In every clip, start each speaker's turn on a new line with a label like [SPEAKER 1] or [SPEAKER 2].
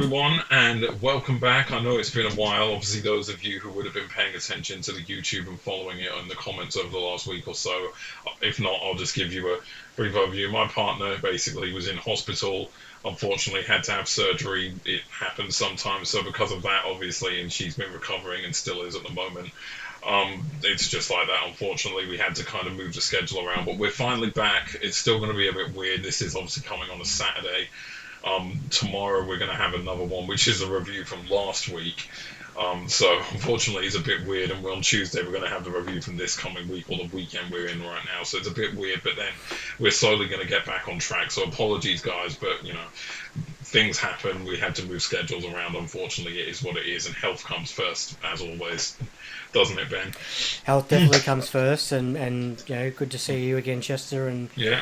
[SPEAKER 1] everyone, and welcome back. I know it's been a while. Obviously, those of you who would have been paying attention to the YouTube and following it in the comments over the last week or so. If not, I'll just give you a brief overview. My partner basically was in hospital. Unfortunately, had to have surgery. It happens sometimes, so because of that, obviously, and she's been recovering and still is at the moment. It's just like that. Unfortunately, we had to kind of move the schedule around, but we're finally back. It's still going to be a bit weird. This is obviously coming on a Saturday. Tomorrow we're going to have another one, which is a review from last week. So unfortunately it's a bit weird, and on Tuesday we're going to have the review from this coming week, or the weekend we're in right now. So it's a bit weird, but then we're slowly going to get back on track. So apologies, guys, but things happen. We had to move schedules around. Unfortunately, it is what it is, and health comes first, as always, doesn't it, Ben?
[SPEAKER 2] Health definitely comes first, and good to see you again, Chester, and
[SPEAKER 1] Yeah.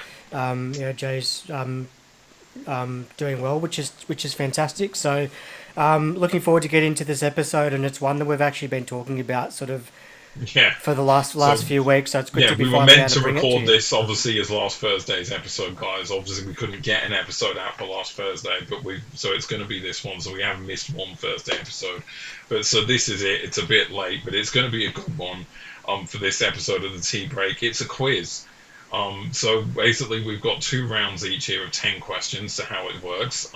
[SPEAKER 2] Jay's doing well, which is fantastic. So, looking forward to getting into this episode, and it's one that we've actually been talking about sort of
[SPEAKER 1] Yeah.
[SPEAKER 2] for the last few weeks. So it's good to be
[SPEAKER 1] We were
[SPEAKER 2] finally
[SPEAKER 1] meant
[SPEAKER 2] able
[SPEAKER 1] to
[SPEAKER 2] bring it to
[SPEAKER 1] record
[SPEAKER 2] you.
[SPEAKER 1] this obviously as last Thursday's episode, guys. Obviously, we couldn't get an episode out for last Thursday, but so it's going to be this one. So we have missed one Thursday episode, but so this is it. It's a bit late, but it's going to be a good one. For this episode of the Tea Break, it's a quiz. So basically, we've got 2 rounds each here of 10 questions to how it works.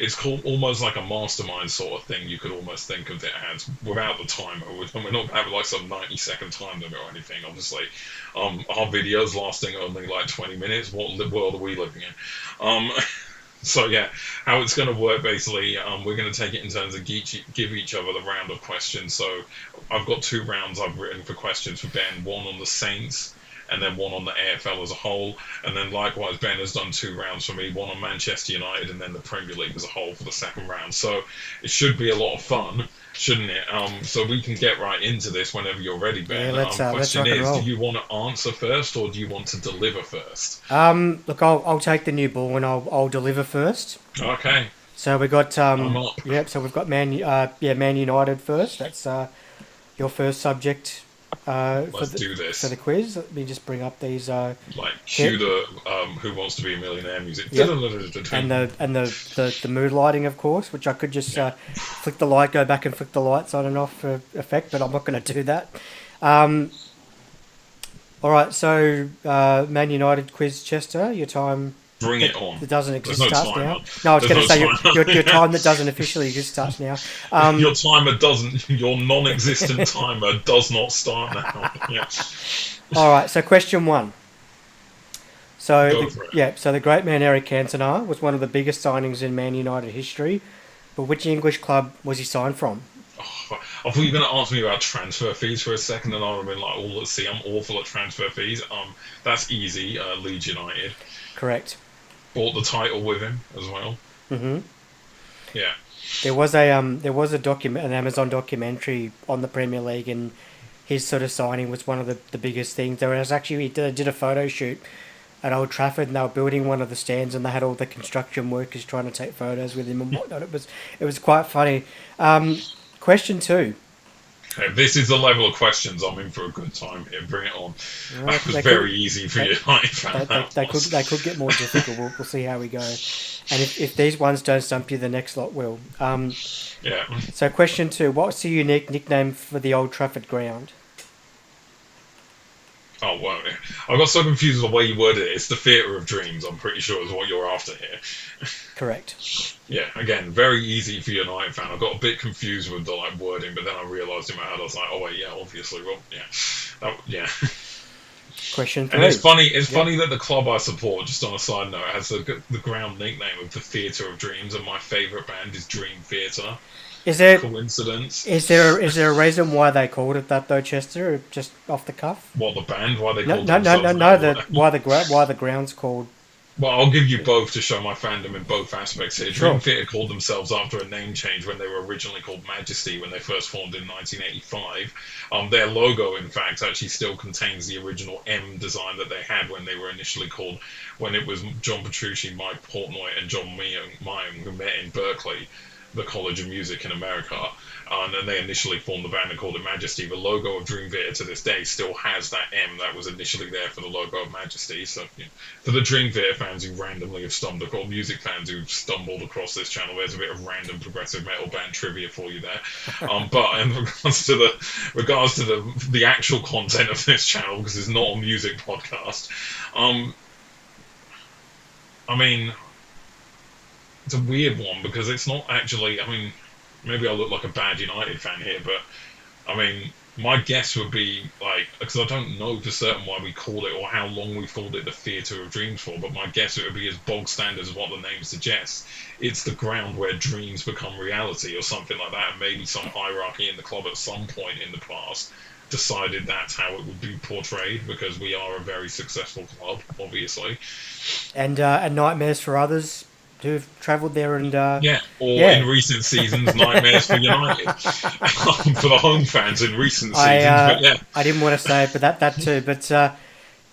[SPEAKER 1] It's called almost like a mastermind sort of thing. You could almost think of it as, without the timer. We're not having like some 90-second time limit or anything, obviously. Our videos lasting only like 20 minutes. What world are we living in? So yeah, how it's going to work basically, we're going to take it in terms of give each other the round of questions. So I've got 2 rounds I've written for questions for Ben, one on the Saints and then one on the AFL as a whole. And then likewise, Ben has done 2 rounds for me, one on Manchester United and then the Premier League as a whole for the second round. So it should be a lot of fun, shouldn't it? So we can get right into this whenever you're ready, Ben.
[SPEAKER 2] Yeah, let's
[SPEAKER 1] Question
[SPEAKER 2] rock and
[SPEAKER 1] is, do
[SPEAKER 2] roll.
[SPEAKER 1] you want to answer first or do you want to deliver first?
[SPEAKER 2] Look, I'll take the new ball and I'll deliver first.
[SPEAKER 1] Okay,
[SPEAKER 2] So we got
[SPEAKER 1] I'm up.
[SPEAKER 2] yep. So we've got Man United first. That's your first subject
[SPEAKER 1] Let's do this.
[SPEAKER 2] for the quiz. Let me just bring up these
[SPEAKER 1] Like cue the Who Wants to Be a Millionaire music.
[SPEAKER 2] Yep. and the mood lighting, of course, which I could just flick the light, go back and flick the lights on and off for effect, but I'm not going to do that. All right, so Man United quiz, Chester. Your time
[SPEAKER 1] Bring it on.
[SPEAKER 2] that doesn't exist
[SPEAKER 1] There's no
[SPEAKER 2] starts
[SPEAKER 1] timer.
[SPEAKER 2] now. No, I was
[SPEAKER 1] There's
[SPEAKER 2] going to
[SPEAKER 1] no
[SPEAKER 2] say
[SPEAKER 1] timer.
[SPEAKER 2] your time that doesn't officially exist starts now.
[SPEAKER 1] Your timer doesn't. Your non-existent timer does not start now. Yeah.
[SPEAKER 2] All right, so question one. So
[SPEAKER 1] Go for it.
[SPEAKER 2] so the great man Eric Cantona was one of the biggest signings in Man United history, but which English club was he signed from?
[SPEAKER 1] Oh, I thought you were going to ask me about transfer fees for a second, and I would have been like, "Oh, let's see, I'm awful at transfer fees." That's easy. Leeds United
[SPEAKER 2] Correct.
[SPEAKER 1] bought the title with him as well.
[SPEAKER 2] hmm
[SPEAKER 1] Yeah.
[SPEAKER 2] There was a document, an Amazon documentary on the Premier League, and his sort of signing was one of the biggest things. There was actually they did a photo shoot at Old Trafford, and they were building one of the stands, and they had all the construction workers trying to take photos with him and whatnot. It was quite funny. Question two.
[SPEAKER 1] Okay, this is the level of questions. I'm in for a good time here. Bring it on.
[SPEAKER 2] Well,
[SPEAKER 1] That was
[SPEAKER 2] they
[SPEAKER 1] very
[SPEAKER 2] could
[SPEAKER 1] easy for
[SPEAKER 2] they,
[SPEAKER 1] you. United fan.
[SPEAKER 2] they could get more difficult. We'll see how we go. And if these ones don't stump you, the next lot will.
[SPEAKER 1] Yeah.
[SPEAKER 2] So question two. What's the unique nickname for the Old Trafford ground?
[SPEAKER 1] Oh, well, I got so confused with the way you worded it. It's the Theatre of Dreams, I'm pretty sure is what you're after here.
[SPEAKER 2] Correct.
[SPEAKER 1] Yeah, again, very easy for your United fan. I got a bit confused with the wording, but then I realised in my head, I was like, oh wait, yeah, obviously, well, yeah. Yeah.
[SPEAKER 2] Question
[SPEAKER 1] And
[SPEAKER 2] three.
[SPEAKER 1] it's funny that the club I support, just on a side note, has the ground nickname of the Theatre of Dreams, and my favourite band is Dream Theatre.
[SPEAKER 2] Is there
[SPEAKER 1] Coincidence?
[SPEAKER 2] is there a reason why they called it that though, Chester? Or just off the cuff?
[SPEAKER 1] What, the band? Why they
[SPEAKER 2] No,
[SPEAKER 1] called
[SPEAKER 2] no, no, no,
[SPEAKER 1] themselves
[SPEAKER 2] no.
[SPEAKER 1] that?
[SPEAKER 2] Why the ground's called?
[SPEAKER 1] Well, I'll give you both to show my fandom in both aspects here.
[SPEAKER 2] Sure.
[SPEAKER 1] Dream Theatre called themselves after a name change when they were originally called Majesty when they first formed in 1985. Their logo, in fact, actually still contains the original M design that they had when they were initially called, when it was John Petrucci, Mike Portnoy, and John Myung who met in Berkeley. the College of Music in America. And then they initially formed the band and called it Majesty. The logo of Dream Theater to this day still has that M that was initially there for the logo of Majesty. So, for the Dream Theater fans who randomly have stumbled across, music fans who've stumbled across this channel, there's a bit of random progressive metal band trivia for you there. But in regards to the actual content of this channel, because it's not a music podcast, I mean, it's a weird one because it's not actually. I mean, maybe I look like a bad United fan here, but I mean, my guess would be because I don't know for certain why we called it or how long we've called it the Theatre of Dreams for, but my guess it would be as bog standard as what the name suggests. It's the ground where dreams become reality or something like that, and maybe some hierarchy in the club at some point in the past decided that's how it would be portrayed because we are a very successful club, obviously.
[SPEAKER 2] And nightmares for others who've travelled there and
[SPEAKER 1] in recent seasons, nightmares for United for the home fans in recent seasons. But yeah,
[SPEAKER 2] I didn't want to say it, but that too. But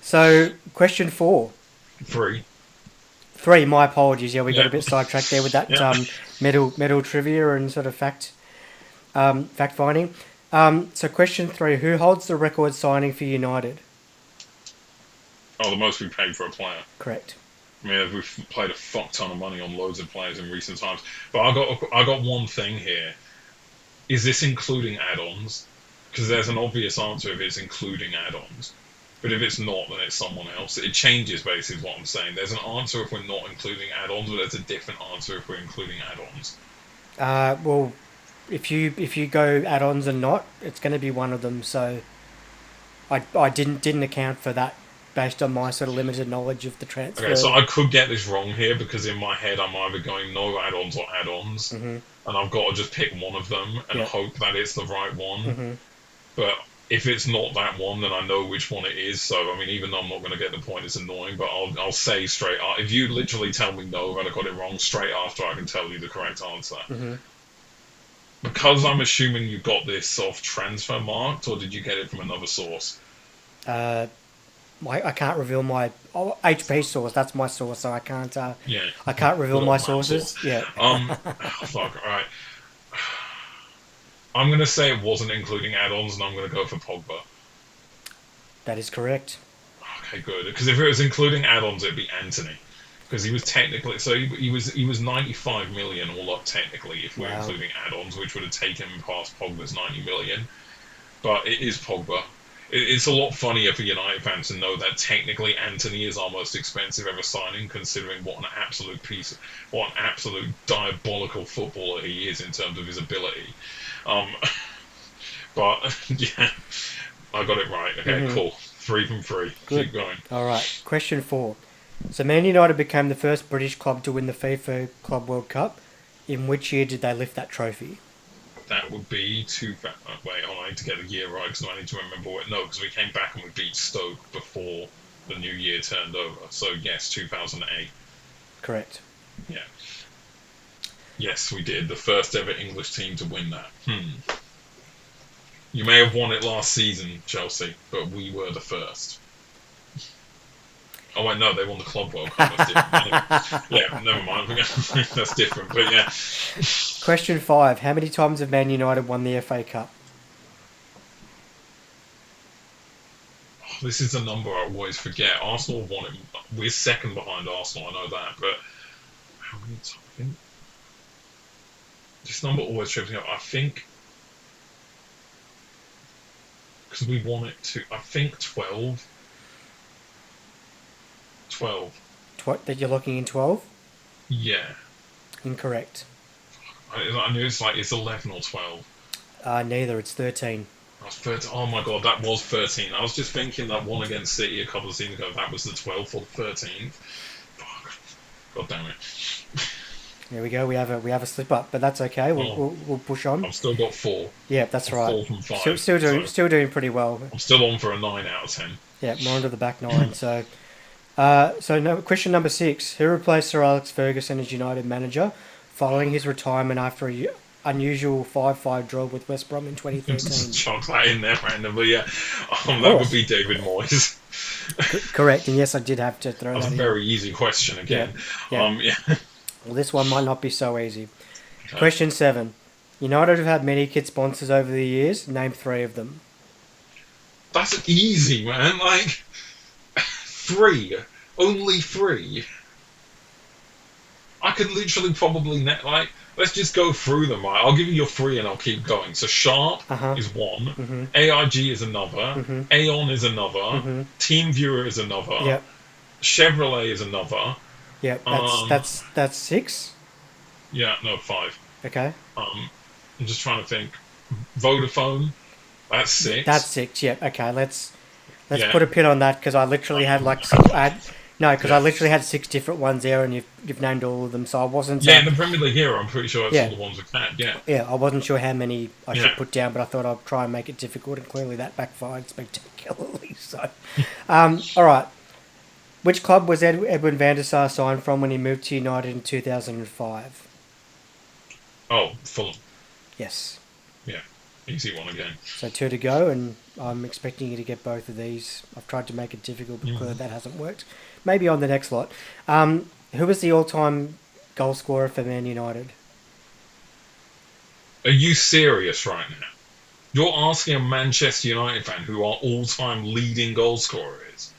[SPEAKER 2] so question 4.
[SPEAKER 1] 3.
[SPEAKER 2] My apologies. Yeah, we got a bit sidetracked there with that metal trivia and sort of fact finding. So question 3: who holds the record signing for United?
[SPEAKER 1] Oh, the most we paid for a player.
[SPEAKER 2] Correct.
[SPEAKER 1] I mean, we've paid a fuck ton of money on loads of players in recent times. But I got one thing here. Is this including add-ons? Because there's an obvious answer if it's including add-ons. But if it's not, then it's someone else. It changes, basically, is what I'm saying. There's an answer if we're not including add-ons, but there's a different answer if we're including add-ons.
[SPEAKER 2] Well, if you go add-ons and not, it's going to be one of them. So I didn't account for that based on my sort of limited knowledge of the transfer.
[SPEAKER 1] Okay, so I could get this wrong here because in my head I'm either going no add-ons or add-ons, and I've got to just pick one of them and hope that it's the right one. But if it's not that one, then I know which one it is. So I mean, even though I'm not going to get the point, it's annoying. But I'll say straight if you literally tell me no that I got it wrong straight after, I can tell you the correct answer. Because I'm assuming you got this off transfer marked, or did you get it from another source?
[SPEAKER 2] I can't reveal my HP source. That's my source, so I can't. I can't reveal my sources.
[SPEAKER 1] Source.
[SPEAKER 2] Yeah.
[SPEAKER 1] Fuck. All right. I'm gonna say it wasn't including add-ons, and I'm gonna go for Pogba.
[SPEAKER 2] That is correct.
[SPEAKER 1] Okay, good. Because if it was including add-ons, it'd be Anthony. Because he was technically he was 95 million all up technically if we're including add-ons, which would have taken him past Pogba's 90 million. But it is Pogba. It's a lot funnier for United fans to know that technically Anthony is our most expensive ever signing, considering what an absolute diabolical footballer he is in terms of his ability. But yeah, I got it right. Okay, cool. 3 from 3.
[SPEAKER 2] Good.
[SPEAKER 1] Keep going.
[SPEAKER 2] All right. Question 4. So Man United became the first British club to win the FIFA Club World Cup. In which year did they lift that trophy?
[SPEAKER 1] That would be wait, I need to get the year right because I need to remember what. No, because we came back and we beat Stoke before the new year turned over. So yes, 2008.
[SPEAKER 2] Correct.
[SPEAKER 1] Yeah. Yes, we did. The first ever English team to win that. You may have won it last season, Chelsea, but we were the first. Oh wait, no, they won the Club World Cup. That's different. Yeah, never mind. That's different, but yeah.
[SPEAKER 2] Question 5. How many times have Man United won the FA Cup?
[SPEAKER 1] This is a number I always forget. Arsenal won it. We're second behind Arsenal, I know that, but how many times? This number always trips me up. I think because we won it I think 12. 12.
[SPEAKER 2] That you're looking in 12?
[SPEAKER 1] Yeah.
[SPEAKER 2] Incorrect.
[SPEAKER 1] I knew it's 11 or 12.
[SPEAKER 2] Neither. It's 13.
[SPEAKER 1] That's 13. Oh my god, that was 13. I was just thinking that one against City a couple of seasons ago, that was the 12th or the 13th. Fuck. God damn it.
[SPEAKER 2] There we go. We have a slip up, but that's okay. We'll push on.
[SPEAKER 1] I've still got 4.
[SPEAKER 2] Yeah, that's right.
[SPEAKER 1] 4 from 5.
[SPEAKER 2] Still doing pretty well.
[SPEAKER 1] I'm still on for a 9 out of 10.
[SPEAKER 2] Yeah, more into the back 9. Question number 6. Who replaced Sir Alex Ferguson as United manager following his retirement after a unusual 5-5 draw with West Brom in 2013?
[SPEAKER 1] Chuck that in there randomly, yeah. That would be David Moyes.
[SPEAKER 2] Correct, and yes, I did have to throw that in.
[SPEAKER 1] That's a very easy question again.
[SPEAKER 2] Yeah. Well, this one might not be so easy.
[SPEAKER 1] Okay.
[SPEAKER 2] Question 7. United have had many kit sponsors over the years. Name 3 of them.
[SPEAKER 1] That's easy, man. Like, three. Only three. I could literally probably like let's just go through them. Right, I'll give you your three and I'll keep going. So Sharp
[SPEAKER 2] Uh huh.
[SPEAKER 1] is one,
[SPEAKER 2] Mhm.
[SPEAKER 1] AIG is another,
[SPEAKER 2] Mhm.
[SPEAKER 1] Aeon is another,
[SPEAKER 2] Mhm.
[SPEAKER 1] TeamViewer is another,
[SPEAKER 2] Yep.
[SPEAKER 1] Chevrolet is another.
[SPEAKER 2] Yep. That's
[SPEAKER 1] Um,
[SPEAKER 2] that's that's 6.
[SPEAKER 1] yeah, no, five.
[SPEAKER 2] Okay.
[SPEAKER 1] I'm just trying to think. Vodafone, that's
[SPEAKER 2] That's
[SPEAKER 1] six.
[SPEAKER 2] 6. Yep. Okay. Let's
[SPEAKER 1] Yeah,
[SPEAKER 2] put a pin on that because I literally had like six. No, because I
[SPEAKER 1] yeah,
[SPEAKER 2] literally had 6 different ones there, and you've named all of them. So I wasn't.
[SPEAKER 1] yeah. In the Premier League here, I'm pretty sure that's all
[SPEAKER 2] Yeah.
[SPEAKER 1] the ones we've had. Yeah,
[SPEAKER 2] Yeah, I wasn't sure how many I
[SPEAKER 1] yeah.
[SPEAKER 2] should put down, but I thought I'd try and make it difficult, and clearly that backfired spectacularly. So, all right. Which club was Edwin van der Sar signed from when he moved to United in 2005?
[SPEAKER 1] Oh, Fulham.
[SPEAKER 2] Yes.
[SPEAKER 1] Yeah, easy one again.
[SPEAKER 2] So 2 to go, and I'm expecting you to get both of these. I've tried to make it difficult, but clearly
[SPEAKER 1] Mhm.
[SPEAKER 2] that hasn't worked. Maybe on the next lot. Who was the all-time goal scorer for Man United?
[SPEAKER 1] Are you serious right now? You're asking a Manchester United fan who our all-time leading goal scorer is.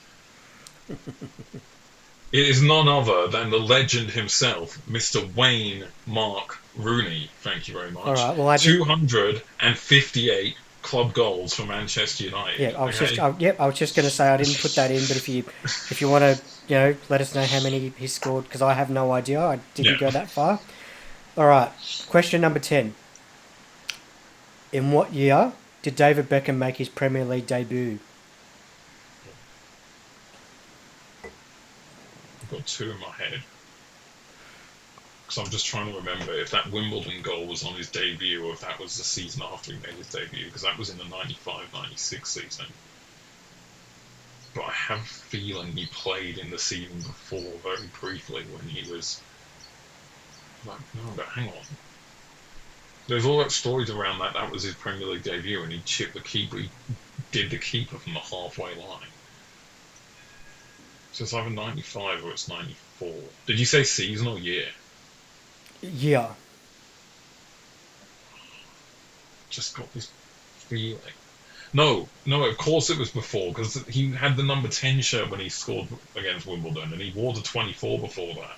[SPEAKER 1] It is none other than the legend himself, Mr. Wayne Mark Rooney. Thank you very
[SPEAKER 2] All
[SPEAKER 1] much.
[SPEAKER 2] right. Well, I did.
[SPEAKER 1] 258 club goals for Manchester
[SPEAKER 2] Yeah,
[SPEAKER 1] United.
[SPEAKER 2] I was just.
[SPEAKER 1] Okay.
[SPEAKER 2] I was just going to say I didn't put that in, but if you want to, let us know how many he scored because I have no idea. I didn't
[SPEAKER 1] Yeah.
[SPEAKER 2] go that far. All right. Question number 10. In what year did David Beckham make his Premier League debut?
[SPEAKER 1] I've got two in my head. Because I'm just trying to remember if that Wimbledon goal was on his debut or if that was the season after he made his debut. Because that was in the 95-96 season. But I have a feeling he played in the season before very briefly when he was. Like, no, but hang on. There's all that stories around that. That was his Premier League debut, and he chipped the keeper. He did the keeper from the halfway line. So it's either 95 or it's 94. Did you say season or year?
[SPEAKER 2] Yeah.
[SPEAKER 1] Just got this feeling. No, no, of course it was before, because he had the number 10 shirt when he scored against Wimbledon, and he wore the 24 before that.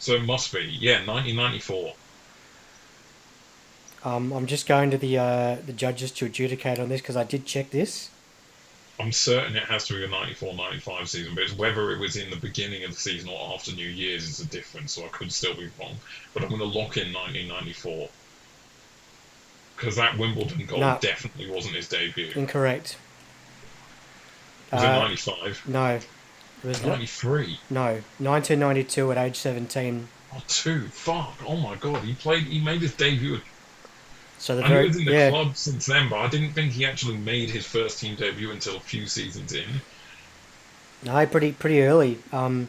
[SPEAKER 1] So it must be, yeah, 1994.
[SPEAKER 2] I'm just going to the judges to adjudicate on this because I did check this.
[SPEAKER 1] I'm certain it has to be a 94-95 season, but it's whether it was in the beginning of the season or after New Year's is a difference, so I could still be wrong. But I'm going to lock in 1994, because that Wimbledon goal
[SPEAKER 2] No,
[SPEAKER 1] definitely wasn't his debut.
[SPEAKER 2] incorrect.
[SPEAKER 1] Was it
[SPEAKER 2] Uh,
[SPEAKER 1] 95?
[SPEAKER 2] no, it was not.
[SPEAKER 1] 93?
[SPEAKER 2] No, 1992 at age 17.
[SPEAKER 1] Oh, two. Fuck. Oh my god. He made his debut.
[SPEAKER 2] So the
[SPEAKER 1] I knew he
[SPEAKER 2] very
[SPEAKER 1] was in the
[SPEAKER 2] yeah.
[SPEAKER 1] club since then, but I didn't think he actually made his first team debut until a few seasons in.
[SPEAKER 2] No, pretty early.
[SPEAKER 1] I've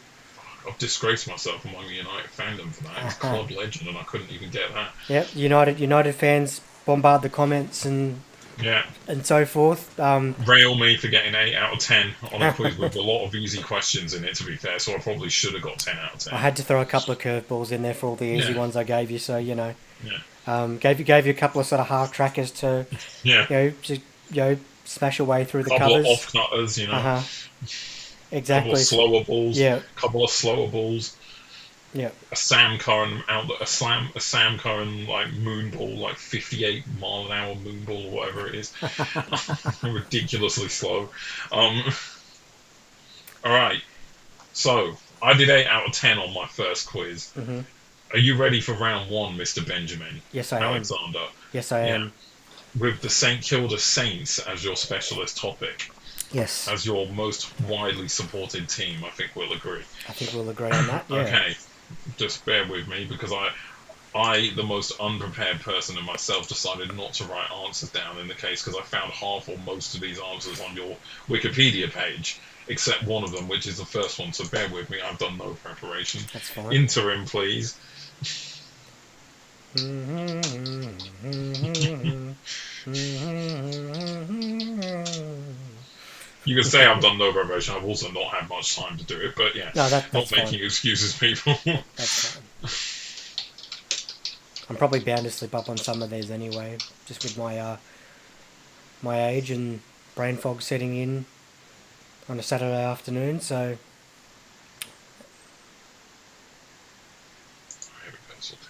[SPEAKER 1] disgraced myself among the United fandom for that. He's club legend, and I couldn't even get that.
[SPEAKER 2] Yep, United fans bombard the comments and
[SPEAKER 1] Yeah.
[SPEAKER 2] so forth.
[SPEAKER 1] Rail me for getting 8 out of 10 on a quiz with a lot of easy questions in it, to be fair, so I probably should have got 10 out of
[SPEAKER 2] I
[SPEAKER 1] 10.
[SPEAKER 2] had to throw a couple of curveballs in there for all the easy
[SPEAKER 1] Yeah.
[SPEAKER 2] ones I gave you. So
[SPEAKER 1] Yeah.
[SPEAKER 2] gave you a couple of sort of half trackers to
[SPEAKER 1] Yeah.
[SPEAKER 2] just smash away through the
[SPEAKER 1] Couple of
[SPEAKER 2] covers.
[SPEAKER 1] off cutters,
[SPEAKER 2] Uh huh.
[SPEAKER 1] Couple of
[SPEAKER 2] Exactly.
[SPEAKER 1] slower balls.
[SPEAKER 2] Yeah.
[SPEAKER 1] Couple of slower balls.
[SPEAKER 2] Yeah.
[SPEAKER 1] A Sam Curran a Sam Curran like moon ball, like 58-mile-an-hour moon ball or whatever it is. Ridiculously slow. Um, all right. So I did 8 out of 10 on my first quiz.
[SPEAKER 2] Mhm.
[SPEAKER 1] Are you ready for round one, Mr. Benjamin
[SPEAKER 2] Yes, I am.
[SPEAKER 1] Alexander?
[SPEAKER 2] Yes, I
[SPEAKER 1] Yeah.
[SPEAKER 2] am.
[SPEAKER 1] With the St Kilda Saints as your specialist topic,
[SPEAKER 2] Yes.
[SPEAKER 1] as your most widely supported team, I think we'll agree.
[SPEAKER 2] I think we'll agree on that. Yeah.
[SPEAKER 1] Okay, just bear with me because I, the most unprepared person in myself, decided not to write answers down in the case because I found half or most of these answers on your Wikipedia page, except one of them, which is the first one. So bear with me. I've done no preparation.
[SPEAKER 2] That's fine.
[SPEAKER 1] Interim, please. You can say I've done no preparation. I've also not had much time to do it, but yeah,
[SPEAKER 2] No, that's
[SPEAKER 1] not
[SPEAKER 2] fine.
[SPEAKER 1] making excuses, people.
[SPEAKER 2] That's fine. probably bound to slip up on some of these anyway, just with my age and brain fog setting in on a Saturday afternoon. So
[SPEAKER 1] I have a pencil too.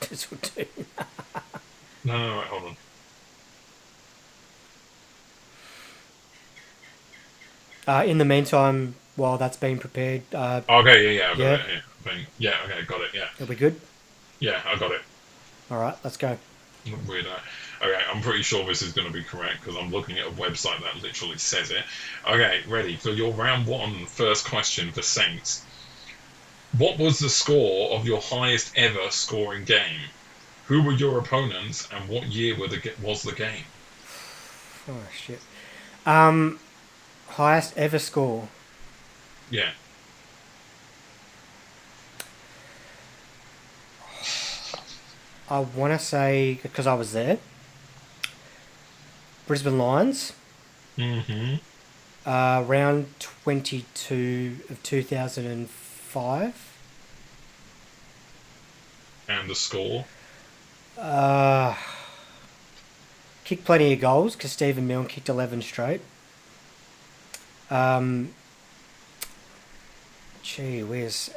[SPEAKER 2] this will do.
[SPEAKER 1] No, wait, hold on.
[SPEAKER 2] In the meantime, while that's being prepared,
[SPEAKER 1] Okay, yeah, I've got
[SPEAKER 2] yeah,
[SPEAKER 1] it. Yeah, okay, got it. Yeah,
[SPEAKER 2] are we good?
[SPEAKER 1] yeah, I got it.
[SPEAKER 2] All right, let's go.
[SPEAKER 1] Weird. Okay, I'm pretty sure this is going to be correct because I'm looking at a website that literally says it. Okay, ready for your round one first question for Saints. What was the score of your highest ever scoring game? Who were your opponents, and what year was the game?
[SPEAKER 2] Oh shit. Highest ever score.
[SPEAKER 1] Yeah.
[SPEAKER 2] I want to say, because I was there, Brisbane Lions,
[SPEAKER 1] Mm-hmm.
[SPEAKER 2] round 22 of 2005.
[SPEAKER 1] And the score?
[SPEAKER 2] Kicked plenty of goals because Stephen Milne kicked 11 straight. Gee whiz.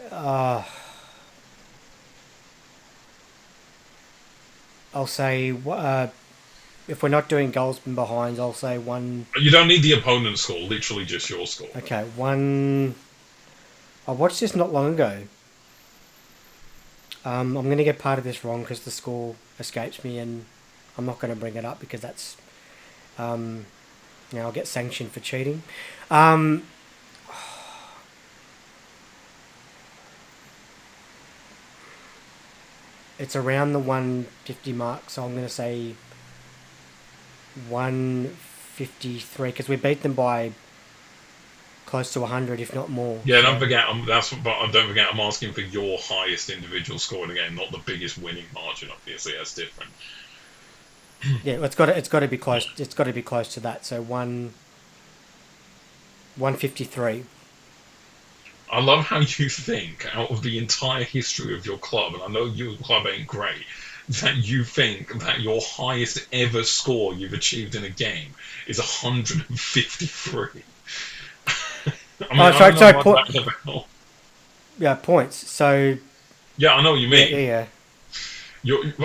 [SPEAKER 2] I'll say, if we're not doing goals and behinds, I'll say one.
[SPEAKER 1] You don't need the opponent's score, literally just your score.
[SPEAKER 2] Okay, one. I watched this not long ago. I'm going to get part of this wrong because the score escapes me, and I'm not going to bring it up because that's. I'll get sanctioned for cheating. It's around the 150 mark, so I'm going to say 153 because we beat them by close to 100, if not more.
[SPEAKER 1] Yeah,
[SPEAKER 2] so.
[SPEAKER 1] don't forget. Don't forget. I'm asking for your highest individual score in the game, not the biggest winning margin. Obviously, that's different.
[SPEAKER 2] Yeah, it's got to be close. It's got to be close to that. So 153.
[SPEAKER 1] I love how you think out of the entire history of your club, and I know your club ain't great, that you think that your highest ever score you've achieved in a game is 153. I mean, I don't know what that's about.
[SPEAKER 2] Yeah, points. So
[SPEAKER 1] Yeah, I know what you mean.
[SPEAKER 2] yeah.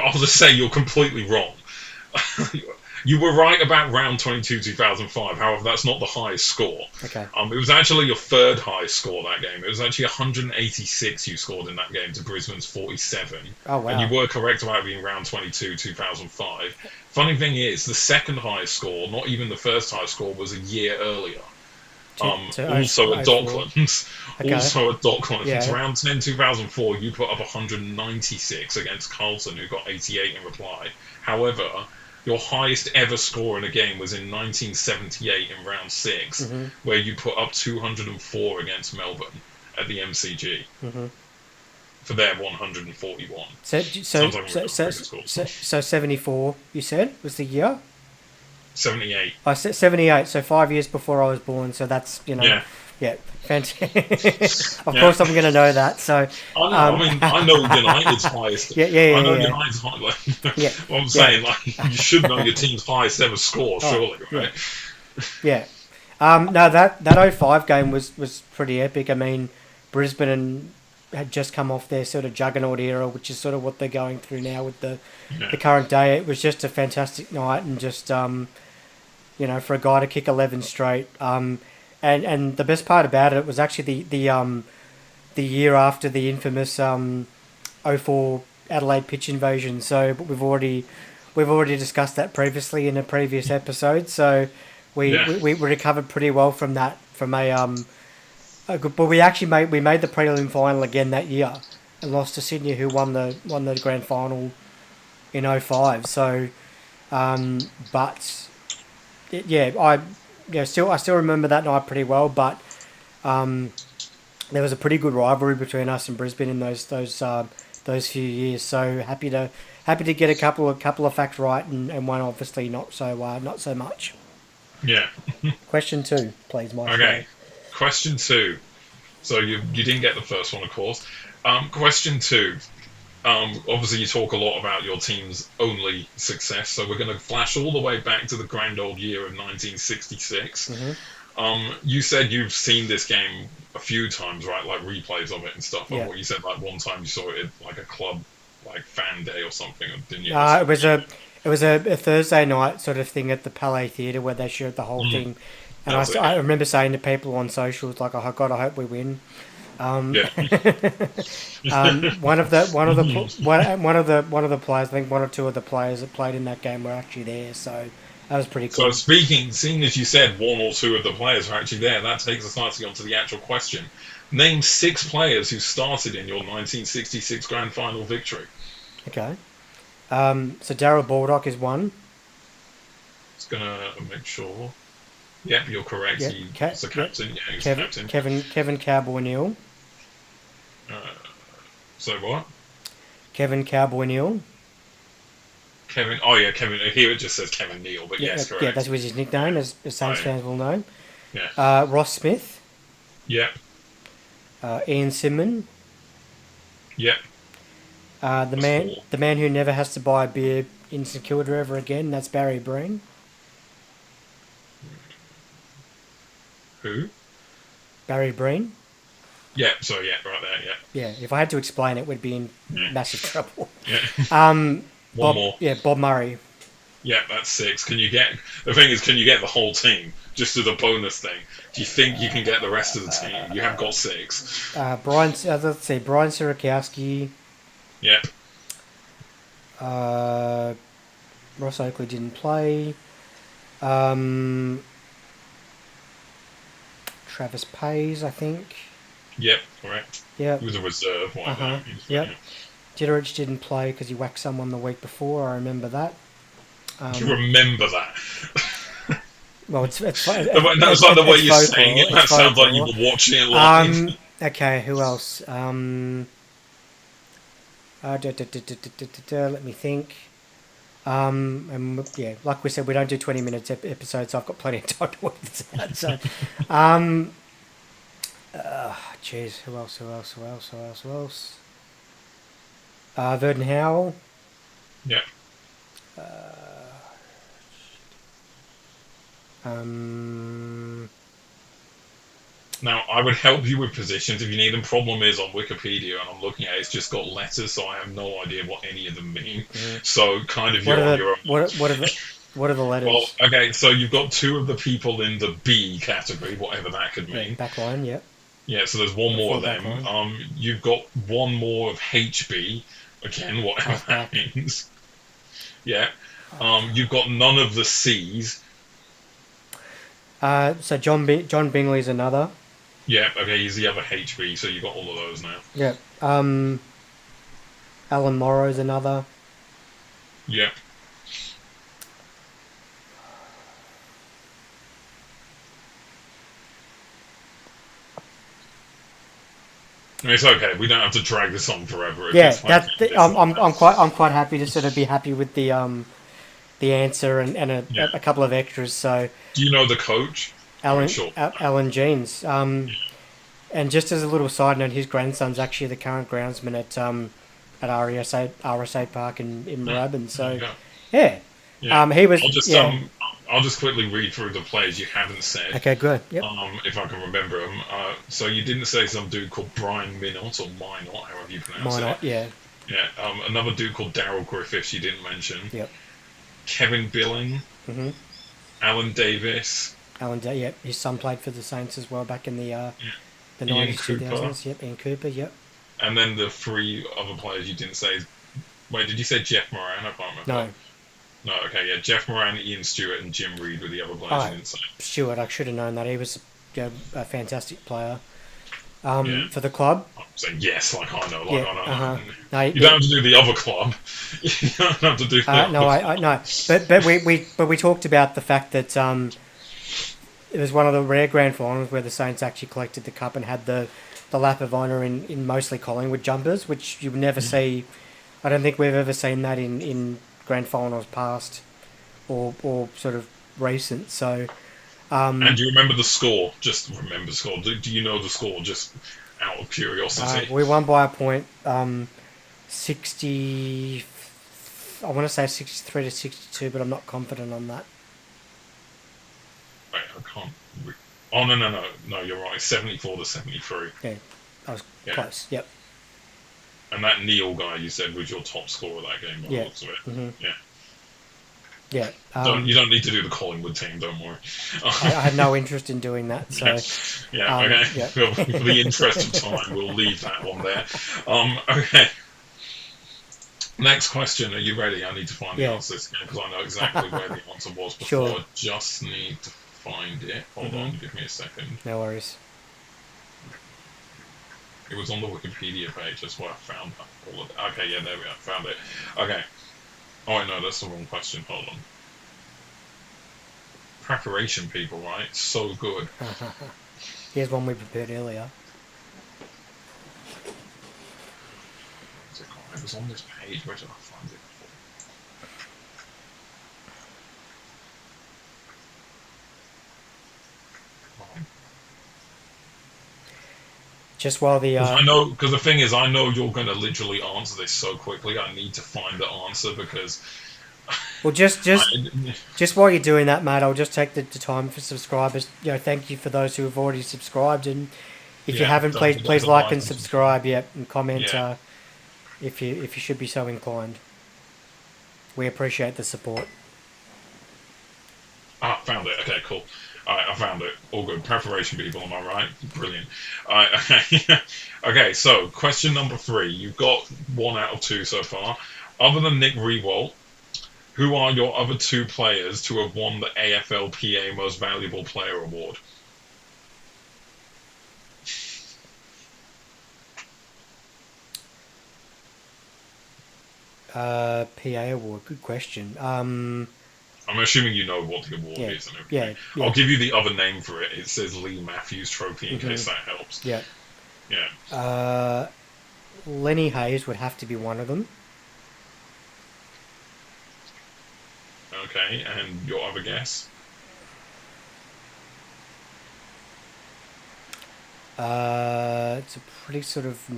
[SPEAKER 1] I'll just say you're completely wrong. You were right about round 22 2005. However, that's not the highest score.
[SPEAKER 2] Okay.
[SPEAKER 1] It was actually your third highest score that game. It was actually 186 you scored in that game to Brisbane's 47.
[SPEAKER 2] Oh wow.
[SPEAKER 1] And you were correct about being round 22 2005. Funny thing is, the second highest score, not even the first highest score, was a year earlier. Also at Docklands.
[SPEAKER 2] Okay.
[SPEAKER 1] Also at Docklands.
[SPEAKER 2] Yeah.
[SPEAKER 1] Round 10 2004, you put up 196 against Carlton, who got 88 in reply. However, your highest ever score in a game was in 1978 in round 6, where you put up 204 against Melbourne at the MCG for their 141.
[SPEAKER 2] So 74, you said, was the year?
[SPEAKER 1] 78.
[SPEAKER 2] I said 78, so 5 years before I was born, so that's,
[SPEAKER 1] Yeah.
[SPEAKER 2] Fantastic. Of course I'm going to know that, so...
[SPEAKER 1] I know United's highest.
[SPEAKER 2] Yeah.
[SPEAKER 1] I know United's highest. What I'm saying, you should know your team's highest ever score, surely, right?
[SPEAKER 2] Yeah. No, that 05 game was pretty epic. I mean, Brisbane had just come off their sort of juggernaut era, which is sort of what they're going through now with the current day. It was just a fantastic night, and just for a guy to kick 11 straight. And the best part about it was actually the year after the infamous 04 Adelaide pitch invasion. So we've already discussed that previously in a previous episode. So we recovered pretty well from that. But we actually made the prelim final again that year and lost to Sydney, who won the grand final in 05. So, I still remember that night pretty well. But there was a pretty good rivalry between us and Brisbane in those few years. So happy to get a couple of facts right, and one obviously not so much.
[SPEAKER 1] Yeah.
[SPEAKER 2] Question 2, please, Mike.
[SPEAKER 1] Okay. Question 2. So you didn't get the first one, of course. Question 2. Obviously, you talk a lot about your team's only success, so we're going to flash all the way back to the grand old year of 1966.
[SPEAKER 2] Hmm.
[SPEAKER 1] You said you've seen this game a few times, right? Like replays of it and stuff. And
[SPEAKER 2] Yeah.
[SPEAKER 1] what you said, like one time you saw it at like a club, like fan day or something, didn't you? Or
[SPEAKER 2] It
[SPEAKER 1] something.
[SPEAKER 2] was a Thursday night sort of thing at the Palais Theatre where they showed the whole
[SPEAKER 1] Mm,
[SPEAKER 2] thing, and
[SPEAKER 1] that was it.
[SPEAKER 2] I remember saying to people on socials like, "Oh God, I hope we win." Um,
[SPEAKER 1] Yeah.
[SPEAKER 2] one of the players, I think one or two of the players that played in that game were actually there, so that was pretty
[SPEAKER 1] So
[SPEAKER 2] cool.
[SPEAKER 1] speaking, seeing as you said, one or two of the players are actually there, that takes us nicely onto the actual question. Name six players who started in your 1966 grand final victory.
[SPEAKER 2] Okay. So Daryl Baldock is one.
[SPEAKER 1] It's gonna make sure. Yep, you're correct.
[SPEAKER 2] Yep.
[SPEAKER 1] He was the
[SPEAKER 2] Yep.
[SPEAKER 1] captain. Yeah, he was the captain.
[SPEAKER 2] Kevin Cowboy Neal.
[SPEAKER 1] Uh, so what?
[SPEAKER 2] Kevin Cowboy Neal.
[SPEAKER 1] Kevin. Oh yeah, Kevin. Here it just says Kevin Neal, but yes,
[SPEAKER 2] Yeah,
[SPEAKER 1] correct.
[SPEAKER 2] that was his nickname, as
[SPEAKER 1] Oh
[SPEAKER 2] Saints
[SPEAKER 1] yeah.
[SPEAKER 2] fans will know.
[SPEAKER 1] Yeah.
[SPEAKER 2] Ross Smith.
[SPEAKER 1] Yep.
[SPEAKER 2] Ian Simon.
[SPEAKER 1] Yep. That's four.
[SPEAKER 2] The man who never has to buy a beer in St Kilda ever again. That's Barry Breen.
[SPEAKER 1] Who?
[SPEAKER 2] Barry Breen.
[SPEAKER 1] Yep. So yeah, right there.
[SPEAKER 2] Yeah, if I had to explain it, we'd be in
[SPEAKER 1] Yeah.
[SPEAKER 2] massive trouble.
[SPEAKER 1] Yeah.
[SPEAKER 2] Um,
[SPEAKER 1] One more.
[SPEAKER 2] Bob Murray.
[SPEAKER 1] Yep, that's six. Can you get the thing is? Can you get the whole team just as a bonus thing? Do you think you can get the rest of the team? You have got six.
[SPEAKER 2] Let's see, Brian Sirakowski.
[SPEAKER 1] Yep.
[SPEAKER 2] Uh, Ross Oakley didn't play. Um, Travis Pays, I think.
[SPEAKER 1] Yep. Correct.
[SPEAKER 2] Yep.
[SPEAKER 1] He was a reserve. Why
[SPEAKER 2] Uh-huh.
[SPEAKER 1] not?
[SPEAKER 2] Yep. Jitterich didn't play because he whacked someone the week before. I remember that.
[SPEAKER 1] Do you remember that?
[SPEAKER 2] Well, it's fine.
[SPEAKER 1] That's like the way you're saying it. That
[SPEAKER 2] It's
[SPEAKER 1] sounds like you
[SPEAKER 2] folklore.
[SPEAKER 1] were watching it live.
[SPEAKER 2] Okay, who else? Let me think. And yeah, like we said, we don't do 20 minutes episodes, so I've got plenty of time to work this out. So, jeez, who else? Verdon Howell.
[SPEAKER 1] Yep.
[SPEAKER 2] Um,
[SPEAKER 1] Now, I would help you with positions if you need them. Problem is, on Wikipedia, and I'm looking at it, it's just got letters, so I have no idea what any of them mean.
[SPEAKER 2] yeah.
[SPEAKER 1] So, kind of,
[SPEAKER 2] What
[SPEAKER 1] you're
[SPEAKER 2] are
[SPEAKER 1] on
[SPEAKER 2] the
[SPEAKER 1] your own.
[SPEAKER 2] what are the letters?
[SPEAKER 1] Well, okay, so you've got two of the people in the B category, whatever that could
[SPEAKER 2] Yeah,
[SPEAKER 1] mean.
[SPEAKER 2] back line, yep.
[SPEAKER 1] Yeah, so there's one
[SPEAKER 2] The
[SPEAKER 1] more
[SPEAKER 2] full
[SPEAKER 1] of
[SPEAKER 2] back
[SPEAKER 1] them.
[SPEAKER 2] line.
[SPEAKER 1] You've got one more of HB, again, whatever
[SPEAKER 2] Halfback.
[SPEAKER 1] that means. Yeah. You've got none of the C's.
[SPEAKER 2] So John Bingley's another.
[SPEAKER 1] Yeah, okay, he's the other HB, so you've got all of those now.
[SPEAKER 2] Yep. Alan Morrow's another.
[SPEAKER 1] Yeah. I mean, it's okay. We don't have to drag this on forever. It
[SPEAKER 2] Yeah,
[SPEAKER 1] gets like
[SPEAKER 2] I'm quite happy to sort of be happy with the answer and
[SPEAKER 1] Yeah.
[SPEAKER 2] a couple of extras. So
[SPEAKER 1] Do you know the coach? I'm sure.
[SPEAKER 2] Alan Jeans. And just as a little side note, his grandson's actually the current groundsman at RSA Park in Moorabbin. So
[SPEAKER 1] Yeah.
[SPEAKER 2] yeah,
[SPEAKER 1] Yeah.
[SPEAKER 2] he was
[SPEAKER 1] I'll just quickly read through the players you haven't said.
[SPEAKER 2] Okay, good. Yep.
[SPEAKER 1] If I can remember them. So you didn't say some dude called Brian Minot or Minot, however you pronounce
[SPEAKER 2] Why
[SPEAKER 1] it.
[SPEAKER 2] not? Yeah.
[SPEAKER 1] Yeah. Another dude called Daryl Griffiths you didn't mention.
[SPEAKER 2] Yep.
[SPEAKER 1] Kevin Billing.
[SPEAKER 2] Mhm.
[SPEAKER 1] Alan Davis.
[SPEAKER 2] Yep. His son played for the Saints as well back in the
[SPEAKER 1] Ian
[SPEAKER 2] 90s,
[SPEAKER 1] Cooper.
[SPEAKER 2] 2000s. Yep. Ian Cooper. Yep.
[SPEAKER 1] And then the three other players you didn't say. Wait, did you say Jeff Moran? I can't remember.
[SPEAKER 2] No.
[SPEAKER 1] No, okay, yeah. Jeff Moran, Ian Stewart, and Jim Reed were the other players you didn't say.
[SPEAKER 2] Stewart. I should have known that. He was a fantastic player
[SPEAKER 1] Yeah.
[SPEAKER 2] for the club.
[SPEAKER 1] I'm saying yes, like I know, like
[SPEAKER 2] Yeah.
[SPEAKER 1] I know.
[SPEAKER 2] Uh-huh. No,
[SPEAKER 1] You don't have to do the other club. You don't have to do the
[SPEAKER 2] no,
[SPEAKER 1] other
[SPEAKER 2] I no, but we talked about the fact that it was one of the rare grand finals where the Saints actually collected the cup and had the lap of honour in mostly Collingwood jumpers, which you would never see. I don't think we've ever seen that in grand finals past or sort of recent. So
[SPEAKER 1] And do you remember the score? Just remember the score. Do you know the score just out of curiosity?
[SPEAKER 2] we won by a point. 60. I want to say 63 to 62, but I'm not confident on that.
[SPEAKER 1] Wait, I can't. Oh no! You're right. 74 to 73.
[SPEAKER 2] Yeah, I was
[SPEAKER 1] Yeah,
[SPEAKER 2] close. Yep.
[SPEAKER 1] and that Neil guy you said was your top scorer of that game by the
[SPEAKER 2] Yeah.
[SPEAKER 1] looks of it.
[SPEAKER 2] hmm
[SPEAKER 1] Yeah.
[SPEAKER 2] Yeah.
[SPEAKER 1] Don't you don't need to do the Collingwood team. Don't worry.
[SPEAKER 2] I had no interest in doing that,
[SPEAKER 1] Yeah,
[SPEAKER 2] so
[SPEAKER 1] yeah, okay.
[SPEAKER 2] yeah.
[SPEAKER 1] For the interest of time, we'll leave that one there. Okay. Next question. Are you ready? I need to find the
[SPEAKER 2] Yeah.
[SPEAKER 1] answer to this again because I know exactly where the answer was before.
[SPEAKER 2] Sure.
[SPEAKER 1] I just need to find it. Hold
[SPEAKER 2] hmm
[SPEAKER 1] on, give me a second.
[SPEAKER 2] No worries.
[SPEAKER 1] It was on the Wikipedia page. That's where I found all of it. Okay, yeah, there we are. Found it. Okay. Oh, no, that's the wrong question. Hold on. Preparation, people, right? So good.
[SPEAKER 2] Here's one we prepared earlier.
[SPEAKER 1] It was on this page. Where did I find it before?
[SPEAKER 2] Just while the
[SPEAKER 1] Because I know, because the thing is, I know you're going to literally answer this so quickly. I need to find the answer because.
[SPEAKER 2] well, just while you're doing that, Matt, I'll just take the time for subscribers. Thank you for those who have already subscribed, and if you
[SPEAKER 1] Yeah,
[SPEAKER 2] haven't,
[SPEAKER 1] don't forget
[SPEAKER 2] please
[SPEAKER 1] to
[SPEAKER 2] like
[SPEAKER 1] like
[SPEAKER 2] and subscribe. Yeah, and comment
[SPEAKER 1] Yeah.
[SPEAKER 2] if you should be so inclined. We appreciate the support.
[SPEAKER 1] Ah, found it. Okay, cool. Alright, I found it. All good. Preparation, people, am I right? Brilliant. Alright, okay. Okay, so question number 3. You've got 1 out of 2 so far. Other than Nick Rewalt, who are your other 2 players to have won the AFLPA Most Valuable Player Award?
[SPEAKER 2] PA award. Good question.
[SPEAKER 1] I'm assuming you know what the award
[SPEAKER 2] Yeah,
[SPEAKER 1] is and everything.
[SPEAKER 2] yeah.
[SPEAKER 1] I'll give you the other name for it. It says Lee Matthews Trophy in
[SPEAKER 2] Mm-hmm.
[SPEAKER 1] case that helps.
[SPEAKER 2] Yeah.
[SPEAKER 1] Yeah.
[SPEAKER 2] Lenny Hayes would have to be one of them.
[SPEAKER 1] Okay, and your other guess?
[SPEAKER 2] It's a pretty sort of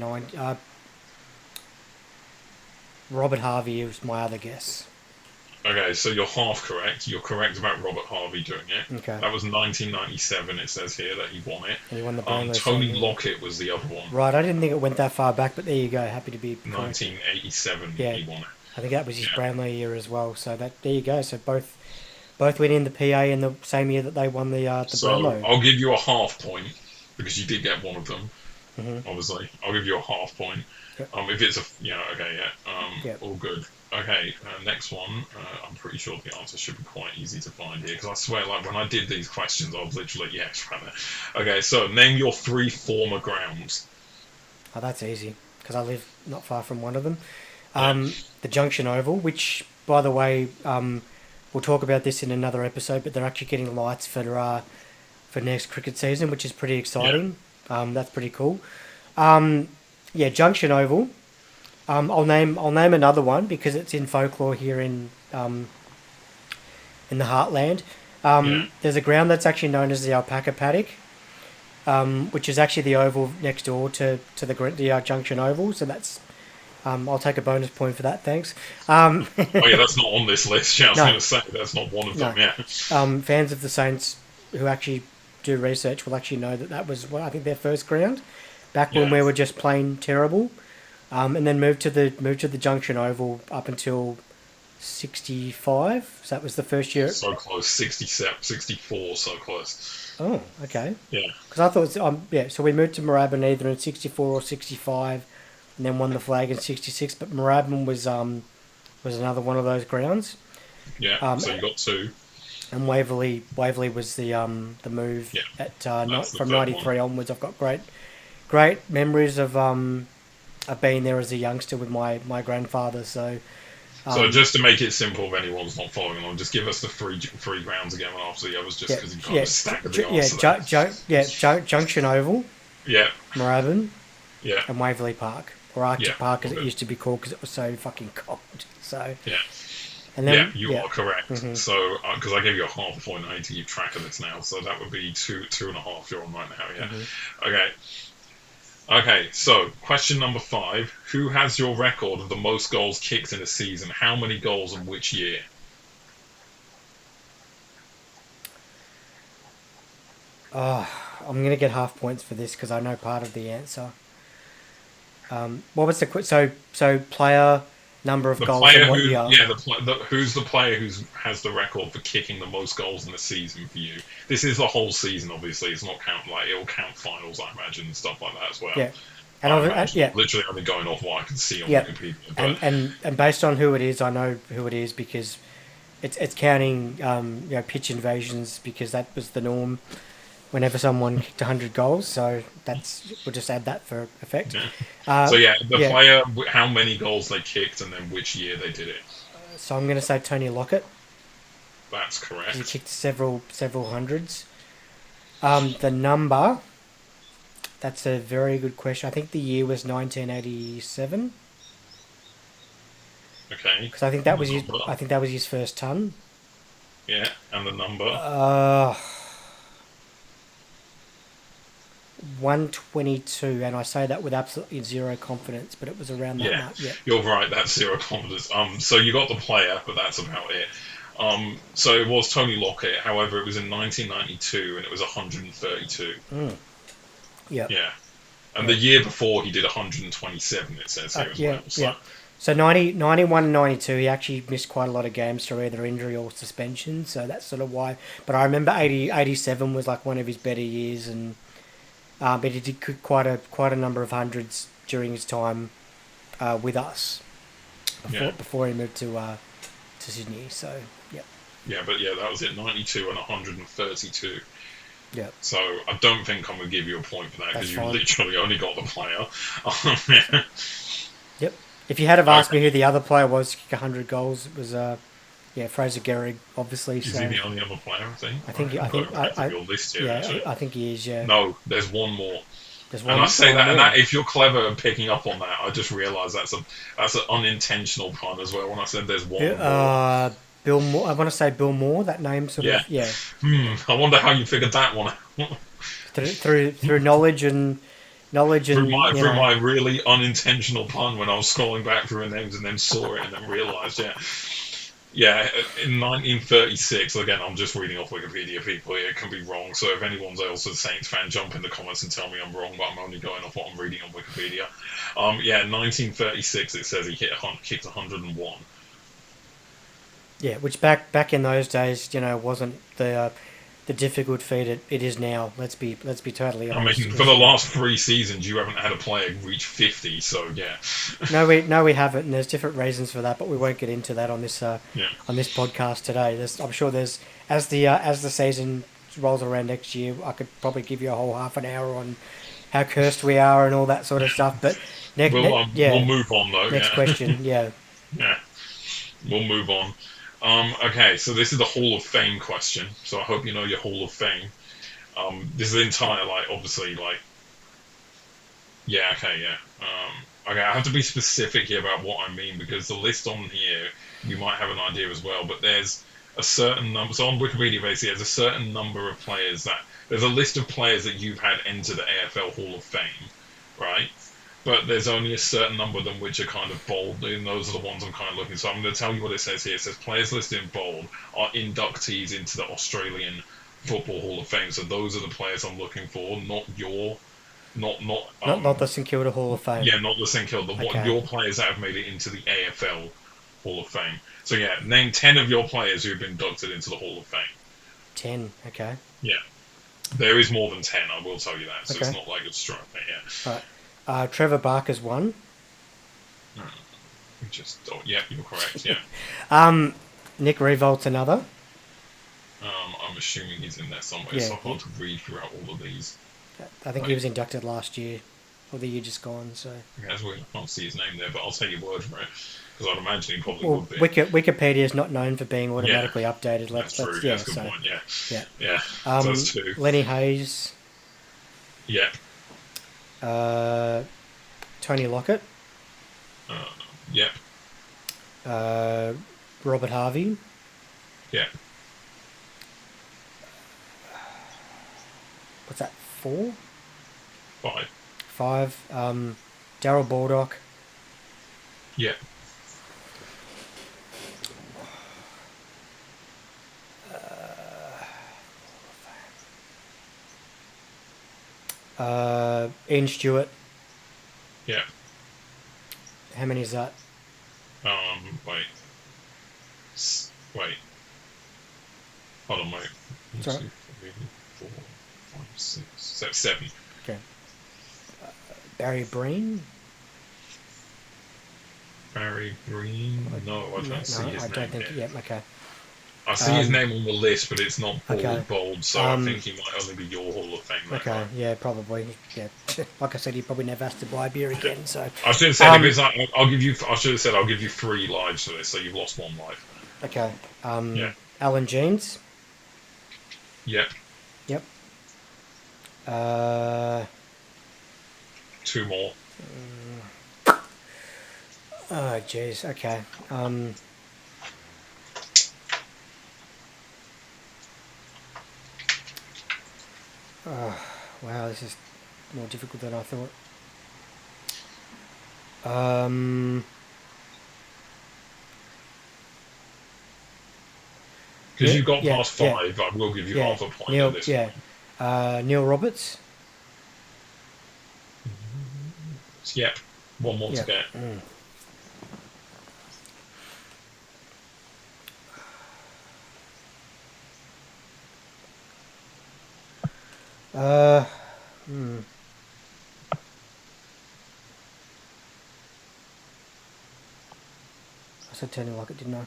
[SPEAKER 2] Robert Harvey is my other guess.
[SPEAKER 1] Okay, so you're half correct. You're correct about Robert Harvey doing it.
[SPEAKER 2] Okay.
[SPEAKER 1] That was 1997, it says here, that he won it.
[SPEAKER 2] He won the Brownlow
[SPEAKER 1] Tony
[SPEAKER 2] Song.
[SPEAKER 1] Lockett was the other one.
[SPEAKER 2] Right, I didn't think it went that far back, but there you go. Happy to be correct.
[SPEAKER 1] 1987,
[SPEAKER 2] Yeah.
[SPEAKER 1] he won it.
[SPEAKER 2] I think that was his
[SPEAKER 1] Yeah.
[SPEAKER 2] Brownlow year as well. So there you go. So both went in the PA in the same year that they won the
[SPEAKER 1] So
[SPEAKER 2] Brownlow.
[SPEAKER 1] I'll give you a half point because you did get one of them.
[SPEAKER 2] Mm-hmm.
[SPEAKER 1] Obviously, I'll give you a half point.
[SPEAKER 2] Yep.
[SPEAKER 1] If it's okay, yeah.
[SPEAKER 2] Yep.
[SPEAKER 1] All good. Okay, next one. I'm pretty sure the answer should be quite easy to find here because I swear, like when I did these questions, I was literally right there. Okay, so name your 3 former grounds.
[SPEAKER 2] Oh, that's easy because I live not far from one of them.
[SPEAKER 1] Yeah.
[SPEAKER 2] The Junction Oval, which, by the way, we'll talk about this in another episode, but they're actually getting lights for next cricket season, which is pretty exciting. Yeah. That's pretty cool. Junction Oval. I'll name another one because it's in folklore here in the Heartland. There's a ground that's actually known as the Alpaca Paddock, which is actually the oval next door to the Junction Oval. So that's I'll take a bonus point for that. Thanks.
[SPEAKER 1] Oh yeah, that's not on this list. Yeah, I was
[SPEAKER 2] No.
[SPEAKER 1] going to say that's not one of them.
[SPEAKER 2] No.
[SPEAKER 1] Yeah.
[SPEAKER 2] Fans of the Saints who actually do research will actually know that was I think their first ground back when we were just plain terrible. And then moved to the Junction Oval up until 65. So that was the first year.
[SPEAKER 1] So close, 67, 64, so close.
[SPEAKER 2] Oh, okay.
[SPEAKER 1] Yeah.
[SPEAKER 2] Because I thought so we moved to Moorabbin either in 64 or 65, and then won the flag in 66. But Moorabbin was another one of those grounds.
[SPEAKER 1] Yeah. So you got 2.
[SPEAKER 2] And Waverley was the move from 93 onwards. I've got great memories of being there as a youngster with my grandfather. So
[SPEAKER 1] just to make it simple, if anyone's not following along, just give us the three grounds again after the others, just because you kind of stack the answer.
[SPEAKER 2] Junction Oval.
[SPEAKER 1] Yeah.
[SPEAKER 2] Moorabbin.
[SPEAKER 1] Yeah.
[SPEAKER 2] And Waverley Park, or Archer Park as it used to be called because it was so fucking cold. So.
[SPEAKER 1] Yeah.
[SPEAKER 2] And then,
[SPEAKER 1] you are correct.
[SPEAKER 2] Mm-hmm.
[SPEAKER 1] So, because I gave you a half a point, I need to keep track of this now. So that would be 2.5 you're on right now. Yeah. Mm-hmm. Okay. Okay, so question number 5. Who has your record of the most goals kicked in a season? How many goals and which year?
[SPEAKER 2] Oh, I'm gonna get half points for this because I know part of the answer. What was so player, number of
[SPEAKER 1] The
[SPEAKER 2] goals, and
[SPEAKER 1] player
[SPEAKER 2] what
[SPEAKER 1] who,
[SPEAKER 2] year?
[SPEAKER 1] yeah, who's the player who has the record for kicking the most goals in a season for you? This is the whole season, obviously. It's not count like it'll count finals, I imagine, and stuff like that as well.
[SPEAKER 2] Yeah, and
[SPEAKER 1] I imagine.
[SPEAKER 2] yeah,
[SPEAKER 1] Literally only going off what I can see on
[SPEAKER 2] yeah,
[SPEAKER 1] Wikipedia, but
[SPEAKER 2] and based on who it is, I know who it is because it's counting pitch invasions because that was the norm whenever someone kicked 100 goals. So that's we'll just add that for effect.
[SPEAKER 1] yeah. So
[SPEAKER 2] Uh,
[SPEAKER 1] yeah, the
[SPEAKER 2] yeah,
[SPEAKER 1] player, how many goals they kicked, and then which year they did it.
[SPEAKER 2] so I'm gonna say Tony Lockett
[SPEAKER 1] That's
[SPEAKER 2] because he
[SPEAKER 1] correct.
[SPEAKER 2] kicked several hundreds. The number. That's a very good question. I think the year was 1987
[SPEAKER 1] Okay,
[SPEAKER 2] because I think that
[SPEAKER 1] and the
[SPEAKER 2] was his.
[SPEAKER 1] number.
[SPEAKER 2] I think that was his first ton.
[SPEAKER 1] Yeah, and the number.
[SPEAKER 2] 122, and I say that with absolutely zero confidence, but it was around that
[SPEAKER 1] Yeah,
[SPEAKER 2] mark. Yeah.
[SPEAKER 1] you're right. That's zero confidence. So you got the player, but that's about it. So it was Tony Lockett. However, it was in 1992, and it was 132.
[SPEAKER 2] Yeah.
[SPEAKER 1] Yeah, and
[SPEAKER 2] Yeah.
[SPEAKER 1] the year before he did 127. It says here as
[SPEAKER 2] Yeah.
[SPEAKER 1] well. So
[SPEAKER 2] Yeah. So 91, 92, he actually missed quite a lot of games through either injury or suspension. So that's sort of why. But I remember 87 was like one of his better years, and but he did quite a number of hundreds during his time with us
[SPEAKER 1] yeah,
[SPEAKER 2] before he moved to Sydney. So yeah,
[SPEAKER 1] yeah, but yeah, that was it. 92 and 132.
[SPEAKER 2] yeah,
[SPEAKER 1] So I don't think I'm gonna give you a point for that
[SPEAKER 2] that's
[SPEAKER 1] because you
[SPEAKER 2] fine.
[SPEAKER 1] literally only got the player.
[SPEAKER 2] That's right.
[SPEAKER 1] Yeah.
[SPEAKER 2] Yep. If you had have asked
[SPEAKER 1] Okay.
[SPEAKER 2] me who the other player was to kick 100 goals, it was yeah, Fraser Gehrig, obviously.
[SPEAKER 1] Is he
[SPEAKER 2] So
[SPEAKER 1] the only other player? I think.
[SPEAKER 2] I think
[SPEAKER 1] Right,
[SPEAKER 2] I
[SPEAKER 1] I'm
[SPEAKER 2] think
[SPEAKER 1] going back to your list here
[SPEAKER 2] yeah,
[SPEAKER 1] actually.
[SPEAKER 2] I think he is. Yeah,
[SPEAKER 1] No, there's one more.
[SPEAKER 2] there's
[SPEAKER 1] And I say
[SPEAKER 2] one
[SPEAKER 1] that, and
[SPEAKER 2] more.
[SPEAKER 1] that if you're clever at picking up on that, I just realised that's an unintentional pun as well. When I said there's
[SPEAKER 2] Bill,
[SPEAKER 1] one more,
[SPEAKER 2] Bill Moore. I want to say Bill Moore. That name sort
[SPEAKER 1] yeah.
[SPEAKER 2] of yeah.
[SPEAKER 1] I wonder how you figured that one out.
[SPEAKER 2] Through knowledge and
[SPEAKER 1] Through my really unintentional pun when I was scrolling back through names and then saw it and then realised, yeah, yeah. In 1936, again, I'm just reading off Wikipedia. People, it can be wrong. So if anyone's also a Saints fan, jump in the comments and tell me I'm wrong. But I'm only going off what I'm reading on Wikipedia. Yeah, 1936. It says he kicked 101.
[SPEAKER 2] yeah. Which back in those days, wasn't the difficult feat it is now. Let's be totally
[SPEAKER 1] I
[SPEAKER 2] honest.
[SPEAKER 1] mean, for the last 3 seasons, you haven't had a player reach 50. So yeah,
[SPEAKER 2] No, we haven't, and there's different reasons for that, but we won't get into that
[SPEAKER 1] yeah.
[SPEAKER 2] on this podcast today. I'm sure there's as the season rolls around next year, I could probably give you a whole half an hour on how cursed we are and all that sort of stuff. But
[SPEAKER 1] We'll
[SPEAKER 2] yeah,
[SPEAKER 1] move on though.
[SPEAKER 2] next
[SPEAKER 1] Yeah,
[SPEAKER 2] question, yeah,
[SPEAKER 1] yeah. We'll move on. Okay, so this is the Hall of Fame question. So I hope you know your Hall of Fame. This is the entire, like, obviously, like, yeah, okay, yeah. Okay, I have to be specific here about what I mean because the list on here, you might have an idea as well, but there's a certain number. So on Wikipedia, basically, there's a certain number of players that there's a list of players that you've had enter the AFL Hall of Fame, right? But there's only a certain number of them which are kind of bold, and those are the ones I'm kind of looking. So I'm going to tell you what it says here. It says players listed in bold are inductees into the Australian Football Hall of Fame. So those are the players I'm looking for, not your, not
[SPEAKER 2] not the St Kilda Hall of Fame.
[SPEAKER 1] yeah, not the St Kilda. What
[SPEAKER 2] Okay,
[SPEAKER 1] your players that have made it into the AFL Hall of Fame. So yeah, name 10 of your players who have been inducted into the Hall of Fame.
[SPEAKER 2] 10. Okay,
[SPEAKER 1] Yeah, there is more than 10. I will tell you that. So it's
[SPEAKER 2] okay,
[SPEAKER 1] not like it's strong. Yeah.
[SPEAKER 2] all right. Trevor Barker's one.
[SPEAKER 1] Just yeah, you're correct. Yeah.
[SPEAKER 2] Nick Revolt's another.
[SPEAKER 1] I'm assuming he's in there somewhere,
[SPEAKER 2] Yeah,
[SPEAKER 1] so I've got to read throughout all of these.
[SPEAKER 2] I think he
[SPEAKER 1] Like,
[SPEAKER 2] was inducted last year, or the year just gone. So,
[SPEAKER 1] okay, that's weird. I can't see his name there, but I'll take your word for it because I'd imagine he probably
[SPEAKER 2] well,
[SPEAKER 1] would be.
[SPEAKER 2] Wikipedia is not known for being
[SPEAKER 1] Yeah,
[SPEAKER 2] automatically updated.
[SPEAKER 1] that's true.
[SPEAKER 2] Yeah.
[SPEAKER 1] That's a good
[SPEAKER 2] So
[SPEAKER 1] point. Yeah,
[SPEAKER 2] yeah.
[SPEAKER 1] yeah. So that's two.
[SPEAKER 2] Lenny Hayes,
[SPEAKER 1] Yeah,
[SPEAKER 2] uh, Tony Lockett,
[SPEAKER 1] uh, yep,
[SPEAKER 2] uh, Robert Harvey,
[SPEAKER 1] yeah.
[SPEAKER 2] what's that? Four,
[SPEAKER 1] 5.
[SPEAKER 2] 5. Daryl Baldock.
[SPEAKER 1] Yeah.
[SPEAKER 2] Ian Stewart.
[SPEAKER 1] Yeah.
[SPEAKER 2] How many is that?
[SPEAKER 1] Wait. Wait. Hold on, wait. One,
[SPEAKER 2] Sorry.
[SPEAKER 1] 2, 3, 4, 5, 6, 7. 7.
[SPEAKER 2] Okay. Barry Breen?
[SPEAKER 1] Barry Green? No, I don't see
[SPEAKER 2] I
[SPEAKER 1] his
[SPEAKER 2] don't
[SPEAKER 1] name
[SPEAKER 2] think.
[SPEAKER 1] here.
[SPEAKER 2] Yeah, okay.
[SPEAKER 1] I see his name on the list, but it's not
[SPEAKER 2] Okay.
[SPEAKER 1] bold, so I think he might only be your Hall of Fame member.
[SPEAKER 2] Okay, yeah, probably. Yeah. Like I said, he probably never has to buy beer again, so.
[SPEAKER 1] I should have said if it's like, I'll give you. I should have said I'll give you 3 lives for this, so you've lost 1 life.
[SPEAKER 2] Okay.
[SPEAKER 1] Yeah.
[SPEAKER 2] Alan Jeans.
[SPEAKER 1] Yep.
[SPEAKER 2] Yep.
[SPEAKER 1] 2 more.
[SPEAKER 2] Oh, jeez. Okay. Wow, this is more difficult than I thought.
[SPEAKER 1] Because you've got
[SPEAKER 2] yeah,
[SPEAKER 1] past 5, I will give you half a point at this point.
[SPEAKER 2] Neil Roberts.
[SPEAKER 1] Yep. 1 more to get.
[SPEAKER 2] I said turning like it, didn't I?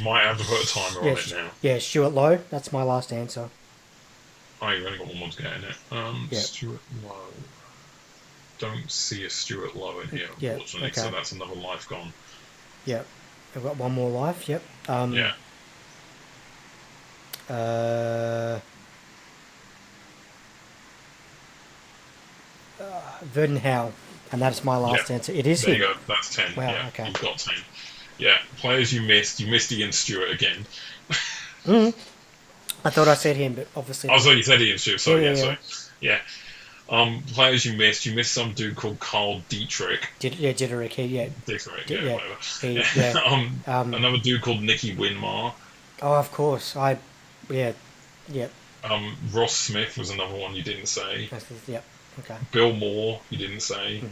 [SPEAKER 1] Might have to put a timer on it now.
[SPEAKER 2] Yeah, Stuart Lowe. That's my last answer.
[SPEAKER 1] Oh, you've only got 1 more to get in it. Stuart Lowe. Don't see a Stuart Lowe in here, unfortunately, so that's another life gone.
[SPEAKER 2] Yep. I've got 1 more life, yep.
[SPEAKER 1] Yeah.
[SPEAKER 2] Vernon Howe, and that's my last answer. It is
[SPEAKER 1] there
[SPEAKER 2] him.
[SPEAKER 1] You go. That's 10.
[SPEAKER 2] Wow,
[SPEAKER 1] yeah,
[SPEAKER 2] okay.
[SPEAKER 1] You've got 10. Yeah, players you missed Ian Stewart again.
[SPEAKER 2] I thought I said him, but obviously.
[SPEAKER 1] Oh, so you said Ian Stewart. Sorry,
[SPEAKER 2] yeah.
[SPEAKER 1] Players you missed some dude called Carl Dietrich.
[SPEAKER 2] Dietrich,
[SPEAKER 1] whatever. Another dude called Nicky Winmar.
[SPEAKER 2] Oh, of course.
[SPEAKER 1] Ross Smith was another one you didn't say.
[SPEAKER 2] Yep. Okay.
[SPEAKER 1] Bill Moore, you didn't say.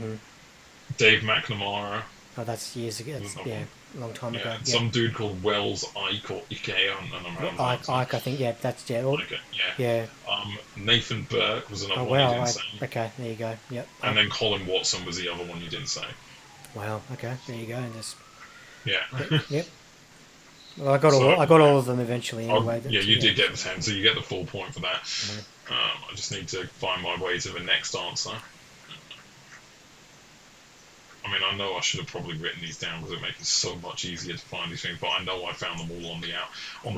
[SPEAKER 1] Dave McNamara.
[SPEAKER 2] Oh, that's years ago. A long time ago.
[SPEAKER 1] Some dude called Wells Ike or Ike,
[SPEAKER 2] Ike, I think. Yeah, that's
[SPEAKER 1] Nathan Burke was another one you didn't say.
[SPEAKER 2] Okay, there you go. Yep.
[SPEAKER 1] And then Colin Watson was the other one you didn't say.
[SPEAKER 2] Wow. Okay, there you go.
[SPEAKER 1] Yep.
[SPEAKER 2] Well, I got all of them eventually. Anyway.
[SPEAKER 1] You did get the 10, so you get the full point for that. I just need to find my way to the next answer. I mean, I know I should have probably written these down because it makes it so much easier to find these things, but I know I found them all on the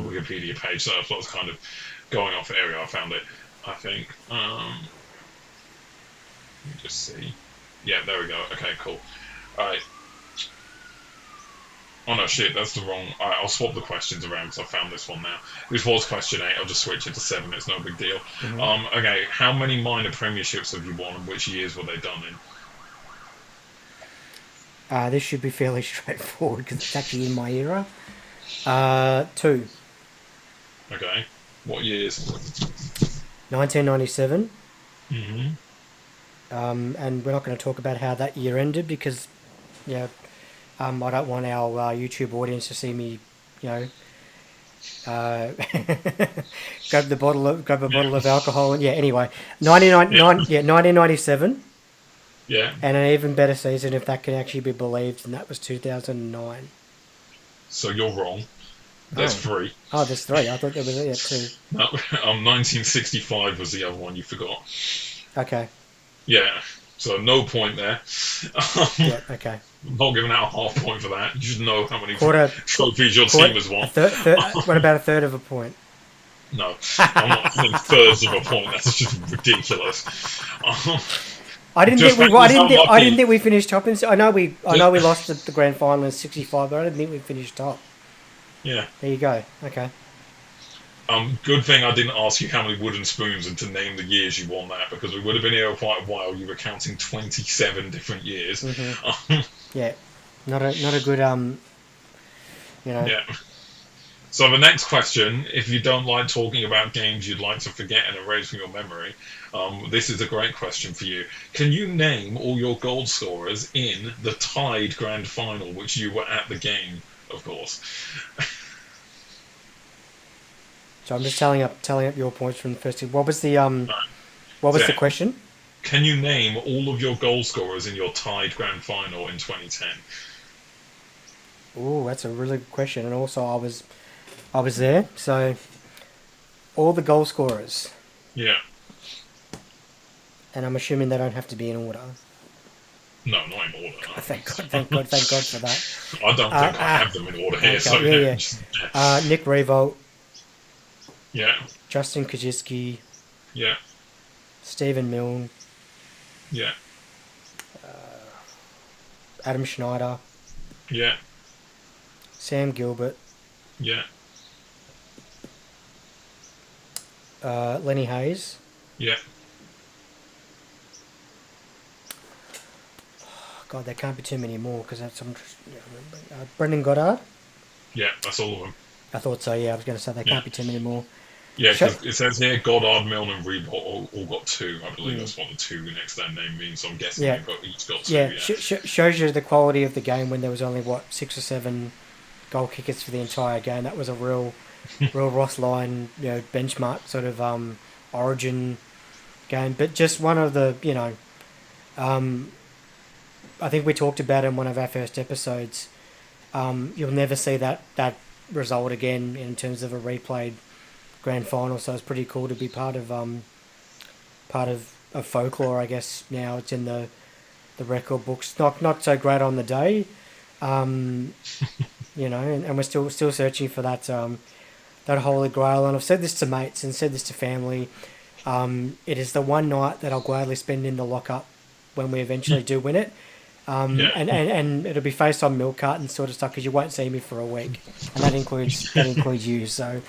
[SPEAKER 1] Wikipedia page, so I was kind of going off area. I found it, I think. Let me just see. Yeah, there we go. Okay, cool. Alright. Oh no, shit, that's the wrong... Alright, I'll swap the questions around because I found this one now. This was question 8, I'll just switch it to 7, it's no big deal. Okay, how many minor premierships have you won and which years were they done in?
[SPEAKER 2] This should be fairly straightforward because it's actually in my era. 2.
[SPEAKER 1] Okay. What years?
[SPEAKER 2] 1997. And we're not going to talk about how that year ended because, I don't want our YouTube audience to see me, grab a bottle of alcohol and anyway, 1997.
[SPEAKER 1] Yeah.
[SPEAKER 2] And an even better season, if that can actually be believed, and that was 2009.
[SPEAKER 1] So you're wrong. There's 3.
[SPEAKER 2] Oh, there's 3. I thought there was 2.
[SPEAKER 1] No, 1965 was the other one you forgot.
[SPEAKER 2] Okay.
[SPEAKER 1] Yeah. So no point there.
[SPEAKER 2] Okay.
[SPEAKER 1] I'm not giving out a half point for that. You should know how many trophies your team has won.
[SPEAKER 2] What about a third of a point?
[SPEAKER 1] No, I'm not giving thirds of a point. That's just ridiculous.
[SPEAKER 2] I didn't think we finished top. I know we lost the grand final in '65, but I didn't think we finished top.
[SPEAKER 1] Yeah.
[SPEAKER 2] There you go. Okay.
[SPEAKER 1] Good thing I didn't ask you how many wooden spoons and to name the years you won that, because we would have been here quite a while. You were counting 27 different years.
[SPEAKER 2] Hmm.
[SPEAKER 1] Um,
[SPEAKER 2] Yeah. Not a good you know.
[SPEAKER 1] yeah. So the next question, if you don't like talking about games you'd like to forget and erase from your memory, this is a great question for you. Can you name all your goal scorers in the tied grand final, which you were at the game, of course?
[SPEAKER 2] So I'm just telling up your points from the first team. What
[SPEAKER 1] So
[SPEAKER 2] was the
[SPEAKER 1] yeah,
[SPEAKER 2] question?
[SPEAKER 1] can you name all of your goal scorers in your tied grand final in 2010?
[SPEAKER 2] Oh, that's a really good question. And also, I was there, so all the goal scorers,
[SPEAKER 1] Yeah.
[SPEAKER 2] and I'm assuming they don't have to be in order.
[SPEAKER 1] No, not in order.
[SPEAKER 2] Thank God, thank God, thank God for that.
[SPEAKER 1] I don't
[SPEAKER 2] Uh,
[SPEAKER 1] think I
[SPEAKER 2] uh,
[SPEAKER 1] have them in order here, so
[SPEAKER 2] okay, yeah,
[SPEAKER 1] yeah.
[SPEAKER 2] yeah. Nick Revolt,
[SPEAKER 1] Yeah,
[SPEAKER 2] Justin Kajiski,
[SPEAKER 1] yeah,
[SPEAKER 2] Stephen Milne,
[SPEAKER 1] yeah,
[SPEAKER 2] Adam Schneider,
[SPEAKER 1] yeah,
[SPEAKER 2] Sam Gilbert,
[SPEAKER 1] yeah,
[SPEAKER 2] Lenny Hayes.
[SPEAKER 1] yeah,
[SPEAKER 2] Oh, God, there can't be too many more because that's some. Brendan Goddard.
[SPEAKER 1] yeah. That's all of them.
[SPEAKER 2] I thought so. Yeah, I was going to say there
[SPEAKER 1] Yeah,
[SPEAKER 2] can't be too many more.
[SPEAKER 1] yeah,
[SPEAKER 2] Sh-
[SPEAKER 1] because it says here Goddard, Milne, and Reebok all got two. I believe
[SPEAKER 2] mm,
[SPEAKER 1] that's what the two next to their name means. So I'm guessing
[SPEAKER 2] yeah,
[SPEAKER 1] they've got each got two.
[SPEAKER 2] yeah.
[SPEAKER 1] Yeah,
[SPEAKER 2] Shows you the quality of the game when there was only what 6 or 7 goal kickers for the entire game. That was a real Ross line, benchmark sort of origin game. But just one of the, um, I think we talked about in one of our first episodes. You'll never see that result again in terms of a replayed grand final. So it's pretty cool to be part of folklore. I guess now it's in the record books. Not so great on the day, um, and we're still searching for that holy grail. And I've said this to mates and said this to family. It is the one night that I'll gladly spend in the lockup when we eventually do win it.
[SPEAKER 1] yeah.
[SPEAKER 2] And it'll be faced on milk cartons sort of stuff because you won't see me for a week, and that includes you. So,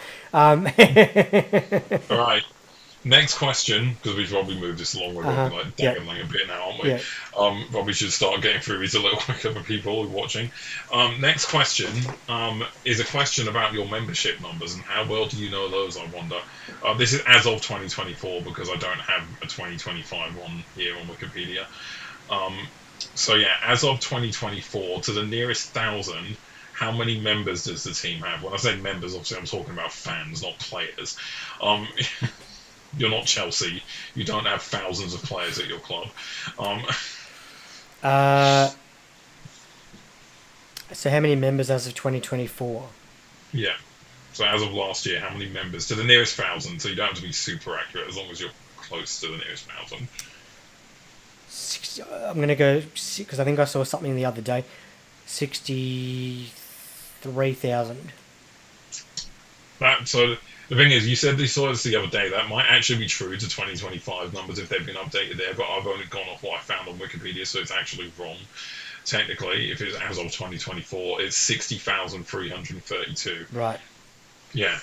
[SPEAKER 1] All right. Next question, because we've probably moved this along. We're
[SPEAKER 2] uh-huh,
[SPEAKER 1] going like
[SPEAKER 2] yeah,
[SPEAKER 1] daggering a bit now, aren't we?
[SPEAKER 2] yeah.
[SPEAKER 1] Probably should start getting through these a little quicker for people who are watching. Next question is a question about your membership numbers and how well do you know those, I wonder. This is as of 2024 because I don't have a 2025 one here on Wikipedia. Um, so yeah, as of 2024, to the nearest thousand, how many members does the team have? When I say members, obviously I'm talking about fans, not players. Um, you're not Chelsea. You don't have thousands of players at your club. Um,
[SPEAKER 2] Uh, so how many members as of 2024?
[SPEAKER 1] yeah. So as of last year, how many members to the nearest thousand? So you don't have to be super accurate as long as you're close to the nearest thousand.
[SPEAKER 2] I'm gonna go because I think I saw something the other day. 63,000.
[SPEAKER 1] So the thing is, you said you saw this the other day. That might actually be true to 2025 numbers if they've been updated there, but I've only gone off what I found on Wikipedia, so it's actually wrong. Technically, if it's as of 2024, it's 60,332.
[SPEAKER 2] Right.
[SPEAKER 1] Yeah.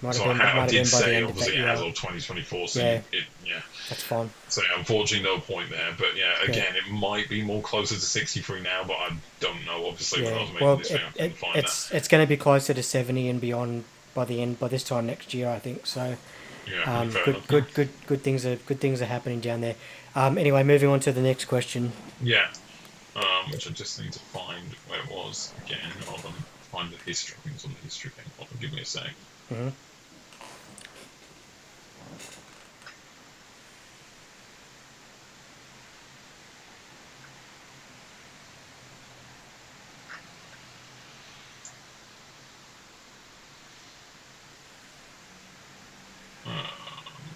[SPEAKER 2] Might have
[SPEAKER 1] So
[SPEAKER 2] been. Might
[SPEAKER 1] I
[SPEAKER 2] have
[SPEAKER 1] did
[SPEAKER 2] been by the
[SPEAKER 1] say
[SPEAKER 2] end of that
[SPEAKER 1] obviously
[SPEAKER 2] year.
[SPEAKER 1] as of 2024. So
[SPEAKER 2] Yeah,
[SPEAKER 1] yeah.
[SPEAKER 2] that's fine.
[SPEAKER 1] So unfortunately, no point there. But yeah,
[SPEAKER 2] Yeah.
[SPEAKER 1] again, it might be more closer to 63 now, but I don't know. Obviously, when I
[SPEAKER 2] Yeah.
[SPEAKER 1] was making
[SPEAKER 2] Well,
[SPEAKER 1] this thing, I couldn't find that.
[SPEAKER 2] it's going to be closer to 70 and beyond by this time next year, I think. So,
[SPEAKER 1] Yeah, fair
[SPEAKER 2] good
[SPEAKER 1] enough.
[SPEAKER 2] good good good things are happening down there. Anyway, moving on to the next question.
[SPEAKER 1] Yeah, which I just need to find where it was again. Hold on, find the history. I think it's on the history thing. Hold on, give me a sec.
[SPEAKER 2] Hmm.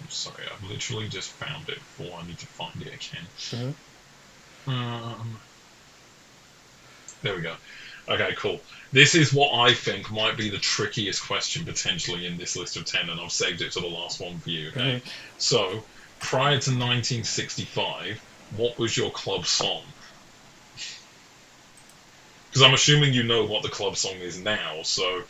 [SPEAKER 1] Sorry, I've literally just found it before I need to find it again.
[SPEAKER 2] Hmm.
[SPEAKER 1] Um, there we go. Okay, cool. This is what I think might be the trickiest question potentially in this list of 10, and I've saved it to the last one for you,
[SPEAKER 2] Hmm.
[SPEAKER 1] okay? So, prior to 1965, what was your club song? Because I'm assuming you know what the club song is now, so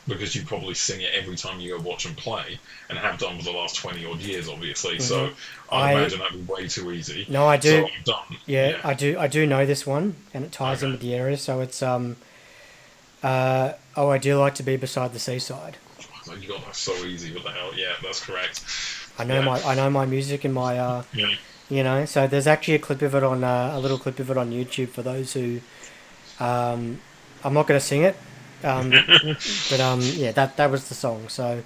[SPEAKER 1] because you probably sing it every time you go watch and play, and have done for the last 20 odd years, obviously.
[SPEAKER 2] Hmm.
[SPEAKER 1] So I'd
[SPEAKER 2] I
[SPEAKER 1] imagine that'd be way too easy.
[SPEAKER 2] no, I
[SPEAKER 1] So
[SPEAKER 2] do.
[SPEAKER 1] I'm done.
[SPEAKER 2] Yeah,
[SPEAKER 1] Yeah.
[SPEAKER 2] I do know this one, and it ties in
[SPEAKER 1] Okay.
[SPEAKER 2] with the area. So it's oh, I do like to be beside the seaside.
[SPEAKER 1] You got that so easy. What the hell? Yeah, that's correct. Yeah.
[SPEAKER 2] I know my music and my
[SPEAKER 1] Yeah.
[SPEAKER 2] you know. So there's actually a clip of it on a little clip of it on YouTube for those who I'm not going to sing it, um, but yeah, that was the song. So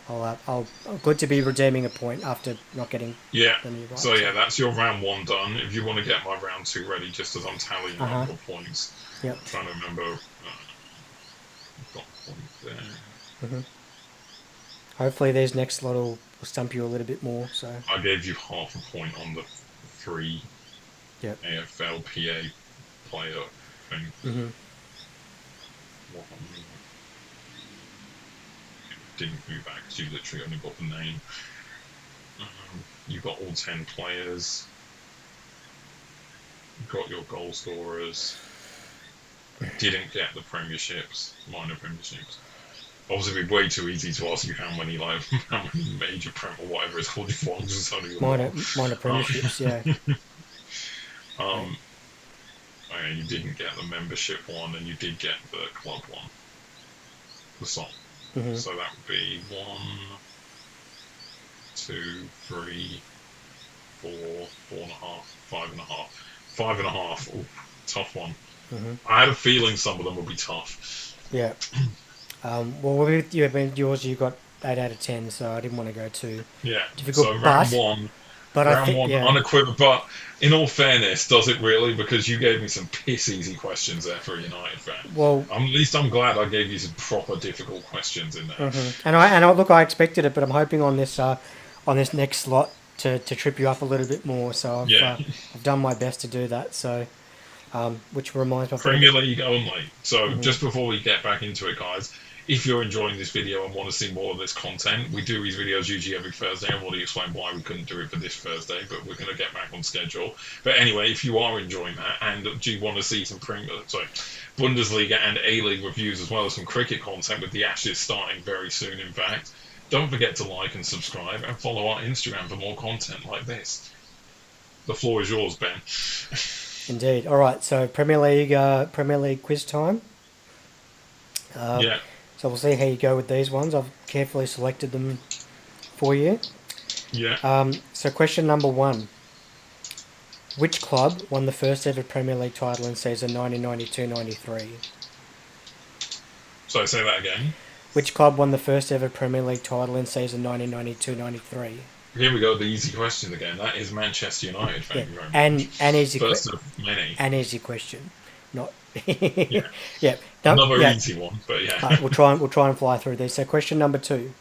[SPEAKER 2] I'll good to be redeeming a point after not getting
[SPEAKER 1] Yeah.
[SPEAKER 2] any right.
[SPEAKER 1] So
[SPEAKER 2] So
[SPEAKER 1] yeah, that's your round one done. If you want to get my round two ready, just as I'm tallying
[SPEAKER 2] uh
[SPEAKER 1] up
[SPEAKER 2] huh.
[SPEAKER 1] your points,
[SPEAKER 2] Yep.
[SPEAKER 1] I'm trying to remember. I've got points there.
[SPEAKER 2] Hmm. Hopefully these next lot will stump you a little bit more. So
[SPEAKER 1] I gave you half a point on the three
[SPEAKER 2] yep.
[SPEAKER 1] AFLPA player thing.
[SPEAKER 2] Hmm.
[SPEAKER 1] What didn't move back because you literally only got the name. You got all 10 players. You got your goal scorers. Didn't get the premierships, minor premierships. Obviously, it'd be way too easy to ask you how many how many major prem or whatever it's called you've won because it's only the
[SPEAKER 2] Minor
[SPEAKER 1] one.
[SPEAKER 2] premierships. Yeah. Right.
[SPEAKER 1] Um, okay, you didn't get the membership one, and you did get the club one, the song.
[SPEAKER 2] Hmm.
[SPEAKER 1] So that would be 1, 2, 3, 4, 4.5, 5.5, 5.5. Ooh, tough one.
[SPEAKER 2] Hmm.
[SPEAKER 1] I had a feeling some of them would be tough.
[SPEAKER 2] Yeah. Well, with you, I mean, yours you got 8 out of 10, so I didn't want to go too
[SPEAKER 1] Yeah.
[SPEAKER 2] difficult.
[SPEAKER 1] So round one,
[SPEAKER 2] But I
[SPEAKER 1] round
[SPEAKER 2] think
[SPEAKER 1] one,
[SPEAKER 2] yeah.
[SPEAKER 1] unequivocal. But in all fairness, does it really? Because you gave me some piss easy questions there for a United fan.
[SPEAKER 2] Well,
[SPEAKER 1] At least I'm glad I gave you some proper difficult questions in there.
[SPEAKER 2] hmm, look, I expected it, but I'm hoping on this next slot to trip you up a little bit more. So
[SPEAKER 1] Yeah.
[SPEAKER 2] I've done my best to do that. So which reminds me, I've got to
[SPEAKER 1] Premier
[SPEAKER 2] get.
[SPEAKER 1] League only. So
[SPEAKER 2] Hmm.
[SPEAKER 1] just before we get back into it, guys, if you're enjoying this video and want to see more of this content, we do these videos usually every Thursday. I've already explained why we couldn't do it for this Thursday, but we're going to get back on schedule. But anyway, if you are enjoying that and do you want to see some Bundesliga and A-League reviews as well as some cricket content with the Ashes starting very soon, in fact, don't forget to like and subscribe and follow our Instagram for more content like this. The floor is yours, Ben.
[SPEAKER 2] Indeed. All right. So Premier League quiz time.
[SPEAKER 1] Yeah.
[SPEAKER 2] So we'll see how you go with these ones. I've carefully selected them for you.
[SPEAKER 1] Yeah.
[SPEAKER 2] So question number one. Which club won the first ever Premier League title in season 1992-93?
[SPEAKER 1] So say that again.
[SPEAKER 2] Which club won the first ever Premier League title in season 1992-93?
[SPEAKER 1] Here we go, the easy question again. That is Manchester United,
[SPEAKER 2] Yeah,
[SPEAKER 1] thank you very much. First of many.
[SPEAKER 2] an easy question, not
[SPEAKER 1] Yeah.
[SPEAKER 2] yeah. No,
[SPEAKER 1] Another
[SPEAKER 2] yeah.
[SPEAKER 1] easy one, but yeah.
[SPEAKER 2] We'll try and fly through these. So question number two: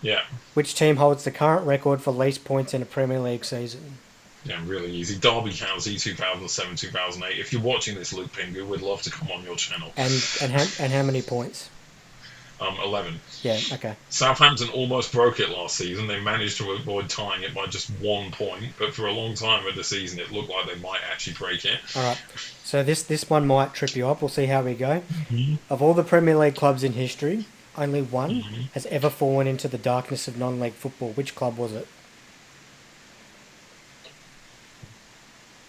[SPEAKER 1] Yeah.
[SPEAKER 2] which team holds the current record for least points in a Premier League season?
[SPEAKER 1] Yeah, really easy. Derby County 2007 2008. If you're watching this, Luke Pingu, we'd love to come on your channel.
[SPEAKER 2] And how many points?
[SPEAKER 1] 11.
[SPEAKER 2] Yeah. Okay.
[SPEAKER 1] Southampton almost broke it last season. They managed to avoid tying it by just 1 point, but for a long time of the season, it looked like they might actually break it.
[SPEAKER 2] All right. So this one might trip you up. We'll see how we go.
[SPEAKER 1] Mm-hmm.
[SPEAKER 2] Of all the Premier League clubs in history, only one has ever fallen into the darkness of non-league football. Which club was it?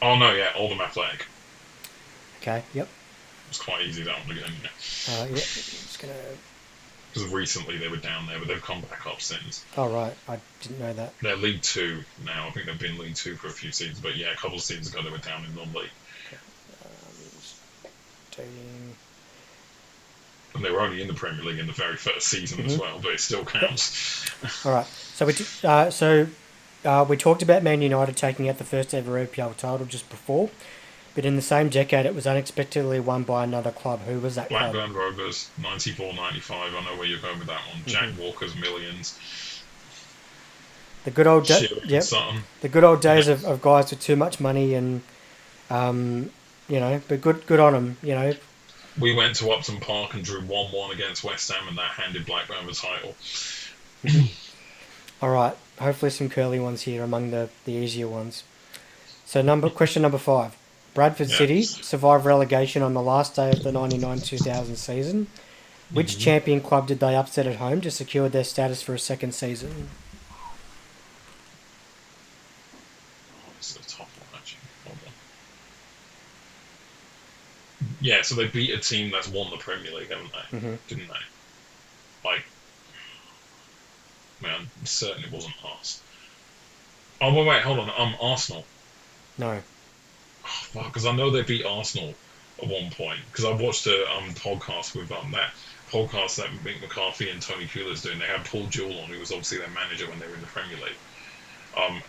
[SPEAKER 1] Oh no, yeah, Oldham Athletic.
[SPEAKER 2] Okay. Yep.
[SPEAKER 1] It's quite easy that one again. Yeah.
[SPEAKER 2] Yeah. Just gonna.
[SPEAKER 1] Because recently they were down there, but they've come back up since.
[SPEAKER 2] Oh right, I didn't know that.
[SPEAKER 1] They're League Two now. I think they've been League Two for a few seasons, but yeah, a couple of seasons ago they were down in non-league.
[SPEAKER 2] Dating.
[SPEAKER 1] And they were only in the Premier League in the very first season as well, but it still counts.
[SPEAKER 2] All right. We talked about Man United taking out the first ever EPL title just before, but in the same decade it was unexpectedly won by another club. Who was that club?
[SPEAKER 1] Blackburn Rovers, 94-95. I know where you're going with that one. Jack Walker's millions.
[SPEAKER 2] The good old the good old days of guys with too much money and but good on them.
[SPEAKER 1] We went to Upton Park and drew 1-1 against West Ham, and that handed Blackburn the title.
[SPEAKER 2] All right. Hopefully some curly ones here among the easier ones. So question number 5. Bradford City survived relegation on the last day of the 99-2000 season. Which
[SPEAKER 1] Mm-hmm.
[SPEAKER 2] champion club did they upset at home to secure their status for a second season?
[SPEAKER 1] Oh, this is a tough one, actually. Hold on. Yeah, so they beat a team that's won the Premier League, haven't
[SPEAKER 2] Mm-hmm.
[SPEAKER 1] they? Didn't they? Like, man, it certainly wasn't us. Oh, wait, hold on. Arsenal.
[SPEAKER 2] No.
[SPEAKER 1] Oh, fuck, because I know they beat Arsenal at one point. Because I watched a podcast with that podcast that Mick McCarthy and Tony Pulis doing. They had Paul Jewell on, who was obviously their manager when they were in the Premier League.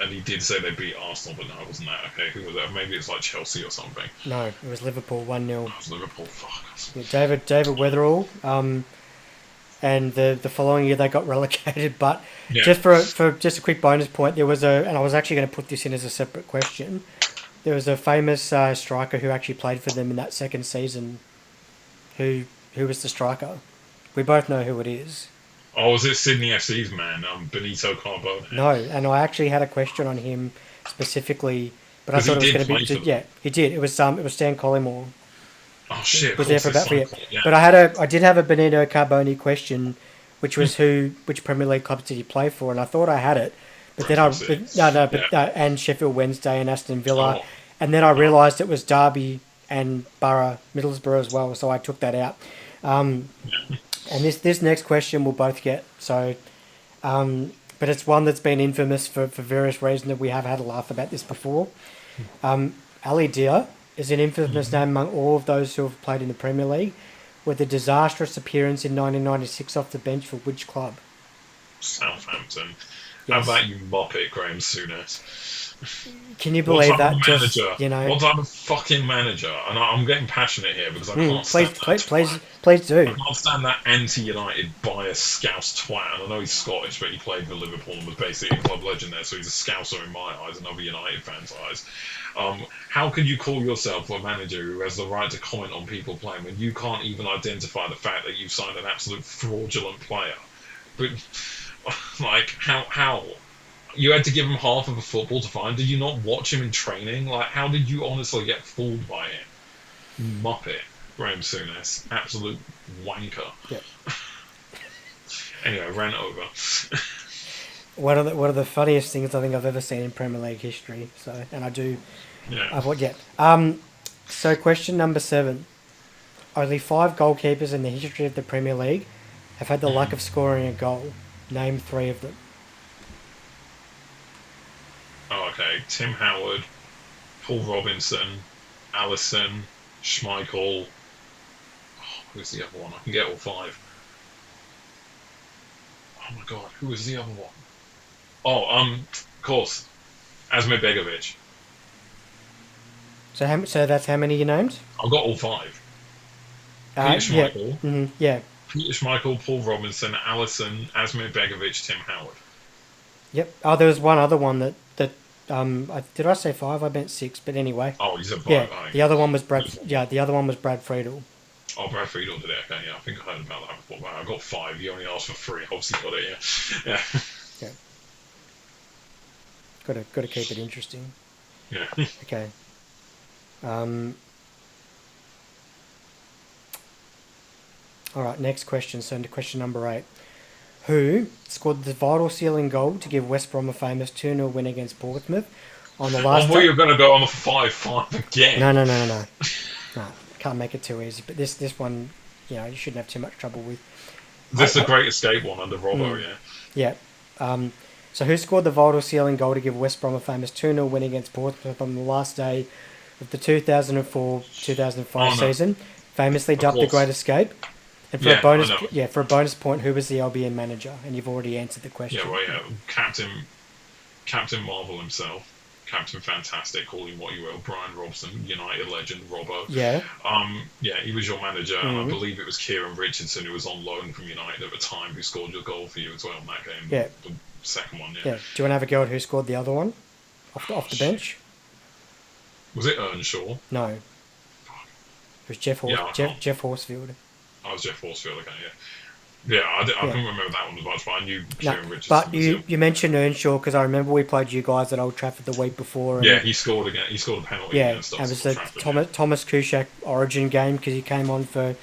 [SPEAKER 1] And he did say they beat Arsenal, but no, it wasn't that. Okay, who was that? Maybe it's like Chelsea or something.
[SPEAKER 2] No, it was Liverpool 1-0.
[SPEAKER 1] It was Liverpool. Fuck.
[SPEAKER 2] Yeah, David Weatherall. And the following year they got relegated. But
[SPEAKER 1] Yeah.
[SPEAKER 2] for just a quick bonus point, there was and I was actually going to put this in as a separate question. There was a famous striker who actually played for them in that second season. Who was the striker? We both know who it is.
[SPEAKER 1] Oh, was it Sydney FC's man, Benito Carbone?
[SPEAKER 2] No, and I actually had a question on him specifically, but I
[SPEAKER 1] Because
[SPEAKER 2] thought
[SPEAKER 1] he
[SPEAKER 2] it was
[SPEAKER 1] did
[SPEAKER 2] going to
[SPEAKER 1] play
[SPEAKER 2] be
[SPEAKER 1] for them.
[SPEAKER 2] yeah, he did. It was Stan Collymore.
[SPEAKER 1] Oh shit! Of
[SPEAKER 2] Was there
[SPEAKER 1] course,
[SPEAKER 2] for
[SPEAKER 1] it's
[SPEAKER 2] about 3 years.
[SPEAKER 1] Cycle. Yeah.
[SPEAKER 2] But I did have a Benito Carboni question, which was which Premier League clubs did he play for, and I thought I had it, but then
[SPEAKER 1] Brentford
[SPEAKER 2] but,
[SPEAKER 1] City.
[SPEAKER 2] no, but
[SPEAKER 1] Yeah.
[SPEAKER 2] and Sheffield Wednesday and Aston Villa,
[SPEAKER 1] Oh,
[SPEAKER 2] and then I
[SPEAKER 1] oh,
[SPEAKER 2] realised it was Derby and Borough, Middlesbrough as well, so I took that out. And this next question we'll both get, so, but it's one that's been infamous for various reasons that we have had a laugh about this before. Ali Dia is an infamous name among all of those who have played in the Premier League, with a disastrous appearance in 1996 off the bench for which club?
[SPEAKER 1] Southampton. How
[SPEAKER 2] Yes.
[SPEAKER 1] about you mop it, Graham Souness?
[SPEAKER 2] Can you
[SPEAKER 1] What
[SPEAKER 2] believe
[SPEAKER 1] type of
[SPEAKER 2] that? Just,
[SPEAKER 1] manager?
[SPEAKER 2] you know,
[SPEAKER 1] What type of fucking manager? And I'm getting passionate here because I can't
[SPEAKER 2] please,
[SPEAKER 1] stand that
[SPEAKER 2] please,
[SPEAKER 1] twat.
[SPEAKER 2] please
[SPEAKER 1] I
[SPEAKER 2] do.
[SPEAKER 1] can't stand that anti-United bias Scouse twat. And I know he's Scottish, but he played for Liverpool and was basically a club legend there, so he's a Scouser in my eyes and other United fans' eyes. How can you call yourself a manager who has the right to comment on people playing when you can't even identify the fact that you've signed an absolute fraudulent player? But like, how? You had to give him half of a football to find. Did you not watch him in training? Like, how did you honestly get fooled by him? Muppet, Graham Souness, absolute wanker.
[SPEAKER 2] Yep.
[SPEAKER 1] Anyway, ran over.
[SPEAKER 2] One of the funniest things I think I've ever seen in Premier League history. So, and I do,
[SPEAKER 1] Yeah.
[SPEAKER 2] I've what yet. So question number 7. Only 5 goalkeepers in the history of the Premier League have had the luck of scoring a goal. Name 3 of them.
[SPEAKER 1] Oh, okay. Tim Howard, Paul Robinson, Allison, Schmeichel. Oh, who's the other one? I can get all 5. Oh my god, who was the other one? Oh, of course, Asmir Begovic.
[SPEAKER 2] So that's how many you named?
[SPEAKER 1] I've got all 5. Peter
[SPEAKER 2] Yeah.
[SPEAKER 1] Schmeichel,
[SPEAKER 2] Yeah.
[SPEAKER 1] Peter Schmeichel, Paul Robinson, Allison, Asmir Begovic, Tim Howard.
[SPEAKER 2] Yep. Oh, there was one other one that did I say 5? I meant 6. But anyway.
[SPEAKER 1] Oh, you said 5.
[SPEAKER 2] Yeah.
[SPEAKER 1] Oh,
[SPEAKER 2] The other one was Brad. Yeah. The other one was Brad Friedel.
[SPEAKER 1] oh, Brad Friedel did it. Okay, yeah, I think I heard about that before. Wow, I got 5. You only asked for 3. Obviously got it. Yeah, yeah,
[SPEAKER 2] Yeah. Got to keep it interesting.
[SPEAKER 1] yeah.
[SPEAKER 2] Okay. All right. Next question. So into question number 8. Who scored the vital sealing goal to give West Brom a famous 2-0 win against Portsmouth on the
[SPEAKER 1] I
[SPEAKER 2] last?
[SPEAKER 1] thought you were going to go on a 5-5 again.
[SPEAKER 2] No. No, can't make it too easy. But this one, you shouldn't have too much trouble with.
[SPEAKER 1] This is a Great Escape one under Robbo, yeah.
[SPEAKER 2] Yeah. So who scored the vital sealing goal to give West Brom a famous 2-0 win against Portsmouth on the last day of the 2004-2005
[SPEAKER 1] Oh, no.
[SPEAKER 2] season, famously dubbed the
[SPEAKER 1] course.
[SPEAKER 2] Great Escape? And for
[SPEAKER 1] Yeah,
[SPEAKER 2] a bonus,
[SPEAKER 1] I know.
[SPEAKER 2] for a bonus point, who was the Albion manager? And you've already answered the question.
[SPEAKER 1] Yeah, well, yeah. Captain Marvel himself. Captain Fantastic, call him what you will. Brian Robson, United legend, Robbo.
[SPEAKER 2] Yeah.
[SPEAKER 1] Yeah, he was your manager, and I
[SPEAKER 2] Mhm.
[SPEAKER 1] believe it was Kieran Richardson who was on loan from United at the time who scored your goal for you as well in that game.
[SPEAKER 2] Yeah.
[SPEAKER 1] The second one,
[SPEAKER 2] Yeah. Do you want to have a go at who scored the other one? Off the bench?
[SPEAKER 1] Was it Earnshaw?
[SPEAKER 2] No. It was Jeff Horsfield.
[SPEAKER 1] I was Jeff Horsfield, okay, yeah. Yeah, I couldn't remember that one as much, but I knew Kieran Richardson
[SPEAKER 2] But
[SPEAKER 1] was
[SPEAKER 2] you mentioned Earnshaw because I remember we played you guys at Old Trafford the week before. And
[SPEAKER 1] yeah, he scored again. He scored a penalty
[SPEAKER 2] yeah,
[SPEAKER 1] against us.
[SPEAKER 2] it was
[SPEAKER 1] at
[SPEAKER 2] the
[SPEAKER 1] Trafford,
[SPEAKER 2] Thomas Kuszak Origin game because he came on for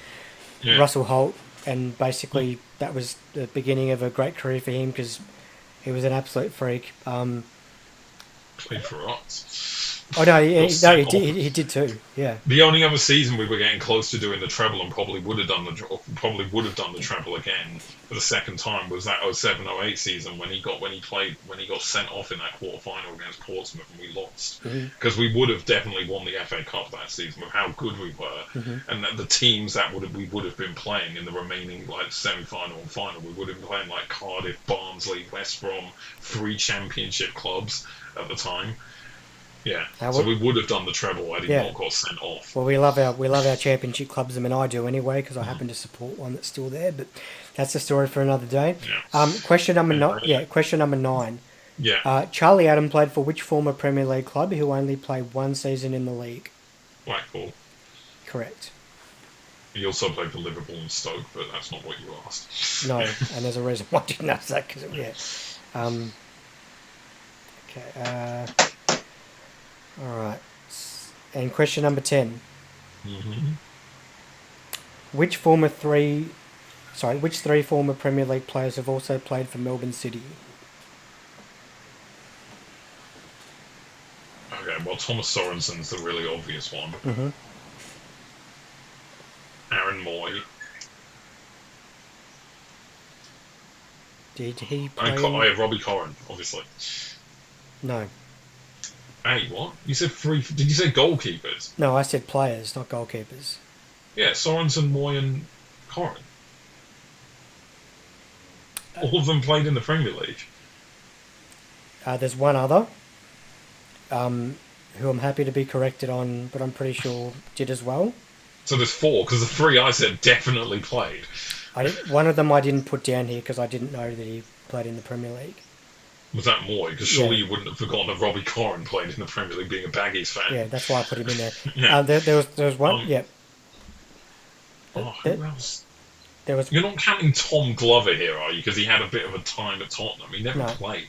[SPEAKER 1] yeah.
[SPEAKER 2] Russell Holt. and basically that was the beginning of a great career for him because he was an absolute freak.
[SPEAKER 1] Played for us.
[SPEAKER 2] Oh no,
[SPEAKER 1] Got
[SPEAKER 2] no,
[SPEAKER 1] sent off.
[SPEAKER 2] he did too. Yeah.
[SPEAKER 1] The only other season we were getting close to doing the treble and probably would have done the treble again for the second time was that 07-08 season when he got sent off in that quarter final against Portsmouth and we lost
[SPEAKER 2] Hmm.
[SPEAKER 1] because we would have definitely won the FA Cup that season with how good we were
[SPEAKER 2] Hmm.
[SPEAKER 1] and that the teams that we would have been playing in the remaining like semi-final and final we would have been playing like Cardiff, Barnsley, West Brom, 3 championship clubs at the time. Yeah, so we would have done the treble had he
[SPEAKER 2] Yeah.
[SPEAKER 1] not got sent off.
[SPEAKER 2] Well, we love our championship clubs. I mean, I do anyway because I happen to support one that's still there. But that's a story for another day.
[SPEAKER 1] Yeah.
[SPEAKER 2] Question number nine. Yeah, question number 9.
[SPEAKER 1] Yeah,
[SPEAKER 2] Charlie Adam played for which former Premier League club who only played one season in the league?
[SPEAKER 1] Blackpool.
[SPEAKER 2] Correct.
[SPEAKER 1] He also played for Liverpool and Stoke, but that's not what you asked.
[SPEAKER 2] No, and there's a reason why I didn't ask that because yeah. Okay. All right. And question number 10.
[SPEAKER 1] Mm-hmm.
[SPEAKER 2] Which three former Premier League players have also played for Melbourne City?
[SPEAKER 1] Okay, well, Thomas Sorensen's the really obvious one.
[SPEAKER 2] Mm-hmm.
[SPEAKER 1] Aaron Moy.
[SPEAKER 2] Did he
[SPEAKER 1] I
[SPEAKER 2] play?
[SPEAKER 1] have Robbie Corrin, obviously.
[SPEAKER 2] No.
[SPEAKER 1] Hey, what? You said 3... Did you say goalkeepers?
[SPEAKER 2] No, I said players, not goalkeepers.
[SPEAKER 1] Yeah, Sorensen, Moy and Corrin. All of them played in the Premier League.
[SPEAKER 2] There's one other who I'm happy to be corrected on, but I'm pretty sure did as well.
[SPEAKER 1] So there's 4, because the 3 I said definitely played.
[SPEAKER 2] One of them I didn't put down here because I didn't know that he played in the Premier League.
[SPEAKER 1] Was that Moy? Because surely you wouldn't have forgotten that Robbie Corrin played in the Premier League being a Baggies fan.
[SPEAKER 2] Yeah, that's why I put him in there.
[SPEAKER 1] Yeah.
[SPEAKER 2] There was one. Yeah.
[SPEAKER 1] Who else?
[SPEAKER 2] There was.
[SPEAKER 1] You're not counting Tom Glover here, are you? Because he had a bit of a time at Tottenham. He never
[SPEAKER 2] No.
[SPEAKER 1] played.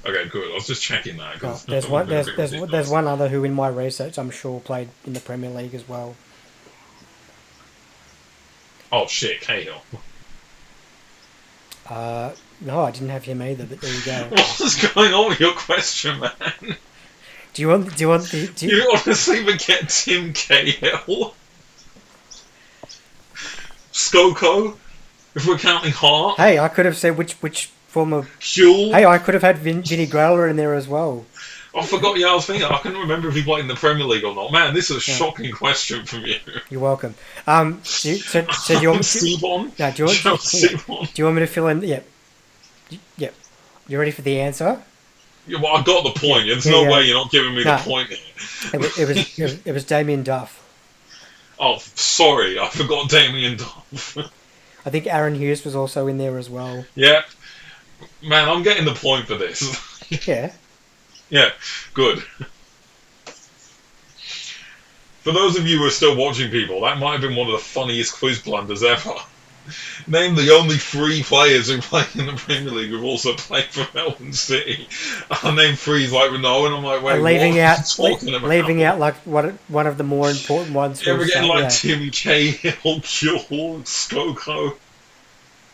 [SPEAKER 1] Okay, good. I was just checking that.
[SPEAKER 2] No,
[SPEAKER 1] 'cause
[SPEAKER 2] there's one. There's one other who, in my research, I'm sure played in the Premier League as well.
[SPEAKER 1] Oh shit, Cahill.
[SPEAKER 2] No, I didn't have him either. But there you go.
[SPEAKER 1] What's going on with your question, man?
[SPEAKER 2] Do you want? Do you want the?
[SPEAKER 1] You honestly forget Tim Cahill? Skoko? If we're counting Hart?
[SPEAKER 2] Hey, I could have said which former.
[SPEAKER 1] Huel?
[SPEAKER 2] Hey, I could have had Vinny Growler in there as well.
[SPEAKER 1] I forgot. Yeah, I was thinking. I couldn't remember if he played in the Premier League or not. Man, this is a shocking question from you.
[SPEAKER 2] You're welcome. Do you want?
[SPEAKER 1] Seabon?
[SPEAKER 2] No, do you want me to fill in? Yep. Yep. You ready for the answer?
[SPEAKER 1] Yeah, well, I got the point. There's no way you're not giving me the point here.
[SPEAKER 2] It was Damien Duff.
[SPEAKER 1] Oh, sorry, I forgot Damien Duff.
[SPEAKER 2] I think Aaron Hughes was also in there as well.
[SPEAKER 1] Yeah. Man, I'm getting the point for this.
[SPEAKER 2] Yeah.
[SPEAKER 1] Yeah, good. For those of you who are still watching, people, that might have been one of the funniest quiz blunders ever. Name the only 3 players who play in the Premier League who've also played for Melbourne City. I named 3 like no, and I'm like, wait,
[SPEAKER 2] leaving out like one of the more important ones.
[SPEAKER 1] Yeah, we're getting like Tim Cahill, Kuhl, Skoko.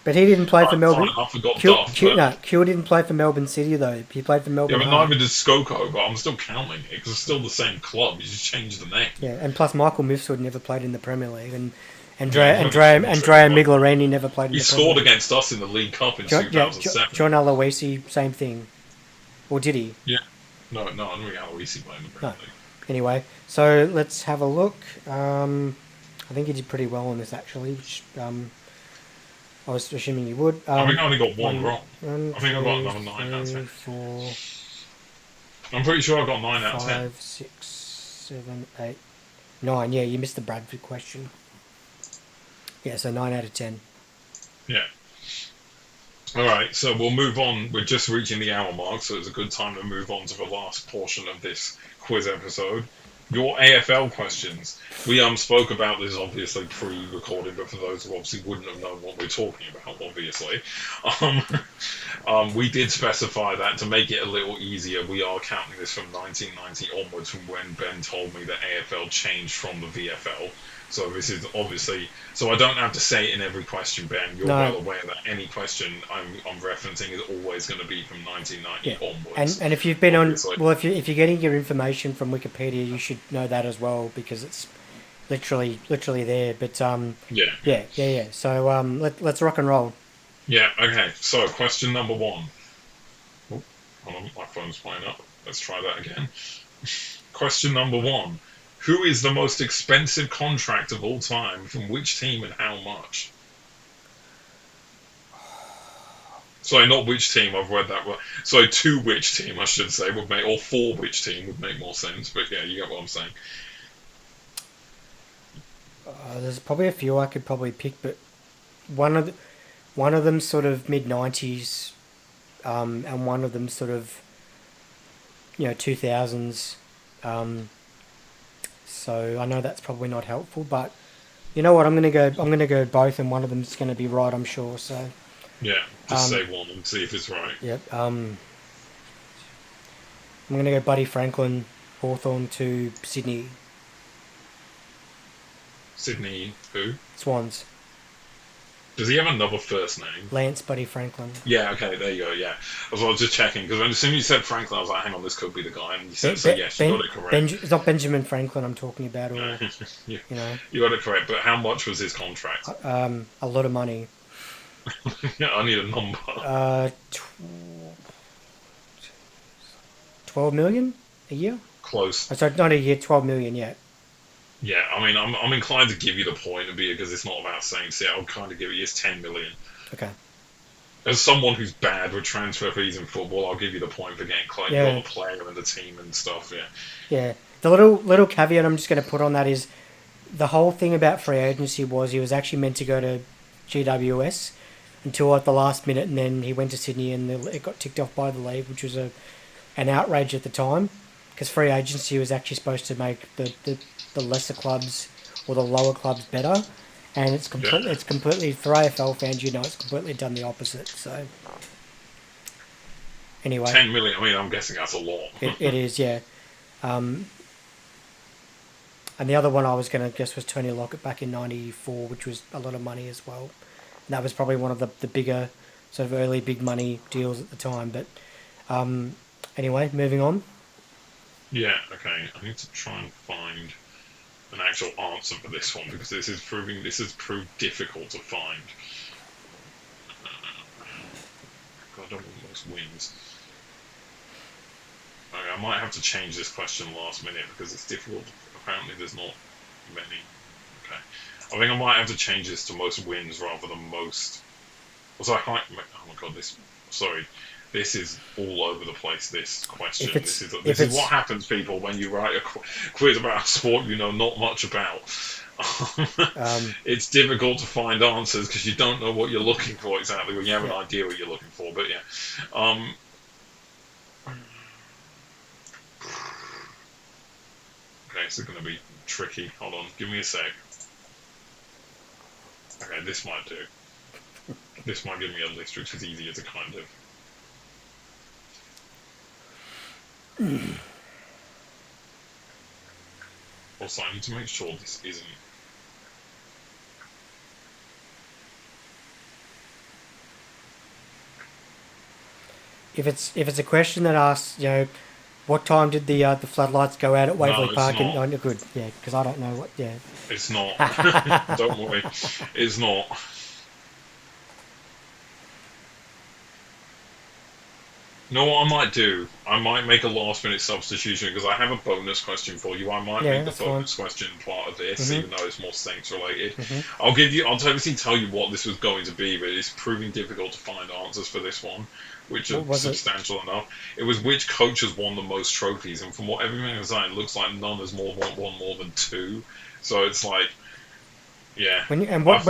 [SPEAKER 2] But he didn't play for Melbourne.
[SPEAKER 1] I forgot Duff.
[SPEAKER 2] Kuhl didn't play for Melbourne City though. He played for Melbourne.
[SPEAKER 1] Yeah, but neither did Skoko. But I'm still counting it because it's still the same club. You just changed the name.
[SPEAKER 2] Yeah, and plus Michael Mifsud never played in the Premier League, and Andrea Miglarini never played in the Premier League. He
[SPEAKER 1] scored against us in the League Cup in 2007.
[SPEAKER 2] John Aloisi, same thing. Or did he?
[SPEAKER 1] Yeah. No, I don't think Aloisi played in the Premier League.
[SPEAKER 2] Anyway, so let's have a look. I think he did pretty well on this actually, which I was assuming you would.
[SPEAKER 1] I think I only got one wrong.
[SPEAKER 2] I
[SPEAKER 1] think I got another 9 out of 10. 4. I'm pretty sure I got 9 out of 10.
[SPEAKER 2] 5, 6, 7, 8, 9. Yeah, you missed the Bradford question. Yeah, so 9 out of 10.
[SPEAKER 1] Yeah. Alright, so we'll move on. We're just reaching the hour mark, so it's a good time to move on to the last portion of this quiz episode. Your AFL questions. We spoke about this obviously pre-recording, but for those who obviously wouldn't have known what we're talking about, obviously, we did specify that to make it a little easier. We are counting this from 1990 onwards, from when Ben told me that AFL changed from the VFL. So this is obviously, so I don't have to say it in every question, Ben. You're
[SPEAKER 2] No,
[SPEAKER 1] well aware that any question I'm referencing is always going to be from
[SPEAKER 2] yeah,
[SPEAKER 1] 1990
[SPEAKER 2] and
[SPEAKER 1] onwards,
[SPEAKER 2] if you've been on,
[SPEAKER 1] obviously.
[SPEAKER 2] well, if you're getting your information from Wikipedia, you should know that as well because it's literally there. But
[SPEAKER 1] Yeah, yeah.
[SPEAKER 2] yeah. So let's rock and roll.
[SPEAKER 1] Yeah, okay. So question number one. Oh, hold on, my phone's playing up. Let's try that again. Question number one. Who is the most expensive contract of all time? From which team and how much? Sorry, not which team. I've read that. Sorry, to which team I should say would make, or for which team would make more sense. But yeah, you get what I'm saying.
[SPEAKER 2] There's probably a few I could probably pick, but one of the, one of them sort of mid 90s, and one of them sort of 2000s. Um, so I know that's probably not helpful, but you know what? I'm gonna go both, and one of them's gonna be right. I'm sure. So
[SPEAKER 1] Yeah, just
[SPEAKER 2] um,
[SPEAKER 1] say one and see if it's right.
[SPEAKER 2] yep. I'm gonna go Buddy Franklin, Hawthorn to Sydney
[SPEAKER 1] Sydney, who?
[SPEAKER 2] Swans.
[SPEAKER 1] Does he have another first name?
[SPEAKER 2] Lance Buddy Franklin.
[SPEAKER 1] Yeah, okay, there you go. Yeah, I was just checking because as soon as you said Franklin, I was like, hang on, this could be the guy. And you said, so yes, you got it correct.
[SPEAKER 2] It's not Benjamin Franklin I'm talking about, or
[SPEAKER 1] you,
[SPEAKER 2] you know,
[SPEAKER 1] you got it correct. But how much was his contract?
[SPEAKER 2] a lot of money.
[SPEAKER 1] I need a number.
[SPEAKER 2] 12 million a year.
[SPEAKER 1] Close.
[SPEAKER 2] Oh, sorry, not a year. 12 million. Yeah.
[SPEAKER 1] Yeah, I mean, I'm inclined to give you the point because it's not about saying. See, I'll kind of give you. It's 10 million.
[SPEAKER 2] Okay.
[SPEAKER 1] As someone who's bad with transfer fees in football, I'll give you the point for getting close.
[SPEAKER 2] Yeah.
[SPEAKER 1] You got the player and the team and stuff. Yeah.
[SPEAKER 2] Yeah. The little caveat I'm just going to put on that is the whole thing about free agency was he was actually meant to go to GWS until at the last minute, and then he went to Sydney, and it got ticked off by the league, which was an outrage at the time, because free agency was actually supposed to make the lesser clubs or the lower clubs better, and
[SPEAKER 1] Yeah.
[SPEAKER 2] it's completely for AFL fans, it's completely done the opposite. So anyway,
[SPEAKER 1] 10 million. I mean, I'm guessing that's a lot.
[SPEAKER 2] it is, yeah. Um, and the other one I was going to guess was Tony Lockett back in '94, which was a lot of money as well. And that was probably one of the bigger sort of early big money deals at the time. But anyway, moving on.
[SPEAKER 1] Yeah. Okay. I need to try and find an actual answer for this one because this has proved difficult to find. God, I don't want most wins. Okay, I might have to change this question last minute because it's difficult. Apparently, there's not many. Okay, I think I might have to change this to most wins rather than most. Also, I can't. Oh my god, this. Sorry, this is all over the place. This question. This is what happens, people, when you write a quiz about a sport you know not much about. It's difficult to find answers because you don't know what you're looking for exactly when you have an idea what you're looking for. But yeah. Okay, this is going to be tricky. Hold on, give me a sec. Okay, this might do. This might give me a list which is easier to kind of. Also, I need to make sure this isn't.
[SPEAKER 2] If it's a question that asks, what time did the floodlights go out at Waverley Park?
[SPEAKER 1] Not.
[SPEAKER 2] And good, yeah, because I don't know what. Yeah,
[SPEAKER 1] it's not. Don't worry, it's not. You know what I might do? I might make a last-minute substitution because I have a bonus question for you. I might make the bonus question part of this, even though it's more Saints related. I'll obviously tell you what this was going to be, but it's proving difficult to find answers for this one, which are substantial enough. It was which coach has won the most trophies, and from what everything is saying, it looks like none has won more than 2. So it's like. Yeah.
[SPEAKER 2] What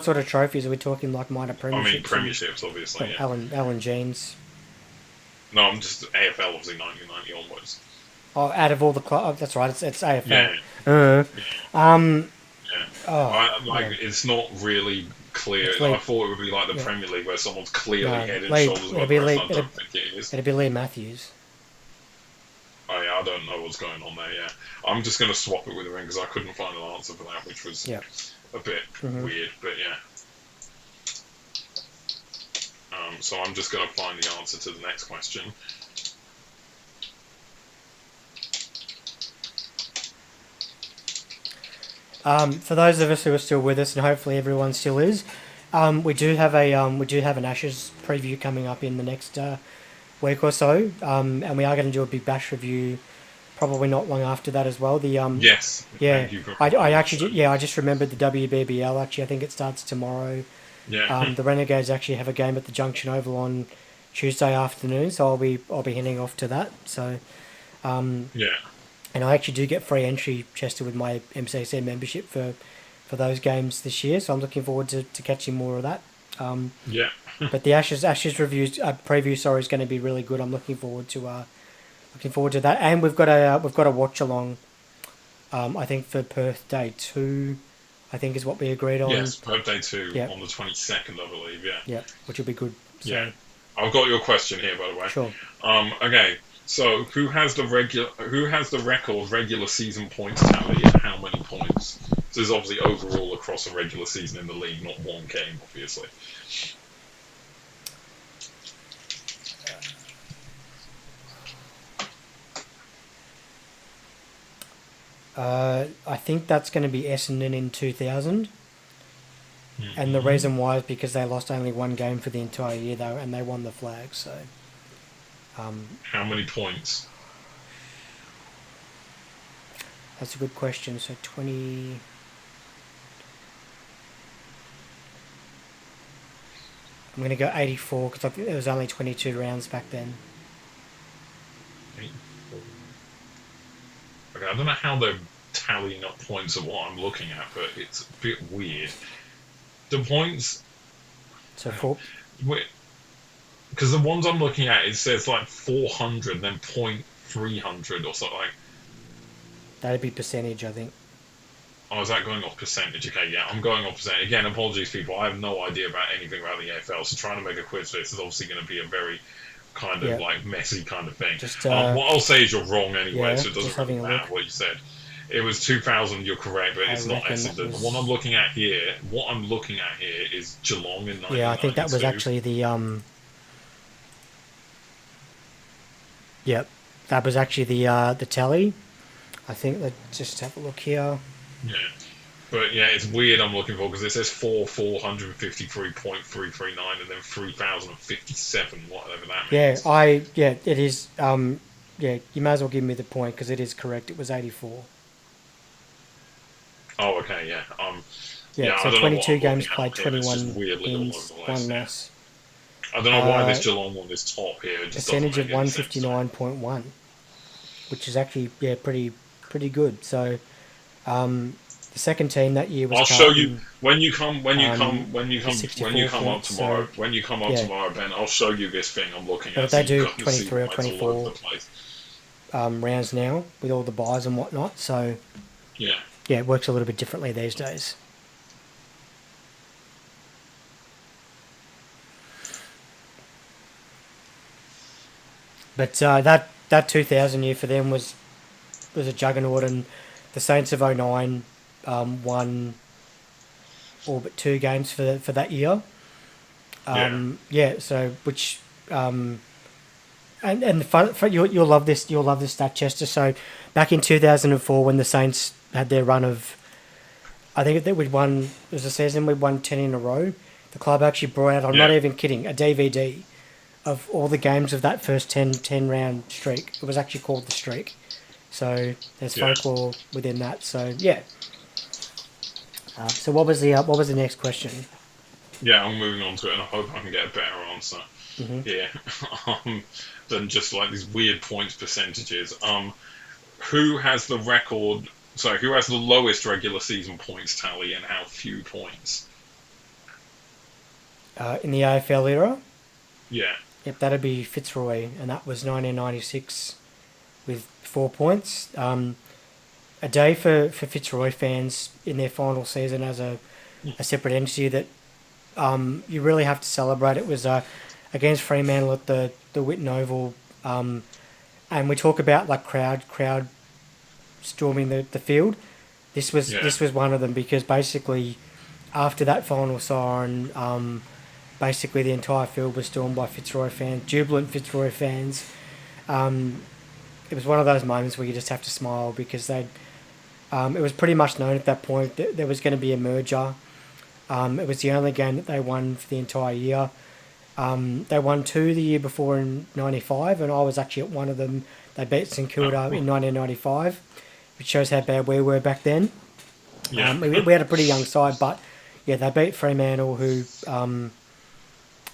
[SPEAKER 2] sort of trophies are we talking? Like minor premierships?
[SPEAKER 1] I mean premierships, obviously. Yeah.
[SPEAKER 2] Alan Jeans.
[SPEAKER 1] No, I'm just AFL, obviously 1990 onwards.
[SPEAKER 2] Oh, out of all the clubs, that's right. It's AFL.
[SPEAKER 1] Yeah.
[SPEAKER 2] Oh,
[SPEAKER 1] it's not really clear. I thought it would be like the Premier League where someone's clearly head and shoulders above the rest. I don't think it is.
[SPEAKER 2] It'd be Lee Matthews.
[SPEAKER 1] I don't know what's going on there. Yeah, I'm just going to swap it with a ring because I couldn't find an answer for that, which was
[SPEAKER 2] Yeah.
[SPEAKER 1] a bit
[SPEAKER 2] Mm-hmm.
[SPEAKER 1] weird. But yeah, so I'm just going to find the answer to the next question.
[SPEAKER 2] For those of us who are still with us, and hopefully everyone still is, we do have an Ashes preview coming up in the next week or so, and we are going to do a big Bash review probably not long after that as well.
[SPEAKER 1] Yes,
[SPEAKER 2] Yeah,
[SPEAKER 1] thank you for
[SPEAKER 2] I
[SPEAKER 1] reminding me.
[SPEAKER 2] actually
[SPEAKER 1] So
[SPEAKER 2] yeah, I just remembered the WBBL. Actually, I think it starts tomorrow.
[SPEAKER 1] yeah,
[SPEAKER 2] The Renegades actually have a game at the Junction Oval on Tuesday afternoon, so I'll be heading off to that. So,
[SPEAKER 1] yeah,
[SPEAKER 2] and I actually do get free entry, Chester, with my MCC membership for those games this year. So I'm looking forward to catching more of that.
[SPEAKER 1] yeah,
[SPEAKER 2] But the Ashes reviews preview, sorry, is going to be really good. I'm looking forward to that, and we've got a watch along. I think for Perth Day 2, I think is what we agreed on.
[SPEAKER 1] yes. Birthday two
[SPEAKER 2] Yeah,
[SPEAKER 1] on the 22nd, I believe. Yeah,
[SPEAKER 2] yeah, which will be good.
[SPEAKER 1] yeah.
[SPEAKER 2] So
[SPEAKER 1] I've got your question here, by the way.
[SPEAKER 2] sure.
[SPEAKER 1] Okay. So, who has the record regular season points tally and how many points? So, this is obviously overall across a regular season in the league, not one game, obviously.
[SPEAKER 2] I think that's going to be Essendon in 2000, and the
[SPEAKER 1] Hmm.
[SPEAKER 2] reason why is because they lost only one game for the entire year though, and they won the flag. So
[SPEAKER 1] How many points?
[SPEAKER 2] that's a good question. So 20. I'm going to go 84 because I think there was only 22 rounds back then.
[SPEAKER 1] Eight, four. Okay, I don't know how they're tallying up points of what I'm looking at, but it's a bit weird. The points,
[SPEAKER 2] So four.
[SPEAKER 1] because the ones I'm looking at, it says like 400, then point 300 or something like.
[SPEAKER 2] That'd be percentage, I think.
[SPEAKER 1] Oh, is that going off percentage? Okay, yeah, I'm going off percentage. Again, apologies, people. I have no idea about anything about the AFL, so trying to make a quiz for this is obviously going to be a very kind of
[SPEAKER 2] Yeah.
[SPEAKER 1] like messy kind of thing.
[SPEAKER 2] Just
[SPEAKER 1] What I'll say is you're wrong anyway,
[SPEAKER 2] yeah.
[SPEAKER 1] so it
[SPEAKER 2] Just
[SPEAKER 1] doesn't really
[SPEAKER 2] having a
[SPEAKER 1] matter
[SPEAKER 2] look.
[SPEAKER 1] what you said. It was 2000. You're correct, but
[SPEAKER 2] I
[SPEAKER 1] it's not
[SPEAKER 2] reckon that
[SPEAKER 1] Essendon. The one I'm
[SPEAKER 2] was.
[SPEAKER 1] looking at here, is Geelong in
[SPEAKER 2] Yeah, I think that was
[SPEAKER 1] 1992.
[SPEAKER 2] actually the Yep, that was actually the tally. I think let's just have a look here.
[SPEAKER 1] Yeah, but yeah, it's weird. I'm looking for because it says 453.339 and then 3057, whatever that
[SPEAKER 2] Yeah,
[SPEAKER 1] means.
[SPEAKER 2] it is. Yeah, you may as well give me the point because it is correct. It was 84.
[SPEAKER 1] Oh, okay, yeah.
[SPEAKER 2] Yeah,
[SPEAKER 1] Yeah, I
[SPEAKER 2] so
[SPEAKER 1] don't know what
[SPEAKER 2] 22
[SPEAKER 1] I'm looking
[SPEAKER 2] games
[SPEAKER 1] at on
[SPEAKER 2] played,
[SPEAKER 1] here. It's just
[SPEAKER 2] 21
[SPEAKER 1] weirdly all over
[SPEAKER 2] wins,
[SPEAKER 1] the
[SPEAKER 2] one
[SPEAKER 1] place. Yeah,
[SPEAKER 2] loss.
[SPEAKER 1] I don't know why this
[SPEAKER 2] Uh,
[SPEAKER 1] Geelong one is top here. It just doesn't
[SPEAKER 2] Percentage of
[SPEAKER 1] make any sense to me.
[SPEAKER 2] 159.1, which is actually pretty good. So the second team that year was
[SPEAKER 1] I'll show you
[SPEAKER 2] Carlton, with
[SPEAKER 1] when you
[SPEAKER 2] 64
[SPEAKER 1] come up
[SPEAKER 2] points. So
[SPEAKER 1] tomorrow. When you come up
[SPEAKER 2] yeah,
[SPEAKER 1] tomorrow, Ben, I'll show you this thing I'm looking
[SPEAKER 2] but
[SPEAKER 1] at,
[SPEAKER 2] if
[SPEAKER 1] so
[SPEAKER 2] they
[SPEAKER 1] you
[SPEAKER 2] do
[SPEAKER 1] can see
[SPEAKER 2] 23 or
[SPEAKER 1] why it's all over the
[SPEAKER 2] 24
[SPEAKER 1] place.
[SPEAKER 2] rounds now with all the buys and whatnot. So
[SPEAKER 1] Yeah,
[SPEAKER 2] yeah, it works a little bit differently these days. But that 2000 year for them was a juggernaut, and the Saints of '09 won all but two games for that year.
[SPEAKER 1] yeah,
[SPEAKER 2] Yeah, so which and the fun you'll love this stat, Chester. So back in 2004 when the Saints had their run of, I think that we'd won, it was a season we'd won 10 in a row. The club actually brought out, I'm not
[SPEAKER 1] yeah,
[SPEAKER 2] even kidding, a DVD of all the games of that first ten round streak. It was actually called the streak. So there's
[SPEAKER 1] yeah.
[SPEAKER 2] folklore within that. So yeah. So what was the next question?
[SPEAKER 1] Yeah, I'm moving on to it, and I hope I can get a better answer
[SPEAKER 2] Hmm.
[SPEAKER 1] here than just like these weird points percentages. Who has the record? Sorry, who has the lowest regular season points tally and how few points?
[SPEAKER 2] In the AFL era,
[SPEAKER 1] Yeah,
[SPEAKER 2] yep, that'd be Fitzroy, and that was 1996 with 4 points. A day for Fitzroy fans in their final season as a separate entity that you really have to celebrate. It was against Fremantle at the Whitten Oval. and we talk about like crowd storming the field.
[SPEAKER 1] Yeah.
[SPEAKER 2] This was one of them because basically after that final siren, basically the entire field was stormed by Fitzroy fans, jubilant Fitzroy fans. Um, it was one of those moments where you just have to smile because they. It was pretty much known at that point that there was going to be a merger. It was the only game that they won for the entire year. They won two the year before in '95, and I was actually at one of them. They beat St Kilda
[SPEAKER 1] Oh,
[SPEAKER 2] in 1995, which shows how bad we were back then.
[SPEAKER 1] yeah.
[SPEAKER 2] We had a pretty young side, but yeah, they beat Fremantle, who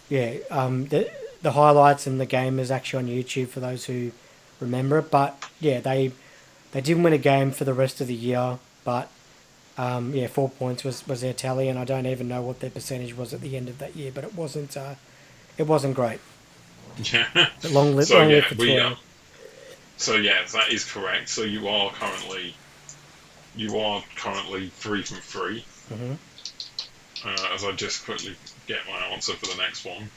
[SPEAKER 2] the highlights and the game is actually on YouTube for those who remember it. But yeah, they didn't win a game for the rest of the year, but yeah, 4 points was their tally, and I don't even know what their percentage was at the end of that year, but it wasn't great.
[SPEAKER 1] Yeah.
[SPEAKER 2] But
[SPEAKER 1] So
[SPEAKER 2] long live
[SPEAKER 1] yeah,
[SPEAKER 2] Fitzroy.
[SPEAKER 1] so yeah, that is correct. So you are currently 3 from 3.
[SPEAKER 2] Hmm.
[SPEAKER 1] As I just quickly get my answer for the next one.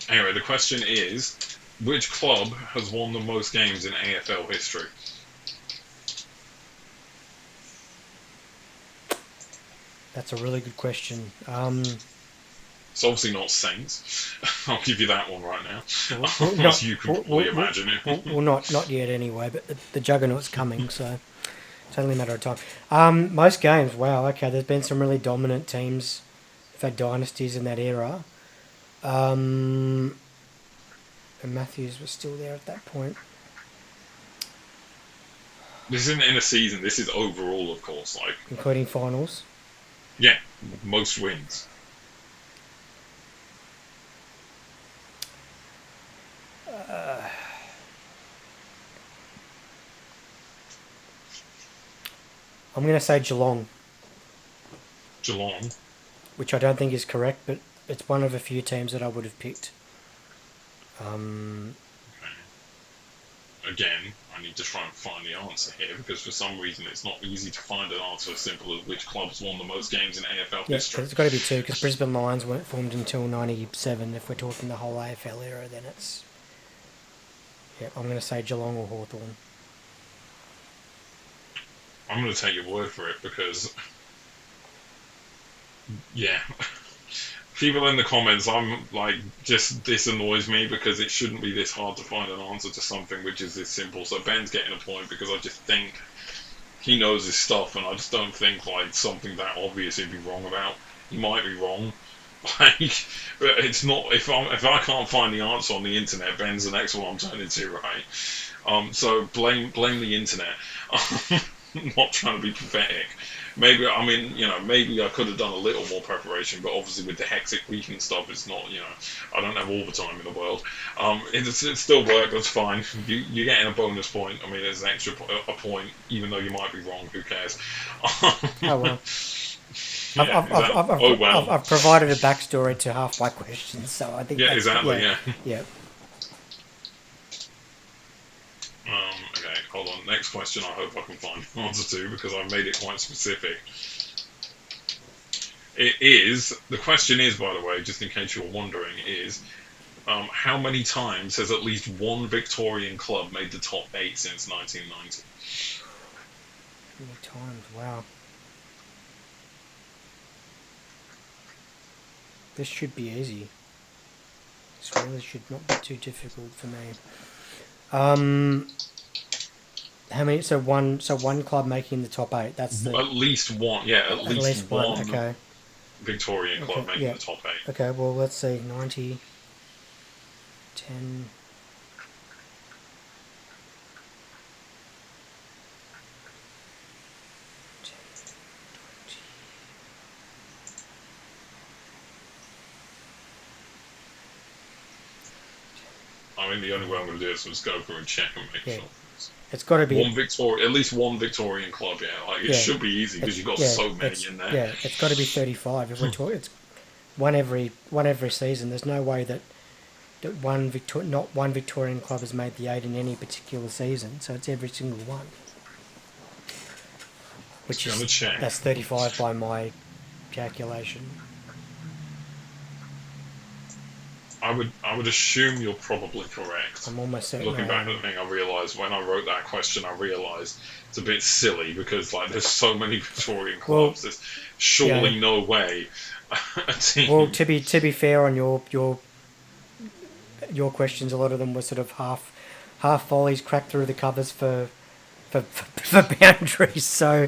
[SPEAKER 1] Anyway, the question is, which club has won the most games in AFL history?
[SPEAKER 2] That's a really good question.
[SPEAKER 1] It's obviously not Saints. I'll give you that one right now,
[SPEAKER 2] Not
[SPEAKER 1] as you can probably imagine it.
[SPEAKER 2] not yet anyway, but the juggernaut's coming, so it's only a matter of time. Most games, wow, okay. There's been some really dominant teams. We've had dynasties in that era. And Matthews was still there at that point.
[SPEAKER 1] This isn't in a season. This is overall, of course. Like,
[SPEAKER 2] Including finals.
[SPEAKER 1] yeah, most wins.
[SPEAKER 2] I'm going to say Geelong,
[SPEAKER 1] Geelong.
[SPEAKER 2] which I don't think is correct, but it's one of a few teams that I would have picked. Um,
[SPEAKER 1] Again, I need to try and find the answer here because for some reason it's not easy to find an answer as simple as which clubs won the most games in AFL
[SPEAKER 2] yeah,
[SPEAKER 1] history.
[SPEAKER 2] it's got to be two because Brisbane Lions weren't formed until '97. If we're talking the whole AFL era, then it's yeah. I'm going to say Geelong or Hawthorn.
[SPEAKER 1] I'm going to take your word for it because, yeah, people in the comments, I'm like, just this annoys me because it shouldn't be this hard to find an answer to something which is this simple. So Ben's getting a point because I just think he knows his stuff, and I just don't think like something that obvious he'd be wrong about. He might be wrong, like, but it's not. If I can't find the answer on the internet, Ben's the next one I'm turning to, right? So blame the internet. I'm not trying to be pathetic. Maybe I mean maybe I could have done a little more preparation, but obviously with the hectic week and stuff, it's not I don't have all the time in the world. It still worked. That's fine. You're getting a bonus point. I mean, it's an extra a point, even though you might be wrong. Who cares?
[SPEAKER 2] Oh well.
[SPEAKER 1] Oh well.
[SPEAKER 2] I've provided a backstory to half my questions, so I think
[SPEAKER 1] Yeah,
[SPEAKER 2] that's
[SPEAKER 1] exactly.
[SPEAKER 2] yeah,
[SPEAKER 1] Yeah.
[SPEAKER 2] yeah.
[SPEAKER 1] Okay, hold on. Next question. I hope I can find the answer to because I've made it quite specific. The question is, by the way, just in case you're wondering, is how many times has at least one Victorian club made the top 8 since 1990?
[SPEAKER 2] How many times? Wow. This should be easy. This really should not be too difficult for me. How many? So one club making the top eight. That's the
[SPEAKER 1] At least one, yeah, at
[SPEAKER 2] at
[SPEAKER 1] least
[SPEAKER 2] least one.
[SPEAKER 1] one
[SPEAKER 2] Okay.
[SPEAKER 1] Victorian
[SPEAKER 2] Okay.
[SPEAKER 1] club making
[SPEAKER 2] Yeah.
[SPEAKER 1] the top 8.
[SPEAKER 2] Okay. Well, let's see. 90, 10.
[SPEAKER 1] I mean, the only way I'm going to do this was go through and check and make
[SPEAKER 2] Yeah.
[SPEAKER 1] sure.
[SPEAKER 2] It's got to be.
[SPEAKER 1] At least one Victorian club, yeah. Like it
[SPEAKER 2] Yeah.
[SPEAKER 1] should be easy because
[SPEAKER 2] It's
[SPEAKER 1] you've got
[SPEAKER 2] yeah.
[SPEAKER 1] so many
[SPEAKER 2] It's
[SPEAKER 1] in there.
[SPEAKER 2] yeah. It's got to be 35. If we're talking, it's one every season. There's no way that not one Victorian club has made the eight in any particular season. So it's every single one. Which
[SPEAKER 1] Just gonna
[SPEAKER 2] is
[SPEAKER 1] check.
[SPEAKER 2] that's 35 by my calculation.
[SPEAKER 1] I would assume you're probably correct.
[SPEAKER 2] I'm almost certain
[SPEAKER 1] Looking
[SPEAKER 2] I
[SPEAKER 1] back
[SPEAKER 2] am.
[SPEAKER 1] at the thing, I realised when I wrote that question, I realised it's a bit silly because like there's so many Victorian
[SPEAKER 2] Well,
[SPEAKER 1] clubs. There's
[SPEAKER 2] yeah.
[SPEAKER 1] surely no way a
[SPEAKER 2] Well,
[SPEAKER 1] team.
[SPEAKER 2] to be fair on your questions, a lot of them were sort of half volleys cracked through the covers for boundaries. So,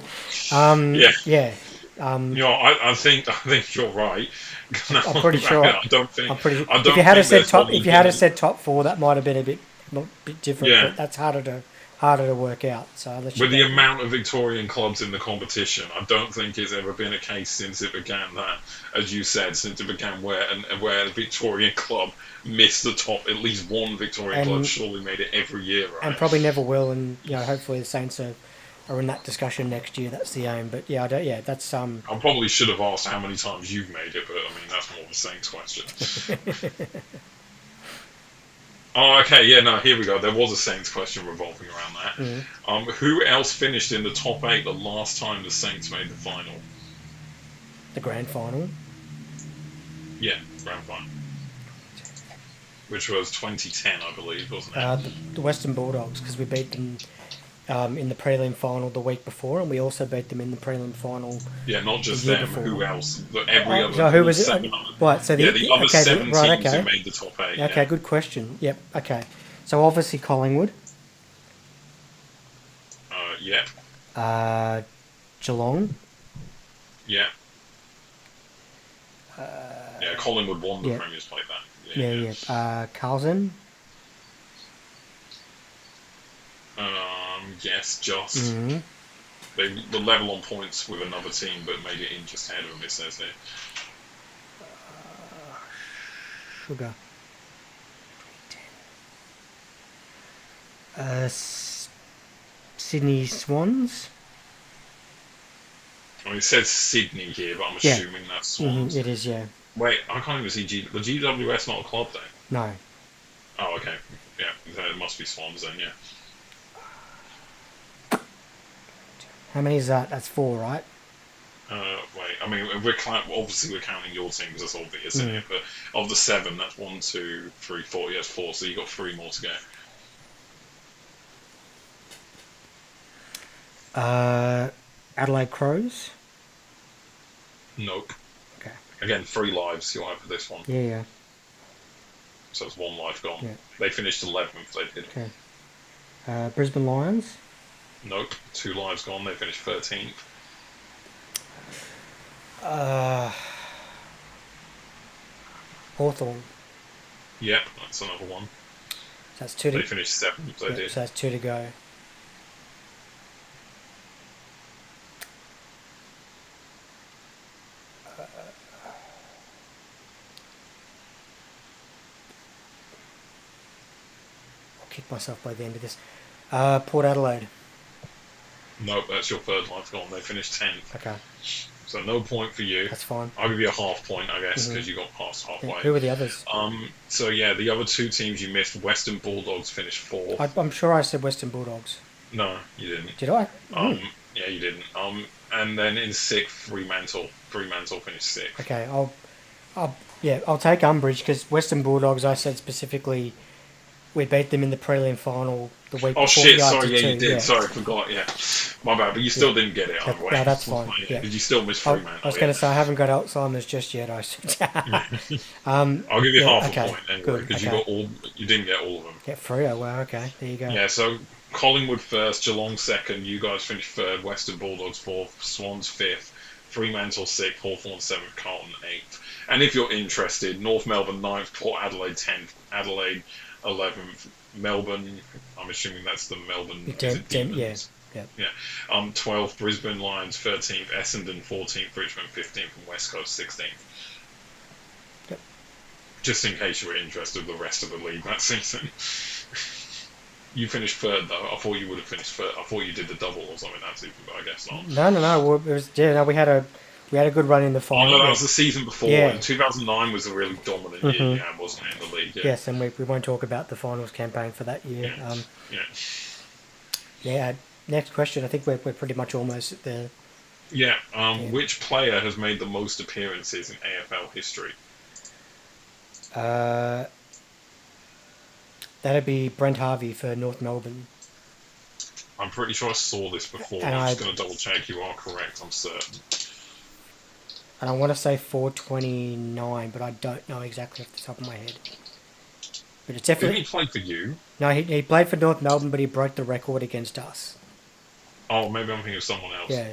[SPEAKER 1] Yeah,
[SPEAKER 2] yeah,
[SPEAKER 1] I think you're right. Now
[SPEAKER 2] I'm pretty
[SPEAKER 1] looking back at
[SPEAKER 2] sure.
[SPEAKER 1] it, I don't think
[SPEAKER 2] I'm pretty sure.
[SPEAKER 1] I
[SPEAKER 2] If you
[SPEAKER 1] don't
[SPEAKER 2] had have
[SPEAKER 1] think
[SPEAKER 2] said
[SPEAKER 1] there's
[SPEAKER 2] top,
[SPEAKER 1] probably
[SPEAKER 2] if you had have
[SPEAKER 1] been.
[SPEAKER 2] said top four, that might have been a bit different.
[SPEAKER 1] Yeah,
[SPEAKER 2] But that's harder to work out. So I'll let you
[SPEAKER 1] with the
[SPEAKER 2] go.
[SPEAKER 1] amount of Victorian clubs in the competition, I don't think it's ever been a case since it began that, as you said, since it began where a Victorian club missed the top. At least one Victorian club
[SPEAKER 2] And
[SPEAKER 1] surely made it every year,
[SPEAKER 2] and
[SPEAKER 1] right?
[SPEAKER 2] probably never will. And hopefully the Saints are in that discussion next year. That's the aim. But yeah, I don't. Yeah, that's
[SPEAKER 1] I probably should have asked how many times you've made it, but I mean that's more of a Saints question. Oh, okay, yeah, no, here we go. There was a Saints question revolving around that.
[SPEAKER 2] mm,
[SPEAKER 1] Who else finished in the top eight the last time the Saints made the final?
[SPEAKER 2] the grand final.
[SPEAKER 1] Yeah, grand final, which was 2010, I believe, wasn't it?
[SPEAKER 2] The Western Bulldogs, because we beat them in the prelim final the week before, and we also beat them in the prelim final
[SPEAKER 1] Yeah, not
[SPEAKER 2] the
[SPEAKER 1] just
[SPEAKER 2] year
[SPEAKER 1] them.
[SPEAKER 2] before.
[SPEAKER 1] Who else? Every other,
[SPEAKER 2] So who
[SPEAKER 1] all
[SPEAKER 2] was it?
[SPEAKER 1] seven other.
[SPEAKER 2] Right. So
[SPEAKER 1] Yeah, the other
[SPEAKER 2] okay,
[SPEAKER 1] seven
[SPEAKER 2] right,
[SPEAKER 1] teams who
[SPEAKER 2] okay,
[SPEAKER 1] made the top eight.
[SPEAKER 2] okay.
[SPEAKER 1] Yeah.
[SPEAKER 2] Good question. Yep. Okay. So obviously Collingwood,
[SPEAKER 1] Yeah.
[SPEAKER 2] uh, Geelong.
[SPEAKER 1] Yeah. Yeah. Collingwood won the
[SPEAKER 2] Yeah.
[SPEAKER 1] Premiers played that.
[SPEAKER 2] Yeah.
[SPEAKER 1] Yeah.
[SPEAKER 2] Yeah. Carlton.
[SPEAKER 1] Yes, just
[SPEAKER 2] Mm-hmm.
[SPEAKER 1] they were level on points with another team, but made it in just ahead of them. It says here.
[SPEAKER 2] Sugar. Uh, Sydney Swans.
[SPEAKER 1] I mean, it says Sydney here, but I'm
[SPEAKER 2] Yeah.
[SPEAKER 1] assuming that's Swans.
[SPEAKER 2] It is. Yeah.
[SPEAKER 1] Wait, I can't even see the GWS not a club then.
[SPEAKER 2] No.
[SPEAKER 1] Oh, okay. Yeah, then it must be Swans then. Yeah.
[SPEAKER 2] How many is that? That's four, right?
[SPEAKER 1] Wait, I mean, obviously we're counting your team because that's obvious, isn't
[SPEAKER 2] Mm.
[SPEAKER 1] it? But of the seven, that's 1, 2, 3, 4. Yes, four. So you got three more to go.
[SPEAKER 2] Adelaide Crows.
[SPEAKER 1] Nope.
[SPEAKER 2] Okay.
[SPEAKER 1] Again, 3 lives you'll have for this one.
[SPEAKER 2] Yeah. Yeah.
[SPEAKER 1] So it's 1 life gone.
[SPEAKER 2] Yeah.
[SPEAKER 1] They finished 11th. They did.
[SPEAKER 2] Okay. Brisbane Lions.
[SPEAKER 1] Nope. 2 lives gone. They finished 13th.
[SPEAKER 2] Hawthorn.
[SPEAKER 1] Yep, that's another one.
[SPEAKER 2] So that's two
[SPEAKER 1] They
[SPEAKER 2] to.
[SPEAKER 1] finished 7th. They
[SPEAKER 2] Yep,
[SPEAKER 1] did.
[SPEAKER 2] so that's two to go. I'll kick myself by the end of this. Port Adelaide.
[SPEAKER 1] Nope, that's your 3rd life gone. They finished 10th.
[SPEAKER 2] Okay,
[SPEAKER 1] So no point for you.
[SPEAKER 2] that's fine.
[SPEAKER 1] I'll give you a half point, I guess,
[SPEAKER 2] Mhm.
[SPEAKER 1] because you got past
[SPEAKER 2] Yeah,
[SPEAKER 1] halfway.
[SPEAKER 2] who were the others?
[SPEAKER 1] So yeah, the other 2 teams you missed, Western Bulldogs finished 4th.
[SPEAKER 2] I'm sure I said Western Bulldogs.
[SPEAKER 1] No, you didn't.
[SPEAKER 2] Did I?
[SPEAKER 1] Yeah, you didn't. And then in 6th, Fremantle. Fremantle finished 6th.
[SPEAKER 2] Okay, I'll take umbrage because Western Bulldogs. I said specifically, we beat them in the prelim final the week
[SPEAKER 1] Oh
[SPEAKER 2] before.
[SPEAKER 1] shit!
[SPEAKER 2] Yeah, I
[SPEAKER 1] Sorry, yeah, you
[SPEAKER 2] too,
[SPEAKER 1] did.
[SPEAKER 2] yeah.
[SPEAKER 1] Sorry, I forgot. Yeah, my bad. But you still didn't get it either way.
[SPEAKER 2] No, that's fine. Yeah.
[SPEAKER 1] Did you still miss
[SPEAKER 2] I
[SPEAKER 1] Fremantle?
[SPEAKER 2] was going to say I haven't got Alzheimer's just yet. I said.
[SPEAKER 1] I'll give you
[SPEAKER 2] Yeah,
[SPEAKER 1] half
[SPEAKER 2] okay,
[SPEAKER 1] a point anyway
[SPEAKER 2] good,
[SPEAKER 1] because
[SPEAKER 2] okay.
[SPEAKER 1] you didn't get all of them.
[SPEAKER 2] Get free. Oh wow. Okay, there you go.
[SPEAKER 1] Yeah, so Collingwood first, Geelong second, you guys finished 3rd, Western Bulldogs 4th, Swans 5th, Fremantle 6th, Hawthorn 7th, Carlton 8th. And if you're interested, North Melbourne 9th, Port Adelaide 10th, Adelaide 11th, Melbourne, I'm assuming that's the Melbourne Demons.
[SPEAKER 2] Yeah.
[SPEAKER 1] Yeah. 12th, Brisbane Lions 13th, Essendon 14th, Richmond 15th, and West Coast 16th.
[SPEAKER 2] Yep.
[SPEAKER 1] Just in case you were interested with the rest of the league that season. You finished 3rd though. I thought you would have finished 3rd. I thought you did the double or something that season, but I guess not.
[SPEAKER 2] No. Well, it was, yeah, no, we had a good run in the
[SPEAKER 1] Oh
[SPEAKER 2] final.
[SPEAKER 1] no, that
[SPEAKER 2] Yeah.
[SPEAKER 1] was the season before.
[SPEAKER 2] Yeah.
[SPEAKER 1] And 2009 was a really dominant year you had, wasn't it, in the league? Yeah.
[SPEAKER 2] Yes, and we won't talk about the finals campaign for that year.
[SPEAKER 1] Yeah.
[SPEAKER 2] Yeah. Next question. I think we're pretty much almost at the.
[SPEAKER 1] Yeah. Which player has made the most appearances in AFL history?
[SPEAKER 2] Uh, that'd be Brent Harvey for North Melbourne.
[SPEAKER 1] I'm pretty sure I saw this before.
[SPEAKER 2] And
[SPEAKER 1] I'm
[SPEAKER 2] I
[SPEAKER 1] just going to double check. You are correct. I'm certain.
[SPEAKER 2] and I want to say 429, but I don't know exactly off the top of my head. But it's
[SPEAKER 1] Didn't
[SPEAKER 2] definitely
[SPEAKER 1] he play for you?
[SPEAKER 2] no. He played for North Melbourne, but he broke the record against us.
[SPEAKER 1] Oh, maybe I'm thinking of someone else.
[SPEAKER 2] Yeah,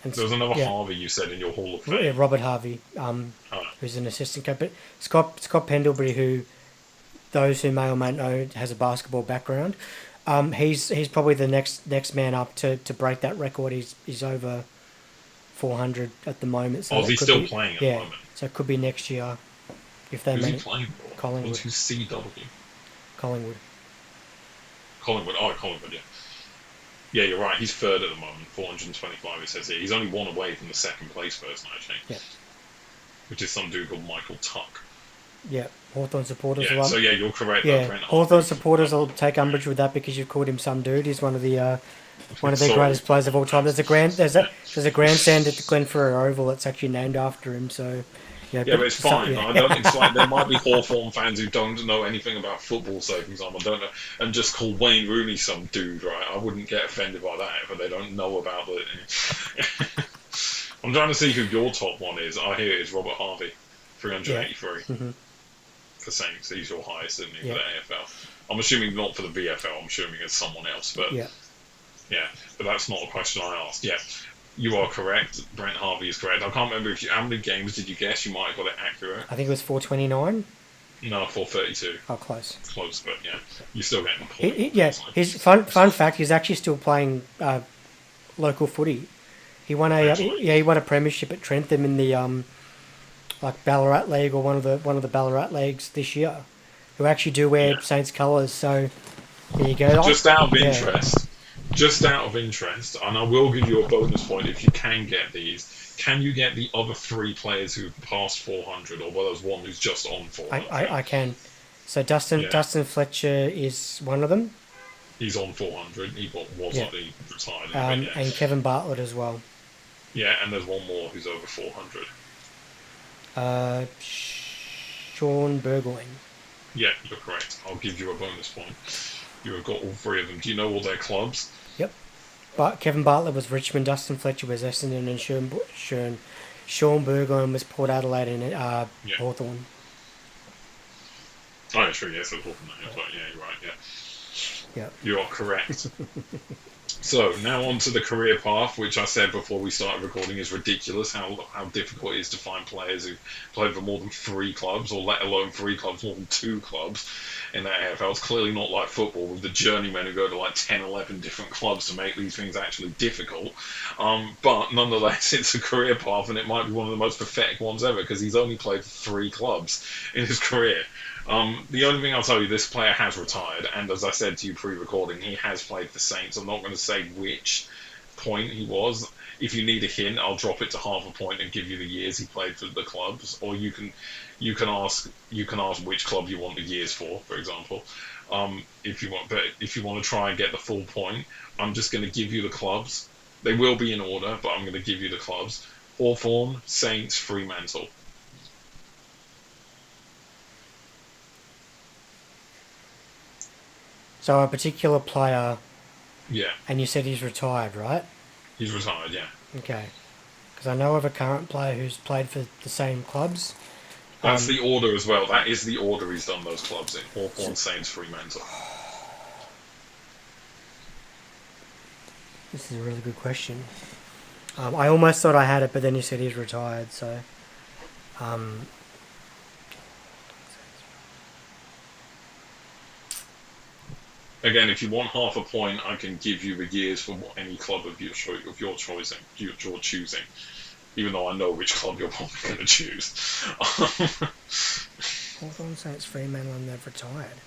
[SPEAKER 2] and
[SPEAKER 1] There was another
[SPEAKER 2] yeah,
[SPEAKER 1] Harvey you said in your Hall of
[SPEAKER 2] yeah,
[SPEAKER 1] Fame.
[SPEAKER 2] Robert Harvey,
[SPEAKER 1] Oh,
[SPEAKER 2] who's an assistant coach. But Scott Pendlebury, who those who may or may not know has a basketball background. He's probably the next man up to break that record. He's over 400 at the moment, so
[SPEAKER 1] oh, is
[SPEAKER 2] that
[SPEAKER 1] he
[SPEAKER 2] could
[SPEAKER 1] still
[SPEAKER 2] be
[SPEAKER 1] playing at the
[SPEAKER 2] yeah.
[SPEAKER 1] moment?
[SPEAKER 2] So it could be next year if they
[SPEAKER 1] Who's he
[SPEAKER 2] manage.
[SPEAKER 1] playing for?
[SPEAKER 2] Collingwood,
[SPEAKER 1] What's his CW?
[SPEAKER 2] Collingwood.
[SPEAKER 1] Collingwood. Oh, Collingwood, yeah. Yeah, you're right. He's third at the moment, 425, it says here. He's only one away from the second place person, actually,
[SPEAKER 2] Yeah,
[SPEAKER 1] which is some dude called Michael Tuck.
[SPEAKER 2] yeah. Hawthorn supporters
[SPEAKER 1] Yeah,
[SPEAKER 2] will.
[SPEAKER 1] so yeah, you're correct, though,
[SPEAKER 2] Yeah,
[SPEAKER 1] Brent
[SPEAKER 2] Hawthorn
[SPEAKER 1] Harvey.
[SPEAKER 2] supporters will take umbrage with that because you've called him some dude. He's one of the
[SPEAKER 1] Sorry.
[SPEAKER 2] greatest players of all time.
[SPEAKER 1] Yeah.
[SPEAKER 2] There's a grandstand at the Glenferrie Oval that's actually named after him. So, yeah,
[SPEAKER 1] Yeah, but it's fine.
[SPEAKER 2] yeah.
[SPEAKER 1] I don't. It's like there might be Hawthorn fans who don't know anything about football, say for example, don't know, and just call Wayne Rooney some dude, right? I wouldn't get offended by that, but they don't know about it. I'm trying to see who your top one is. I hear it's Robert Harvey,
[SPEAKER 2] Yeah.
[SPEAKER 1] 383
[SPEAKER 2] Hmm.
[SPEAKER 1] for Saints. He's your highest, isn't he,
[SPEAKER 2] Yeah.
[SPEAKER 1] for the AFL? I'm assuming not for the VFL. I'm assuming it's someone else, but
[SPEAKER 2] Yeah.
[SPEAKER 1] yeah, but that's not a question I asked. Yeah, you are correct. Brent Harvey is correct. I can't remember if you, how many games did you guess. You might have got it accurate.
[SPEAKER 2] I think it was 429.
[SPEAKER 1] No, 432.
[SPEAKER 2] Oh, close.
[SPEAKER 1] Close, but yeah, you're still getting the point.
[SPEAKER 2] Yeah, his fun fact. He's actually still playing local footy. He won a
[SPEAKER 1] Actually,
[SPEAKER 2] he won a premiership at Trentham in the like Ballarat League or one of the Ballarat leagues this year. Who actually do wear
[SPEAKER 1] yeah.
[SPEAKER 2] Saints colours. So there you go.
[SPEAKER 1] Just out of
[SPEAKER 2] Yeah.
[SPEAKER 1] interest, and I will give you a bonus point if you can get these. Can you get the other three players who've passed 400, or well, there's one who's just on 400?
[SPEAKER 2] I can. So
[SPEAKER 1] Yeah,
[SPEAKER 2] Dustin Fletcher is one of them.
[SPEAKER 1] he's on 400. He
[SPEAKER 2] Yeah.
[SPEAKER 1] wasn't. He retired. But yeah,
[SPEAKER 2] And Kevin Bartlett as well.
[SPEAKER 1] yeah, and there's one more who's over 400.
[SPEAKER 2] Sean Burgoyne.
[SPEAKER 1] Yeah, you're correct. I'll give you a bonus point. You have got all three of them. Do you know all their clubs?
[SPEAKER 2] Yep. But Kevin Bartlett was Richmond, Dustin Fletcher was Essendon, and Sean Burgoyne was Port Adelaide and
[SPEAKER 1] Yeah.
[SPEAKER 2] Hawthorn.
[SPEAKER 1] Oh, yeah, sure, yes, it's Hawthorn. But yeah, you're right. Yeah,
[SPEAKER 2] Yep.
[SPEAKER 1] you are correct. So now on to the career path, which I said before we started recording is ridiculous. How difficult it is to find players who play for more than three clubs, or let alone three clubs, more than two clubs in that AFL. It's clearly not like football with the journeymen who go to like 10, 11 different clubs to make these things actually difficult. But nonetheless, it's a career path, and it might be one of the most pathetic ones ever because he's only played for three clubs in his career. The only thing I'll tell you, this player has retired, and as I said to you pre-recording, he has played for Saints. I'm not going to say which point he was. If you need a hint, I'll drop it to half a point and give you the years he played for the clubs, or you can ask which club you want the years for example. If you want, but if you want to try and get the full point, I'm just going to give you the clubs. They will be in order, but I'm going to give you the clubs: Hawthorn, Saints, Fremantle.
[SPEAKER 2] So a particular player,
[SPEAKER 1] Yeah,
[SPEAKER 2] and you said he's retired, right?
[SPEAKER 1] he's retired. Yeah.
[SPEAKER 2] Okay. Because I know of a current player who's played for the same clubs.
[SPEAKER 1] That's
[SPEAKER 2] Um,
[SPEAKER 1] the order as well. That is the order he's done those clubs in. Hawthorn, Saints, Fremantle.
[SPEAKER 2] this is a really good question. I almost thought I had it, but then you said he's retired, so. Um,
[SPEAKER 1] Again, if you want half a point, I can give you the years for any club of your choosing. Even though I know which club you're probably going to choose.
[SPEAKER 2] Hawthorn, Saints, Fremantle, and they've retired.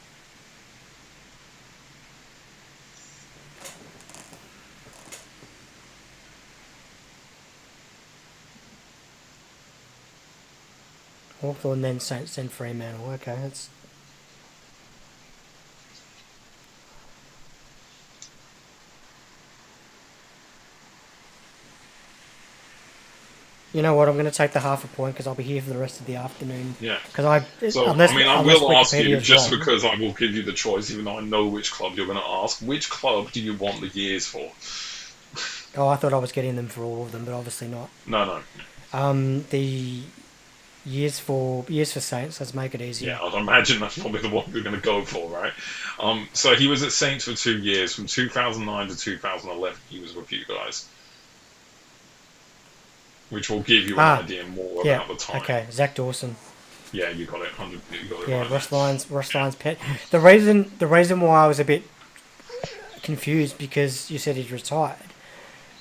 [SPEAKER 2] Hawthorn, then Saints, then Fremantle. Okay, that's. You know what? I'm going to take the half a point because I'll be here for the rest of the afternoon.
[SPEAKER 1] Yeah.
[SPEAKER 2] Because I,
[SPEAKER 1] So,
[SPEAKER 2] unless
[SPEAKER 1] I mean, I
[SPEAKER 2] unless
[SPEAKER 1] will ask
[SPEAKER 2] Wikipedia
[SPEAKER 1] you,
[SPEAKER 2] is
[SPEAKER 1] just
[SPEAKER 2] wrong.
[SPEAKER 1] because I will give you the choice, even though I know which club you're going to ask, which club do you want the years for?
[SPEAKER 2] Oh, I thought I was getting them for all of them, but obviously not.
[SPEAKER 1] No, no.
[SPEAKER 2] The years for Saints. Let's make it
[SPEAKER 1] Yeah,
[SPEAKER 2] easier.
[SPEAKER 1] I'd imagine that's probably the one you're going to go for, right? So he was at Saints for 2 years, from 2009 to 2011. He was with you guys, which will give you an
[SPEAKER 2] Ah,
[SPEAKER 1] idea more
[SPEAKER 2] yeah.
[SPEAKER 1] about the time.
[SPEAKER 2] Okay, Zach Dawson.
[SPEAKER 1] Yeah, you got it. 100. You got it
[SPEAKER 2] Yeah,
[SPEAKER 1] right
[SPEAKER 2] Ross
[SPEAKER 1] there.
[SPEAKER 2] Lyons. Ross Lyons pet. The reason why I was a bit confused because you said he's retired.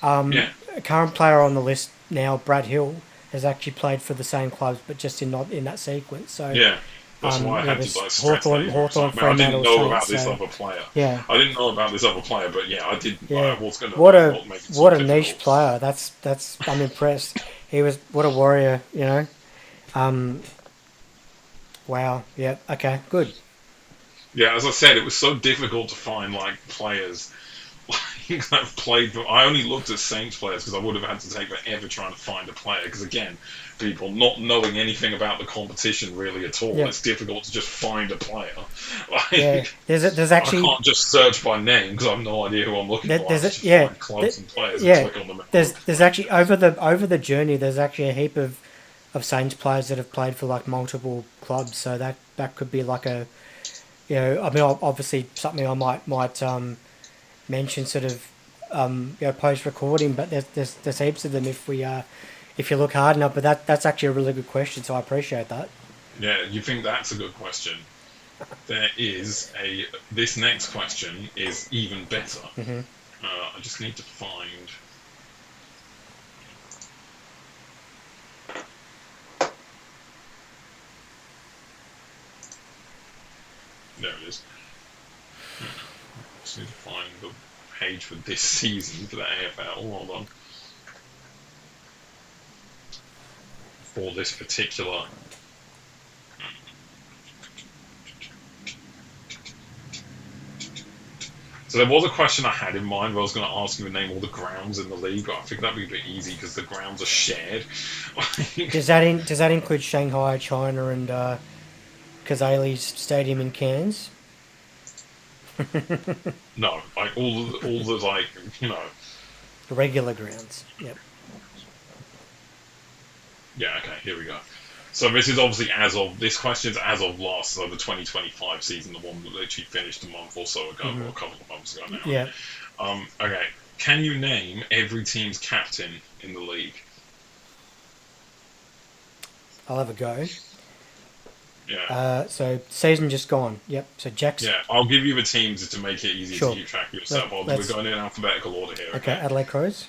[SPEAKER 1] Yeah,
[SPEAKER 2] A current player on the list now, Brad Hill, has actually played for the same clubs, but just not in that sequence. So
[SPEAKER 1] yeah. That's why I
[SPEAKER 2] it
[SPEAKER 1] had to
[SPEAKER 2] was
[SPEAKER 1] like stress that
[SPEAKER 2] Hawthorn,
[SPEAKER 1] he's retired.
[SPEAKER 2] Hawthorn,
[SPEAKER 1] I didn't
[SPEAKER 2] Fremantle,
[SPEAKER 1] know
[SPEAKER 2] Saints.
[SPEAKER 1] about this
[SPEAKER 2] So
[SPEAKER 1] other player.
[SPEAKER 2] yeah,
[SPEAKER 1] I didn't know about this other player, but yeah, I did. I
[SPEAKER 2] yeah.
[SPEAKER 1] was gonna
[SPEAKER 2] What
[SPEAKER 1] like
[SPEAKER 2] a
[SPEAKER 1] not make it too
[SPEAKER 2] what a niche
[SPEAKER 1] difficult.
[SPEAKER 2] player. That's I'm impressed. He was what a warrior. Wow. Yeah. Okay. Good.
[SPEAKER 1] Yeah, as I said, it was so difficult to find like players like that have played. I only looked at Saints players because I would have had to take forever trying to find a player. Because again, people not knowing anything about the competition really at all,
[SPEAKER 2] Yeah.
[SPEAKER 1] it's difficult to just find a player.
[SPEAKER 2] Yeah.
[SPEAKER 1] Like
[SPEAKER 2] There's
[SPEAKER 1] I
[SPEAKER 2] actually
[SPEAKER 1] can't just search by name because I have no idea who I'm looking
[SPEAKER 2] there,
[SPEAKER 1] for. I
[SPEAKER 2] there's
[SPEAKER 1] have
[SPEAKER 2] a,
[SPEAKER 1] to just
[SPEAKER 2] yeah.
[SPEAKER 1] find clubs and players and
[SPEAKER 2] Yeah.
[SPEAKER 1] click on them and
[SPEAKER 2] There's
[SPEAKER 1] hope.
[SPEAKER 2] there's
[SPEAKER 1] Like,
[SPEAKER 2] actually over the journey. There's actually a heap of Saints players that have played for like multiple clubs. So that could be like a I mean obviously something I might mention sort of post recording, but there's heaps of them if you look hard enough. But that's actually a really good question, so I appreciate that.
[SPEAKER 1] yeah, you think that's a good question? There is a. This next question is even better. I just need to find. There it is. Just need to find the page for this season for the AFL. Hold on. For this particular. So there was a question I had in mind where I was going to ask you to name all the grounds in the league, but I think that'd be a bit easy because the grounds are shared.
[SPEAKER 2] Does that include Shanghai, China, and Kazali's Stadium in Cairns?
[SPEAKER 1] No, like all the like
[SPEAKER 2] The regular grounds. Yep.
[SPEAKER 1] Yeah, okay, here we go. So this is obviously this question's as of last, so the 2025 season, the one that literally finished a month or so ago, or a couple of months ago now.
[SPEAKER 2] Yeah.
[SPEAKER 1] Okay, can you name every team's captain in the league?
[SPEAKER 2] I'll have a go.
[SPEAKER 1] Yeah,
[SPEAKER 2] So season just gone. Yep. So Jack's.
[SPEAKER 1] yeah. I'll give you the teams to make it easier to
[SPEAKER 2] Sure.
[SPEAKER 1] keep track of yourself. We're
[SPEAKER 2] Let's.
[SPEAKER 1] going in alphabetical order here.
[SPEAKER 2] Okay.
[SPEAKER 1] Okay.
[SPEAKER 2] Adelaide Crows.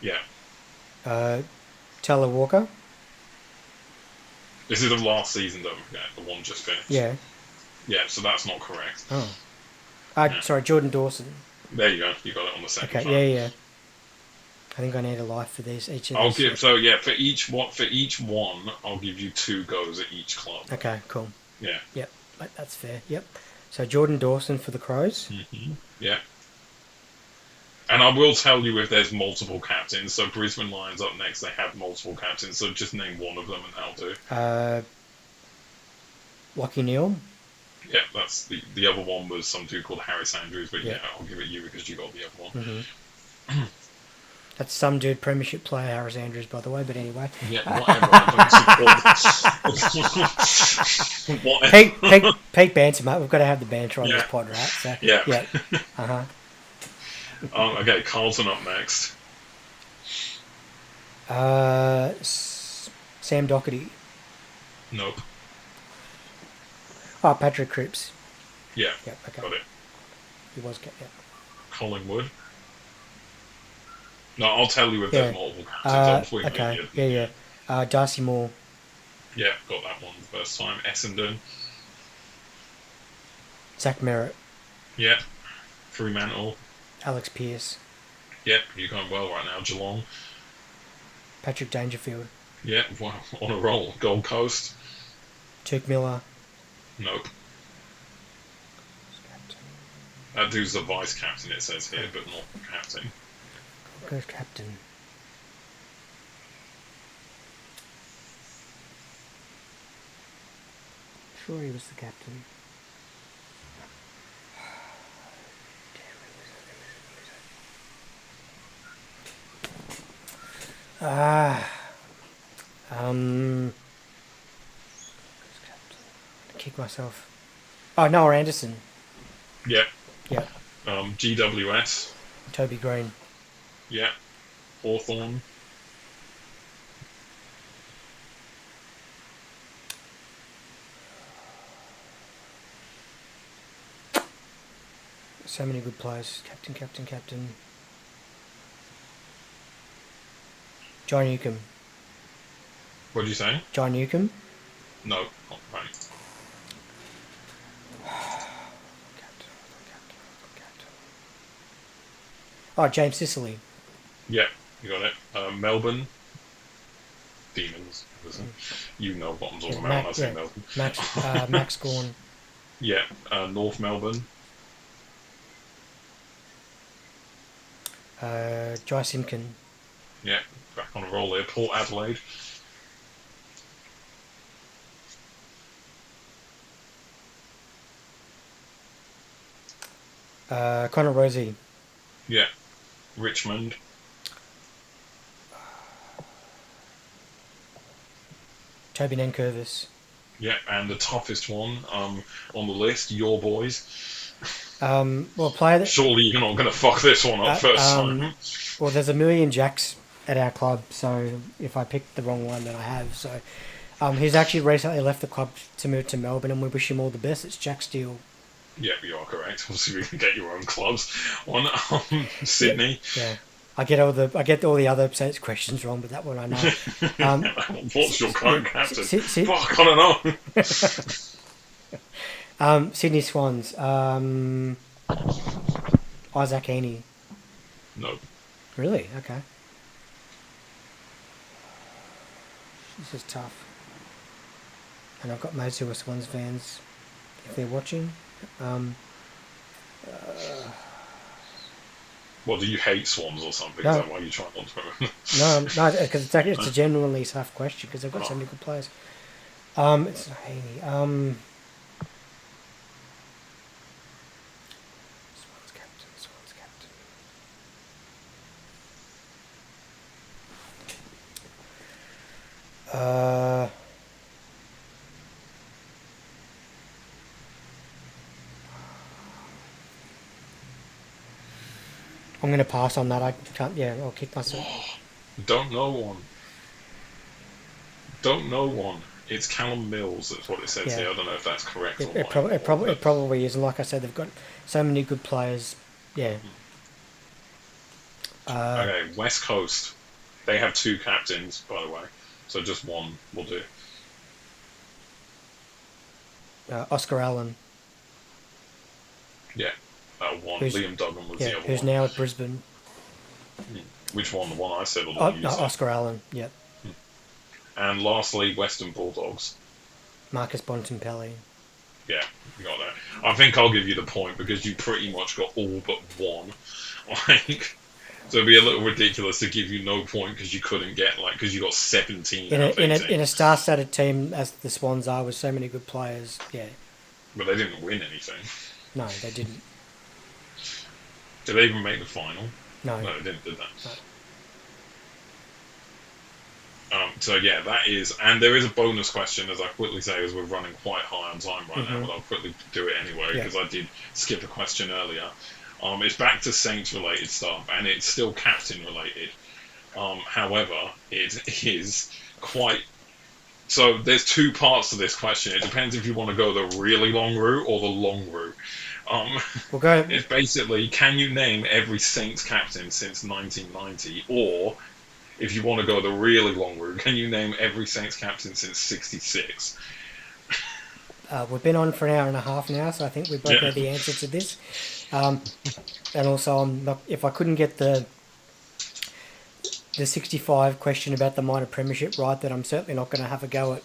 [SPEAKER 1] Yeah.
[SPEAKER 2] Taylor Walker.
[SPEAKER 1] This is the last season, don't forget. The one just finished.
[SPEAKER 2] Yeah.
[SPEAKER 1] Yeah. So that's not correct.
[SPEAKER 2] Oh.
[SPEAKER 1] Yeah.
[SPEAKER 2] Sorry, Jordan Dawson.
[SPEAKER 1] There you go. You got it on the second
[SPEAKER 2] Okay.
[SPEAKER 1] phone.
[SPEAKER 2] Yeah. I think I need a life for these each of
[SPEAKER 1] I'll
[SPEAKER 2] these.
[SPEAKER 1] give so yeah for each one I'll give you 2 goes at each club.
[SPEAKER 2] Okay. Cool.
[SPEAKER 1] Yeah.
[SPEAKER 2] Yep. That's fair. Yep. So Jordan Dawson for the Crows.
[SPEAKER 1] Yeah. And I will tell you if there's multiple captains. So Brisbane Lions up next. They have multiple captains. So just name one of them and that'll do.
[SPEAKER 2] Lockie Neal.
[SPEAKER 1] Yeah, that's the other one was some dude called Harris Andrews. But
[SPEAKER 2] Yeah.
[SPEAKER 1] yeah, I'll give it you because you got the other one.
[SPEAKER 2] That's some dude premiership player, Harris Andrews, by the way. But anyway.
[SPEAKER 1] Yeah, whatever. I don't support. Whatever.
[SPEAKER 2] Peak banter, mate. We've got to have the banter on
[SPEAKER 1] Yeah.
[SPEAKER 2] this pod, right? So
[SPEAKER 1] Yeah.
[SPEAKER 2] yeah. Uh huh.
[SPEAKER 1] Okay, Carlton up next.
[SPEAKER 2] Sam Doherty.
[SPEAKER 1] Nope.
[SPEAKER 2] Oh, Patrick Cripps.
[SPEAKER 1] Yeah.
[SPEAKER 2] Yep. Okay.
[SPEAKER 1] Got it.
[SPEAKER 2] He was. Yeah.
[SPEAKER 1] Collingwood. No, I'll tell you if
[SPEAKER 2] Yeah.
[SPEAKER 1] there's multiple captains.
[SPEAKER 2] Okay. Yeah. Darcy Moore.
[SPEAKER 1] Yeah, got that one the first time. Essendon.
[SPEAKER 2] Zach Merritt.
[SPEAKER 1] Yeah. Fremantle.
[SPEAKER 2] Alex Pearce.
[SPEAKER 1] Yep, you're going well right now. Geelong.
[SPEAKER 2] Patrick Dangerfield.
[SPEAKER 1] Yeah, wow, on a roll. Gold Coast.
[SPEAKER 2] Tuke Miller.
[SPEAKER 1] Nope. That dude's the vice captain, it says here, but not captain.
[SPEAKER 2] Gold Coast captain. sure he was the captain. Ah, um, kick myself. Oh, Noah Anderson.
[SPEAKER 1] Yeah.
[SPEAKER 2] Yeah,
[SPEAKER 1] GWS.
[SPEAKER 2] Toby Green.
[SPEAKER 1] Yeah. Hawthorne.
[SPEAKER 2] So many good players. Captain. John Newcomb.
[SPEAKER 1] What did you say?
[SPEAKER 2] John Newcomb.
[SPEAKER 1] No, not right.
[SPEAKER 2] Oh, James Sicily.
[SPEAKER 1] Yeah, you got it. Melbourne. Demons. Listen. You know what I'm talking about when I say Melbourne.
[SPEAKER 2] Max Gorn.
[SPEAKER 1] Yeah, North Melbourne.
[SPEAKER 2] Jai Simkin.
[SPEAKER 1] Yeah, back on a roll there. Port Adelaide.
[SPEAKER 2] Connor Rosie.
[SPEAKER 1] Yeah, Richmond.
[SPEAKER 2] Toby Nankervis.
[SPEAKER 1] Yeah, and the toughest one on the list, your boys.
[SPEAKER 2] Well, player that.
[SPEAKER 1] Surely you're not going to fuck this one up first time.
[SPEAKER 2] Well, there's a million Jacks at our club, so if I picked the wrong one, then I have. So, he's actually recently left the club to move to Melbourne, and we wish him all the best. It's Jack Steele.
[SPEAKER 1] Yeah, you are correct. Obviously, we can get your own clubs on Sydney.
[SPEAKER 2] Yeah. I get all the other Saints questions wrong, but that one I know.
[SPEAKER 1] What's your current captain? Fuck, I don't know.
[SPEAKER 2] Sydney Swans. Isaac Heaney.
[SPEAKER 1] No.
[SPEAKER 2] Really? Okay. This is tough. And I've got mates who are Swans fans. If they're watching.
[SPEAKER 1] What, do you hate swans or something?
[SPEAKER 2] No.
[SPEAKER 1] Is that why you try not to?
[SPEAKER 2] No, because it's a genuinely tough question because they've got so many good players. It's not Heaney. Swans captain. I'm going to pass on that. I can't. Yeah, I'll kick myself.
[SPEAKER 1] Don't know one. It's Callum Mills. That's what it says here. I don't know if that's correct.
[SPEAKER 2] It probably is. And like I said, they've got so many good players. Yeah.
[SPEAKER 1] Okay, West Coast. They have 2 captains, by the way. So just one will do.
[SPEAKER 2] Oscar Allen.
[SPEAKER 1] Yeah, that one. Liam Duggan was the other
[SPEAKER 2] who's
[SPEAKER 1] one.
[SPEAKER 2] now at Brisbane.
[SPEAKER 1] Which one? The one I said or the one you said?
[SPEAKER 2] Oscar Allen, yep.
[SPEAKER 1] And lastly, Western Bulldogs.
[SPEAKER 2] Marcus Bontempelli.
[SPEAKER 1] Yeah, you got that. I think I'll give you the point because you pretty much got all but one. Like, so it'd be a little ridiculous to give you no point because you couldn't get because you got 17.
[SPEAKER 2] In a star-studded team as the Swans are with so many good players, yeah.
[SPEAKER 1] But they didn't win anything.
[SPEAKER 2] No, they didn't.
[SPEAKER 1] Did they even make the final?
[SPEAKER 2] No,
[SPEAKER 1] they didn't. Did that?
[SPEAKER 2] No.
[SPEAKER 1] So yeah, that is, and there is a bonus question as I quickly say as we're running quite high on time right now, but I'll quickly do it anyway because I did skip a question earlier. It's back to Saints related stuff and it's still captain related. However, it is quite. So there's 2 parts to this question. It depends if you want to go the really long route or the long route.
[SPEAKER 2] We'll go.
[SPEAKER 1] It's basically, can you name every Saints captain since 1990? Or, if you want to go the really long route, can you name every Saints captain since 66?
[SPEAKER 2] We've been on for an hour and a half now, so I think we both know the answer to this. And also, I'm not. If I couldn't get the 65 question about the minor premiership right, then I'm certainly not going to have a go at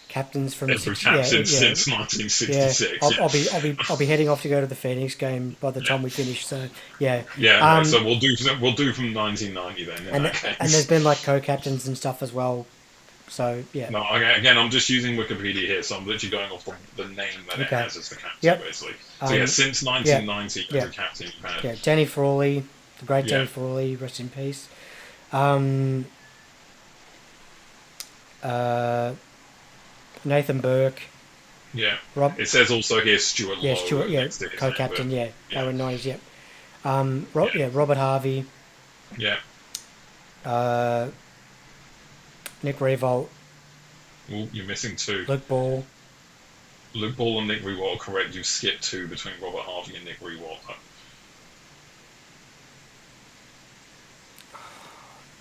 [SPEAKER 2] captains from
[SPEAKER 1] every captain since 1966.
[SPEAKER 2] I'll be heading off to go to the Phoenix game by the time we finish. So yeah.
[SPEAKER 1] Right, so we'll do from 1990 then.
[SPEAKER 2] And there's been like co-captains and stuff as well So yeah.
[SPEAKER 1] No, again, I'm just using Wikipedia here, so I'm literally going off the name that it
[SPEAKER 2] Okay.
[SPEAKER 1] has as the captain,
[SPEAKER 2] Yep.
[SPEAKER 1] basically. So yeah,
[SPEAKER 2] Um,
[SPEAKER 1] since
[SPEAKER 2] yeah.
[SPEAKER 1] 1990,
[SPEAKER 2] Yeah.
[SPEAKER 1] every captain you've had.
[SPEAKER 2] Yeah. Danny Frawley, the great
[SPEAKER 1] Yeah,
[SPEAKER 2] Danny Frawley, rest in peace. Um, uh, Nathan Burke,
[SPEAKER 1] yeah.
[SPEAKER 2] Rob.
[SPEAKER 1] It says also here Stuart
[SPEAKER 2] Yeah,
[SPEAKER 1] Lowe
[SPEAKER 2] Stuart. Yeah,
[SPEAKER 1] next to his name, but
[SPEAKER 2] co-captain. Yeah, they
[SPEAKER 1] yeah,
[SPEAKER 2] were '90s. Yep.
[SPEAKER 1] yeah,
[SPEAKER 2] Yeah, Robert Harvey,
[SPEAKER 1] yeah.
[SPEAKER 2] uh, Nick Revolt,
[SPEAKER 1] Ooh, you're missing two.
[SPEAKER 2] Luke Ball.
[SPEAKER 1] Luke Ball and Nick Rewalt are correct. You skipped two between Robert Harvey and Nick Rewalt.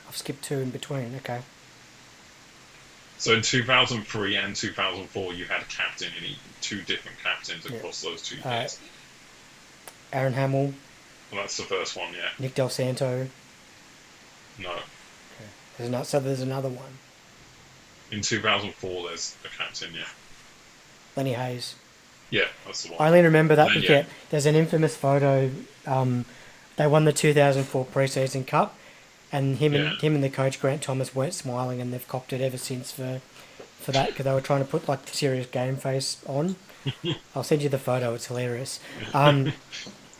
[SPEAKER 2] I've skipped two in between. Okay.
[SPEAKER 1] So in 2003 and 2004, you had a captain in two different captains
[SPEAKER 2] Yeah.
[SPEAKER 1] across those 2
[SPEAKER 2] Uh,
[SPEAKER 1] years.
[SPEAKER 2] Aaron Hamill,
[SPEAKER 1] Well, that's the first one, yeah.
[SPEAKER 2] Nick Del Santo.
[SPEAKER 1] No.
[SPEAKER 2] Okay. There's another one.
[SPEAKER 1] In 2004, there's a captain, yeah.
[SPEAKER 2] Lenny Hayes.
[SPEAKER 1] Yeah, that's the one.
[SPEAKER 2] I only remember that
[SPEAKER 1] Then,
[SPEAKER 2] because
[SPEAKER 1] yeah,
[SPEAKER 2] there's an infamous photo. They won the 2004 preseason cup, and
[SPEAKER 1] yeah.
[SPEAKER 2] him and the coach Grant Thomas weren't smiling, and they've copped it ever since for that because they were trying to put like serious game face on. I'll send you the photo; it's hilarious.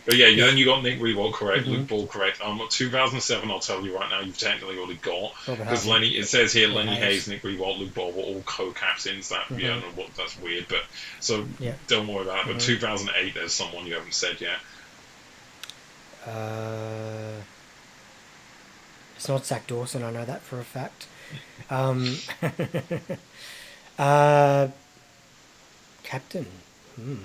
[SPEAKER 1] But yeah,
[SPEAKER 2] Yeah.
[SPEAKER 1] then you got Nick Rewalt correct,
[SPEAKER 2] Mm-hmm.
[SPEAKER 1] Luke Ball correct. 2007, I'll tell you right now, you've technically already got
[SPEAKER 2] Robert
[SPEAKER 1] because
[SPEAKER 2] Harvey.
[SPEAKER 1] Lenny. It says here
[SPEAKER 2] Yeah,
[SPEAKER 1] Lenny
[SPEAKER 2] Hayes.
[SPEAKER 1] Hayes, Nick Rewalt, Luke Ball were all co-captains. That yeah, I
[SPEAKER 2] Mm-hmm.
[SPEAKER 1] don't know what that's weird, but so
[SPEAKER 2] Yeah.
[SPEAKER 1] don't worry about it. But
[SPEAKER 2] Mm-hmm.
[SPEAKER 1] 2008, there's someone you haven't said yet.
[SPEAKER 2] Uh, it's not Zach Dawson. I know that for a fact. Um, uh, Captain. Hmm.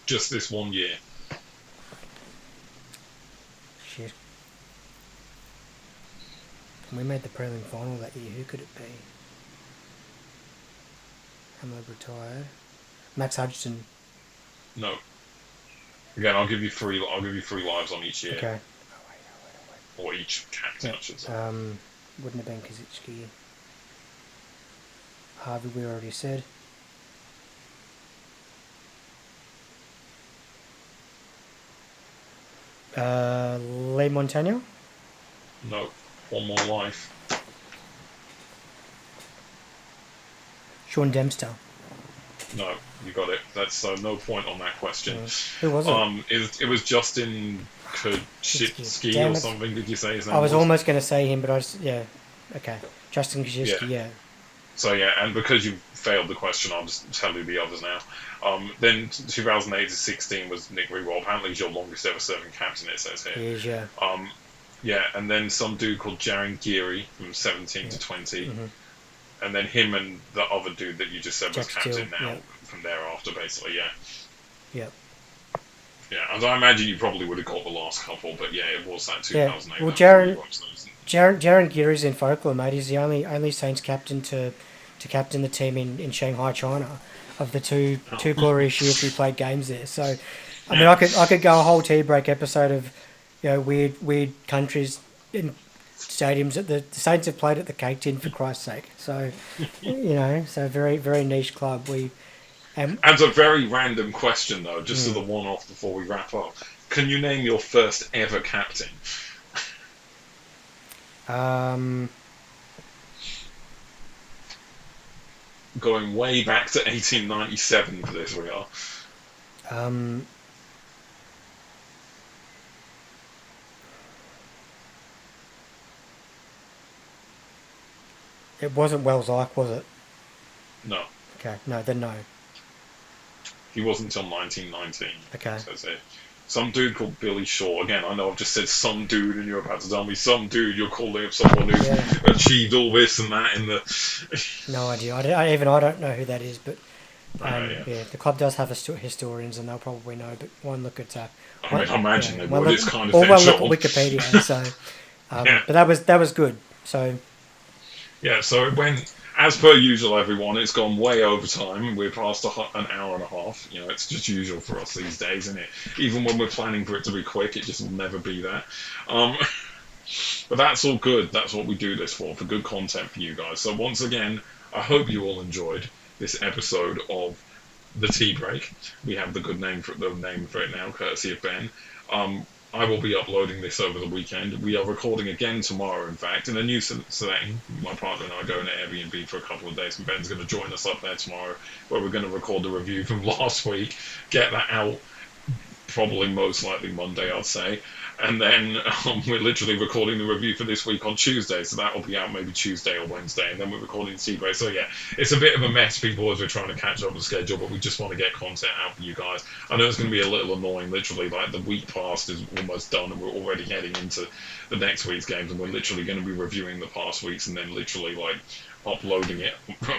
[SPEAKER 1] Just this one year.
[SPEAKER 2] Shit. We made the prelim final that year. Who could it be? Hamler retired. Max Hudson.
[SPEAKER 1] No. Again, I'll give you three. I'll give you three lives on each year,
[SPEAKER 2] Okay.
[SPEAKER 1] or each captain,
[SPEAKER 2] Yeah.
[SPEAKER 1] I should say.
[SPEAKER 2] Wouldn't have been Kaczynski. Harvey, we already said. Lee Montagna.
[SPEAKER 1] No. One more life.
[SPEAKER 2] Sean Dempster.
[SPEAKER 1] No, you got it. That's no point on that question.
[SPEAKER 2] Who was it?
[SPEAKER 1] It was Justin
[SPEAKER 2] Kaczynski.
[SPEAKER 1] Kashitsky
[SPEAKER 2] Damn
[SPEAKER 1] or
[SPEAKER 2] it.
[SPEAKER 1] something. Did you say his name?
[SPEAKER 2] I was almost going to say him, but yeah. Okay. Justin Kaczynski,
[SPEAKER 1] Yeah.
[SPEAKER 2] yeah.
[SPEAKER 1] So yeah, and because you failed the question, I'll just tell you the others now. Then 2008 to 16 was Nick Rewalt. Apparently, he's your longest ever serving captain. It says
[SPEAKER 2] He
[SPEAKER 1] here.
[SPEAKER 2] is, yeah.
[SPEAKER 1] Yeah, and then some dude called Jaron Geary from 17 to 20.
[SPEAKER 2] Mm-hmm.
[SPEAKER 1] And then him and the other dude that you just said was
[SPEAKER 2] Jack
[SPEAKER 1] captain
[SPEAKER 2] Steele,
[SPEAKER 1] now
[SPEAKER 2] yeah.
[SPEAKER 1] from thereafter, basically, yeah.
[SPEAKER 2] Yep.
[SPEAKER 1] Yeah, and I imagine you probably would have got the last couple, but yeah, it was that
[SPEAKER 2] Yeah.
[SPEAKER 1] 2008.
[SPEAKER 2] Well, Jaron Geary's in folklore, mate. He's the only Saints captain to captain the team in Shanghai, China, of the two glorious years we played games there. So, I mean, I could go a whole tea break episode of, weird countries in stadiums that the Saints have played at the Cake Tin, for Christ's sake. So, so very very niche club.
[SPEAKER 1] As a very random question, though, just as a one-off before we wrap up, can you name your first ever captain? Going way back to 1897 for this, we are.
[SPEAKER 2] It wasn't Wells Ike, was it?
[SPEAKER 1] No,
[SPEAKER 2] Okay, no, then no.
[SPEAKER 1] he wasn't until 1919.
[SPEAKER 2] Okay.
[SPEAKER 1] Says it. Some dude called Billy Shaw. Again, I know I've just said some dude, and you're about to tell me some dude. You're calling up someone who
[SPEAKER 2] Yeah.
[SPEAKER 1] achieved all this and that in the.
[SPEAKER 2] No idea. I don't know who that is, but
[SPEAKER 1] Yeah.
[SPEAKER 2] the club does have historians, and they'll probably know. But one look at
[SPEAKER 1] I mean, I imagine they
[SPEAKER 2] one
[SPEAKER 1] would.
[SPEAKER 2] look,
[SPEAKER 1] It's kind of
[SPEAKER 2] or
[SPEAKER 1] their
[SPEAKER 2] one look
[SPEAKER 1] job.
[SPEAKER 2] at Wikipedia. So,
[SPEAKER 1] Yeah.
[SPEAKER 2] but that was good. So
[SPEAKER 1] Yeah, so it went, as per usual, everyone, it's gone way over time. We're past an hour and a half. It's just usual for us these days, isn't it? Even when we're planning for it to be quick, it just will never be that. But that's all good. That's what we do this for good content for you guys. So once again, I hope you all enjoyed this episode of The Tea Break. We have the name for it now, courtesy of Ben. I will be uploading this over the weekend. We are recording again tomorrow, in fact, in a new setting. My partner and I are going to Airbnb for a couple of days, and Ben's going to join us up there tomorrow, where we're going to record the review from last week, get that out probably most likely Monday, I'd say. And then we're literally recording the review for this week on Tuesday, so that will be out maybe Tuesday or Wednesday. And then we're recording Seagrace. So yeah, it's a bit of a mess, people, as we're trying to catch up with the schedule, but we just want to get content out for you guys. I know it's going to be a little annoying, literally, like the week past is almost done, and we're already heading into the next week's games, and we're literally going to be reviewing the past weeks, and then literally like uploading it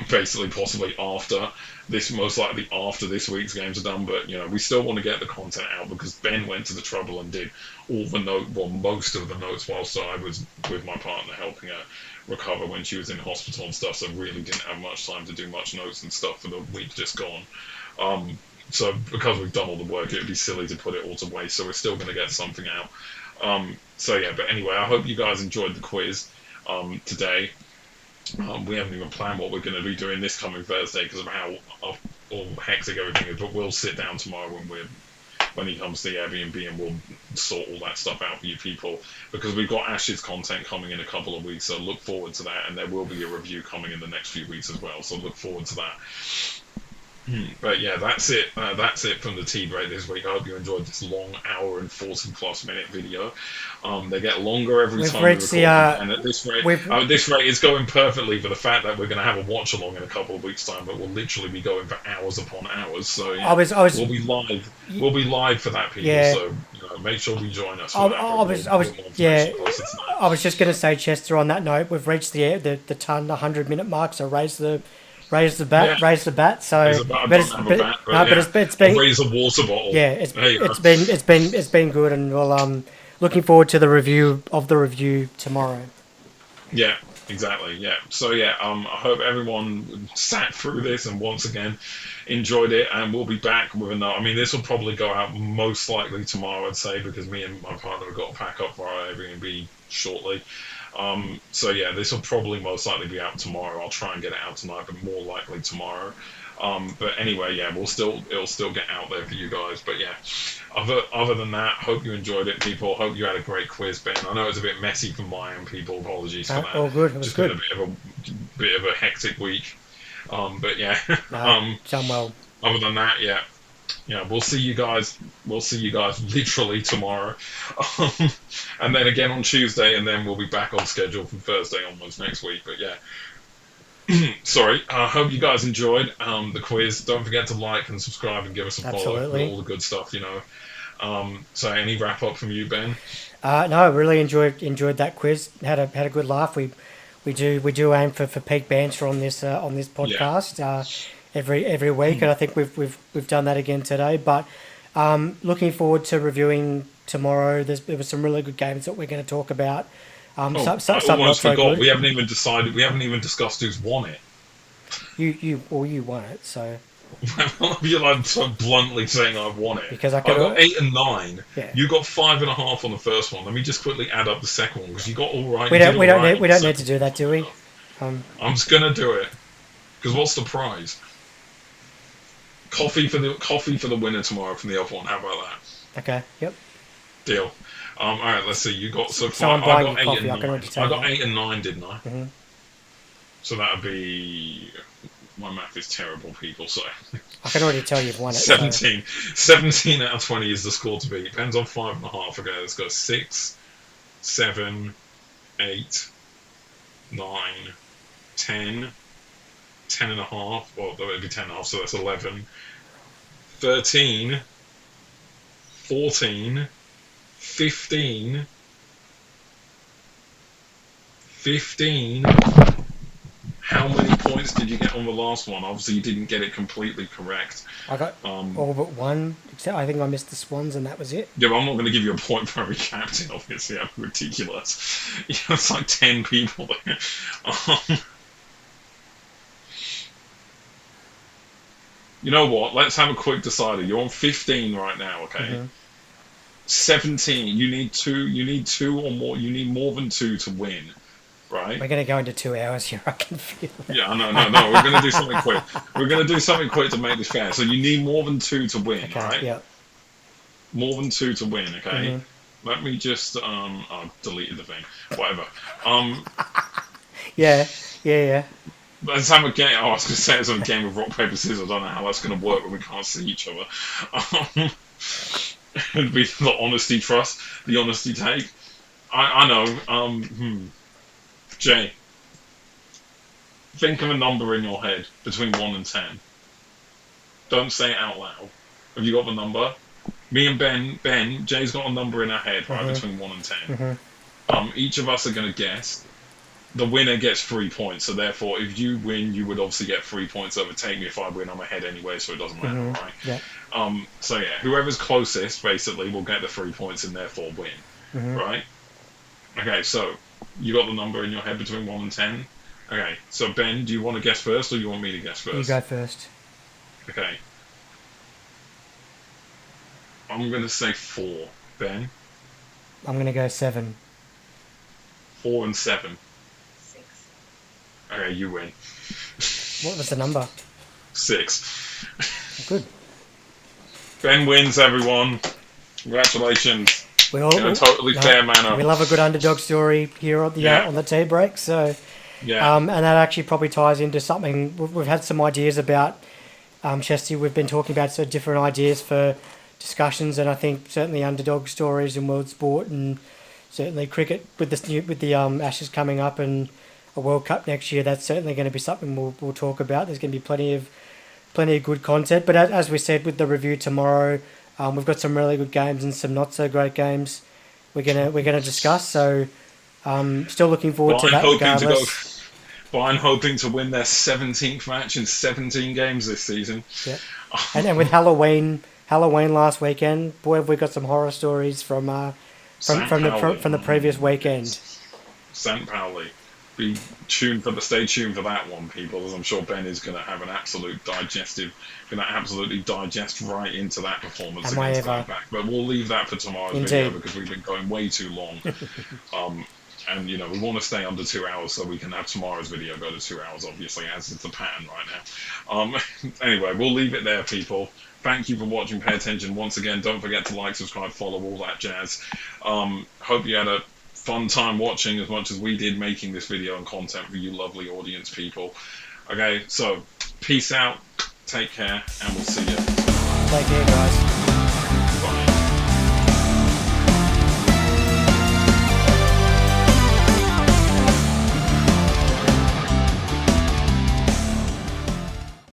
[SPEAKER 1] basically possibly after this, most likely after this week's games are done. But we still want to get the content out because Ben went to the trouble and did all the most of the notes whilst I was with my partner helping her recover when she was in hospital and stuff, so really didn't have much time to do much notes and stuff for the week just gone. So because we've done all the work, it would be silly to put it all to waste, so we're still going to get something out. So yeah, but anyway, I hope you guys enjoyed the quiz today. We haven't even planned what we're going to be doing this coming Thursday because of how all hectic everything is, but we'll sit down tomorrow when he comes to the Airbnb and we'll sort all that stuff out for you people, because we've got Ash's content coming in a couple of weeks, so look forward to that, and there will be a review coming in the next few weeks as well, so look forward to that. But yeah, that's it. That's it from the tea break this week. I hope you enjoyed this long hour and 40+ minute video. They get longer every time we record, and at this rate, it's going perfectly for the fact that we're going to have a watch along in a couple of weeks' time. But we'll literally be going for hours upon hours. So yeah, we'll be live. We'll be live for that, people.
[SPEAKER 2] Yeah.
[SPEAKER 1] So make sure you join us.
[SPEAKER 2] I was just going to say, Chester. On that note, we've reached the 100-minute mark. So raise the bat. So,
[SPEAKER 1] I don't have a bat, but it's been. I'll raise a water bottle.
[SPEAKER 2] Yeah, it's been good, and we'll looking forward to the review tomorrow.
[SPEAKER 1] Yeah, exactly. Yeah. So yeah, I hope everyone sat through this and once again enjoyed it, and we'll be back with another. I mean, this will probably go out most likely tomorrow, I'd say, because me and my partner have got to pack up for our Airbnb shortly. So yeah, this will probably most likely be out tomorrow. I'll try and get it out tonight, but more likely tomorrow. But anyway, yeah, it'll still get out there for you guys. But yeah, other than that, hope you enjoyed it, people. Hope you had a great quiz, Ben. I know it was a bit messy from my end, people. Apologies for that.
[SPEAKER 2] All good. It was
[SPEAKER 1] just
[SPEAKER 2] good.
[SPEAKER 1] Been a bit of a hectic week. But yeah.
[SPEAKER 2] Done well.
[SPEAKER 1] Other than that, yeah. Yeah, we'll see you guys literally tomorrow, and then again on Tuesday, and then we'll be back on schedule from Thursday onwards next week. But yeah, sorry. I hope you guys enjoyed the quiz. Don't forget to like and subscribe and give us a follow for all the good stuff. So any wrap up from you, Ben?
[SPEAKER 2] No, I really enjoyed that quiz. Had a good laugh. We do aim for peak banter on this podcast. Yeah. Every week, and I think we've done that again today. But looking forward to reviewing tomorrow. There were some really good games that we're going to talk about.
[SPEAKER 1] I almost forgot. We haven't even decided. We haven't even discussed who's won it.
[SPEAKER 2] You won it. So
[SPEAKER 1] you're like so bluntly saying I've won it
[SPEAKER 2] because I
[SPEAKER 1] got 8 and 9.
[SPEAKER 2] Yeah.
[SPEAKER 1] You got 5.5 on the first one. Let me just quickly add up the second one because you got all right.
[SPEAKER 2] We don't need to do that, do we?
[SPEAKER 1] I'm just gonna do it because what's the prize? Coffee for the winner tomorrow from the other one. How about that?
[SPEAKER 2] Okay. Yep.
[SPEAKER 1] Deal. All right. Let's see. You got so
[SPEAKER 2] far.
[SPEAKER 1] I got 8 and 9. I got 8 and 9, didn't I?
[SPEAKER 2] Mm-hmm.
[SPEAKER 1] So that'd be. My math is terrible, people. So
[SPEAKER 2] I can already tell you've won it.
[SPEAKER 1] 17. So. 17 out of 20 is the score to beat. Depends on 5.5. Okay. Let's go 6, 7, 8, 9, 10. 10 and a half, well, that would be 10 and a half, so that's 11, 13, 14, 15, 15. How many points did you get on the last one? Obviously, you didn't get it completely correct.
[SPEAKER 2] I got all but one, except I think I missed the swans, and that was it.
[SPEAKER 1] Yeah, but I'm not going to give you a point for every captain, obviously. I'm ridiculous. It's like 10 people there. You know what? Let's have a quick decider. You're on 15 right now, okay? Mm-hmm. 17. You need two or more. You need more than 2 to win, right?
[SPEAKER 2] We're going to go into 2 hours here. I can feel it.
[SPEAKER 1] Yeah, no. We're going to do something quick. We're going to do something quick to make this fair. So you need more than 2 to win,
[SPEAKER 2] okay,
[SPEAKER 1] right?
[SPEAKER 2] Yeah.
[SPEAKER 1] More than 2 to win, okay? Let me just I deleted the thing. Whatever. Um,
[SPEAKER 2] Yeah, yeah, yeah.
[SPEAKER 1] by the time we get, I was going to say it's on a game of rock paper scissors. I don't know how that's going to work when we can't see each other. Um, it'd be the honesty trust, the honesty take. I know. Jay, think of a number in your head between 1 and 10. Don't say it out loud. Have you got the number? Me and Jay's got a number in our head, right,
[SPEAKER 2] Mhm,
[SPEAKER 1] between 1 and 10.
[SPEAKER 2] mhm,
[SPEAKER 1] Each of us are going to guess. The winner gets 3 points, so therefore, if you win, you would obviously get 3 points overtake me. If I win, I'm ahead anyway, so it doesn't matter,
[SPEAKER 2] mhm.
[SPEAKER 1] right?
[SPEAKER 2] Yeah.
[SPEAKER 1] So yeah, whoever's closest, basically, will get the 3 points and therefore win,
[SPEAKER 2] Mhm.
[SPEAKER 1] right? Okay, so you got the number in your head between 1 and 10. Okay, so Ben, do you want to guess first, or do you want me to guess
[SPEAKER 2] You go
[SPEAKER 1] first?
[SPEAKER 2] first.
[SPEAKER 1] Okay, I'm going to say four. Ben,
[SPEAKER 2] I'm gonna go 7.
[SPEAKER 1] 4 and 7. Okay, you win.
[SPEAKER 2] What was the number?
[SPEAKER 1] 6.
[SPEAKER 2] Good.
[SPEAKER 1] Ben wins, everyone. Congratulations.
[SPEAKER 2] We
[SPEAKER 1] In a
[SPEAKER 2] all
[SPEAKER 1] totally fair manner.
[SPEAKER 2] we love a good underdog story here
[SPEAKER 1] Yeah,
[SPEAKER 2] on the tea break. So,
[SPEAKER 1] yeah.
[SPEAKER 2] and that actually probably ties into something we've had some ideas about. Chesty, we've been talking about sort of different ideas for discussions, and I think certainly underdog stories in world sport, and certainly cricket with the Ashes coming up and a World Cup next year. That's certainly going to be something we'll talk about. There's going to be plenty of good content. But as we said with the review tomorrow, we've got some really good games and some not so great games. We're gonna discuss. So still looking forward to
[SPEAKER 1] Bayern
[SPEAKER 2] that.
[SPEAKER 1] hoping to go.
[SPEAKER 2] Regardless,
[SPEAKER 1] Bayern hoping to win their 17th match in 17 games this season.
[SPEAKER 2] yeah. And with Halloween last weekend, boy, have we got some horror stories
[SPEAKER 1] St. Pauli.
[SPEAKER 2] from the previous weekend.
[SPEAKER 1] St. Pauli. Stay tuned for that one, people, as I'm sure Ben is going to have an going to absolutely digest right into that performance
[SPEAKER 2] Am I
[SPEAKER 1] against
[SPEAKER 2] ever?
[SPEAKER 1] Gladbach. But we'll leave that for tomorrow's video
[SPEAKER 2] Indeed.
[SPEAKER 1] because we've been going way too long. Um, and we want to stay under 2 hours so we can have tomorrow's video go to 2 hours, obviously, as it's the pattern right now. Anyway, we'll leave it there, people. Thank you for watching. Pay attention once again. Don't forget to like, subscribe, follow, all that jazz. Hope you had a fun time watching as much as we did making this video and content for you lovely audience people. Okay, so peace out, take care, and we'll see you.
[SPEAKER 2] Take care, guys.